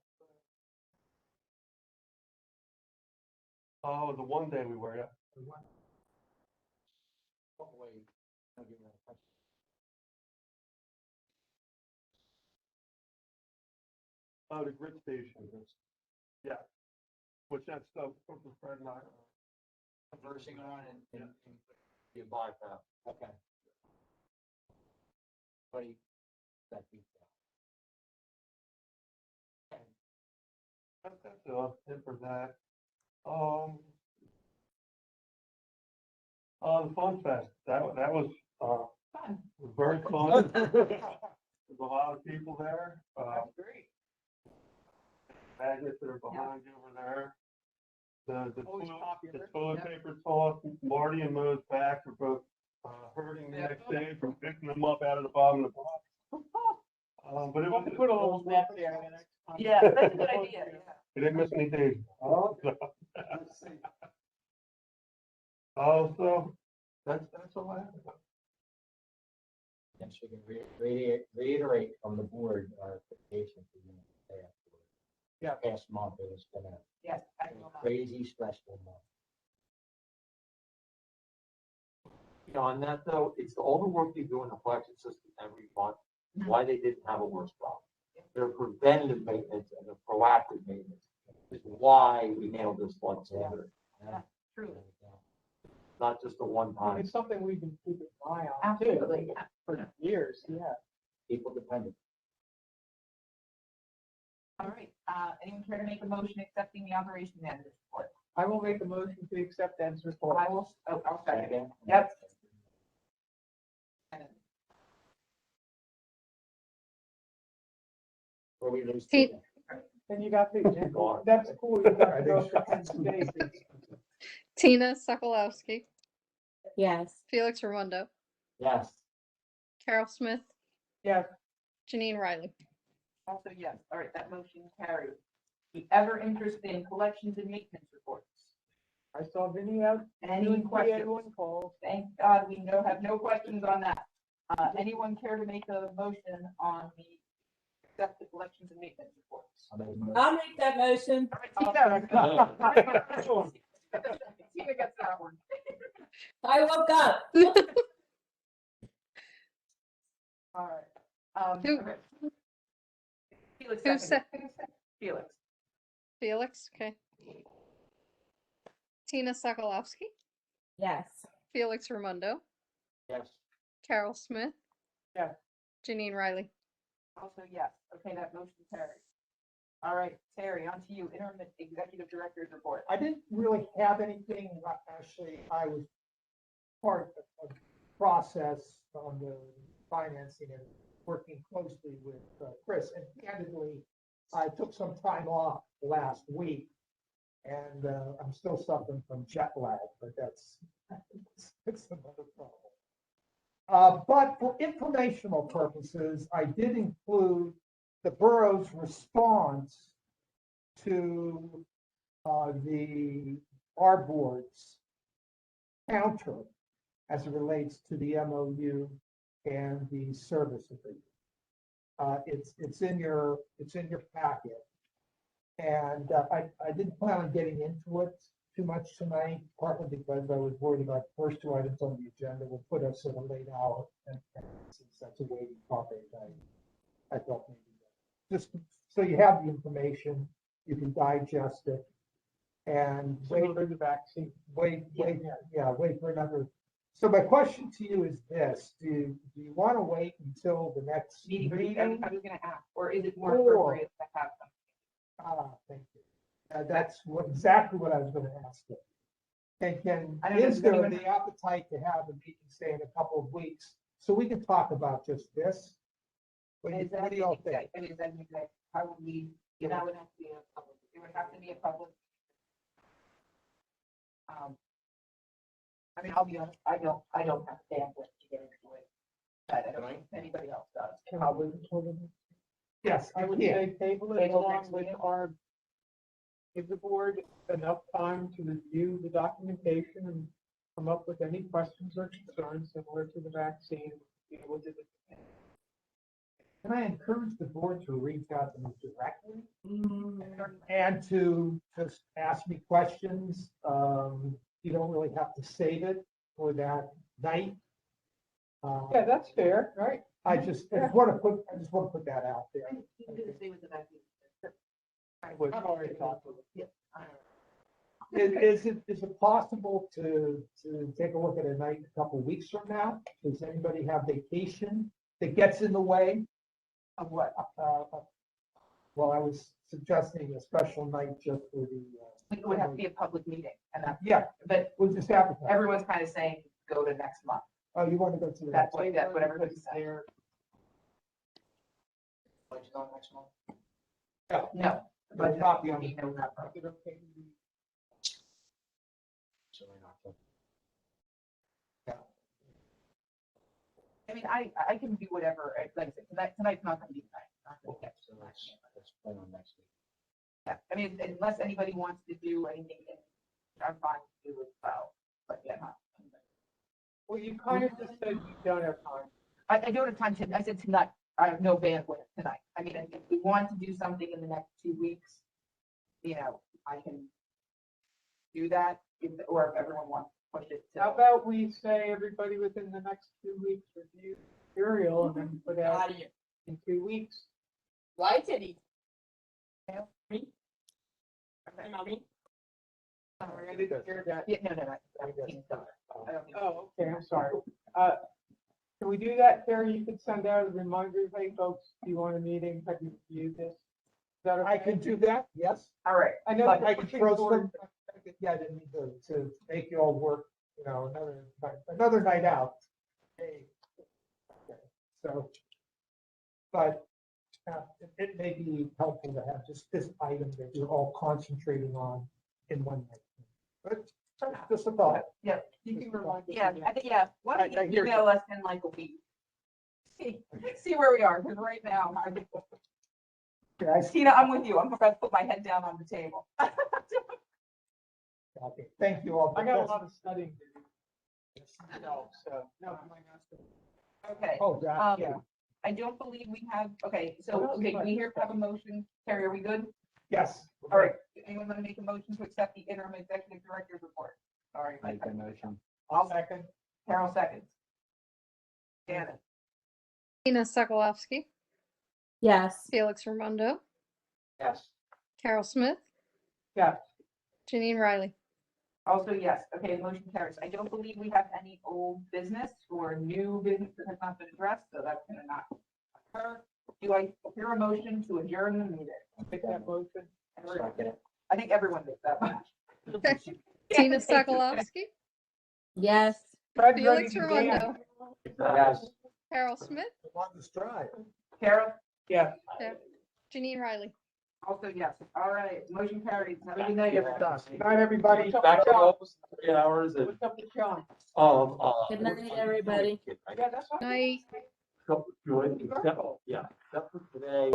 Oh, the one day we were, yeah. Oh, the grid station, yeah. Which that's stuff, Fred and I. Conversing on and You bypass. okay. Buddy, that beat that. That's it for that. The Fun Fest, that was, Fun. very fun. There's a lot of people there. that's great. Magnets that are behind you over there. The Always popular. toilet Yep. paper toss, Marty and Mo's back are both hurting the next day from picking them up out of the bottom of the box. But it was. Put a little map there the next time. Yeah, that's a good idea, yeah. It didn't miss any days. Oh, let's see. Also, that's all I have. Yes, we can reiterate from the board our expectation for you today. Yeah. Past month, it was been Yes, I a will not. crazy stressful month. You know, on that though, it's all the work they do in the collection system every month, Mhm. why they didn't have a worse problem. Their preventative maintenance and their proactive maintenance is why we nailed this flood standard, Truly, not just a one-time. It's something we've been keeping an eye on absolutely, yeah. for years, yeah. People dependent. All right, anyone care to make a motion accepting the operation manager's report? I will make a motion to accept Ed's report. I will, I'll second. Second. Yep. Before we lose. Pete. And you got the, that's cool. You got those for Penn State. Tina Sokolowski, Yes. Felix Raimondo, Yes. Carol Smith, Yes, Janine Riley. Also, yes, all right, that motion carries. The ever interested in collections and maintenance reports. I saw Vinny out. Any doing questions? PA1 calls. Thank God we have no questions on that. Anyone care to make a motion on the accept the collections and maintenance reports? I'll make that motion. Tina gets that one. I woke up. All right. Who- Okay. Felix who seconded. Felix. Felix, okay. Tina Sokolowski, Yes. Felix Raimondo, Yes. Carol Smith. Yeah. Janine Riley. Also, yes. Okay, that motion carries. All right, Terry, on to you. Interim Executive Director's report. I didn't really have anything, actually, I was part of the process on the financing and working closely with Chris, and candidly, I took some time off last week, and I'm still suffering from jet lag, but that's another problem. But for informational purposes, I did include the borough's response to our board's counter as it relates to the MOU and the service agreement. It's in your packet. And I didn't plan on getting into it too much tonight, partly because I was worried about the first two items on the agenda will put us at a late hour. And since that's a waiting topic, I thought maybe just so you have the information, you can digest it. And wait for the vaccine. Wait for another. So my question to you is this: do you want to wait until the next Meeting, meeting? I was gonna ask, or is it more Or- appropriate to have them? Thank you. That's exactly what I was going to ask you. I don't know, Is does there anyone- the appetite to have a meeting, say, in a couple of weeks, so we can talk about just this? What do y'all think? How would we, that would have to be a public, it would have to be a public. I mean, I'll be honest, I don't have bandwidth to get into it. But I don't know if anybody else does. Yes, I would yeah. say table it Table along next with week. our, give the board enough time to review the documentation and come up with any questions or concerns similar to the vaccine. You know, with it. Can I encourage the board to reach out to me directly? And to just ask me questions? You don't really have to save it for that night. Yeah, that's fair, right? I just want to put that out there. You can do the same with the vaccine. We've already talked with Yep. Is it possible to take a look at a night a couple of weeks from now? Does anybody have vacation that gets in the way? Of what? Well, I was suggesting a special night just for the. It would have to be a public meeting and that, Yeah, but we'll just advertise. everyone's kind of saying, go to next month. Oh, you want to go to the. That's what everybody's saying. there. Let's go next month. No. But not the will only- be November. Is it okay to be- So we're not. I mean, I can do whatever, like I said, tonight's not gonna be tonight. Not gonna get So to that. let's plan on next week. Yeah, I mean, unless anybody wants to do anything, I'm fine to do it as well, but yeah, not. Well, you kind of just said you don't have time. I don't have time to, I said tonight, I have no bandwidth tonight. I mean, if we want to do something in the next 2 weeks, you know, I can do that, or if everyone wants to push it How to. about we say everybody within the next 2 weeks review material and then put out in 2 weeks? Why did he? Sorry, I didn't hear that. Yeah, no, I don't need to. Oh, okay, I'm sorry. Can we do that, Terry? You could send out a reminder, hey, folks, do you want a meeting? Have you reviewed this? Is that okay? I can do that, yes. All right, I know. But I we're can pushing throw forward. some, yeah, I didn't mean to make you all work, another night out. Hey. Okay, so, but it may be helpful to have just this item that you're all concentrating on in one night. But just a thought. yeah, You can remind us. yeah, again. I think, yeah, why don't I you hear you. email us in like a week? See where we are, because right now, Guys, Tina, I'm with you, I'm about to put my head down on the table. okay, thank you all. I got a lot of studying to do. No, so, no, I might ask them. Okay, Oh, God, yeah, I don't believe we have, okay, so, okay, do we here have a motion? Terry, are we good? yes. All right, anyone want to make a motion to accept the interim executive director's report? Sorry, Make a motion. I'll second. Carol seconds. Janet, Tina Sokolowski, Yes. Felix Raimondo, Yes. Carol Smith, Yes. Janine Riley. also yes, okay, motion carries. I don't believe we have any old business or new business that has not been addressed, so that's gonna not occur. Do I hear a motion to adjourn the meeting? Make that motion. Second. I think everyone did that much. Tina Sokolowski, Yes. Fred's ready Felix to Raimondo, Yes. Carol Smith, On the stride. Carol, Yeah. Janine Riley. also yes. All right, motion carries. Have a good night, everyone. Good night, everybody. Back to office in 3 hours and, What's up with John? Good night, everybody. Yeah, that's fine. Night. Good, except, yeah, except for today.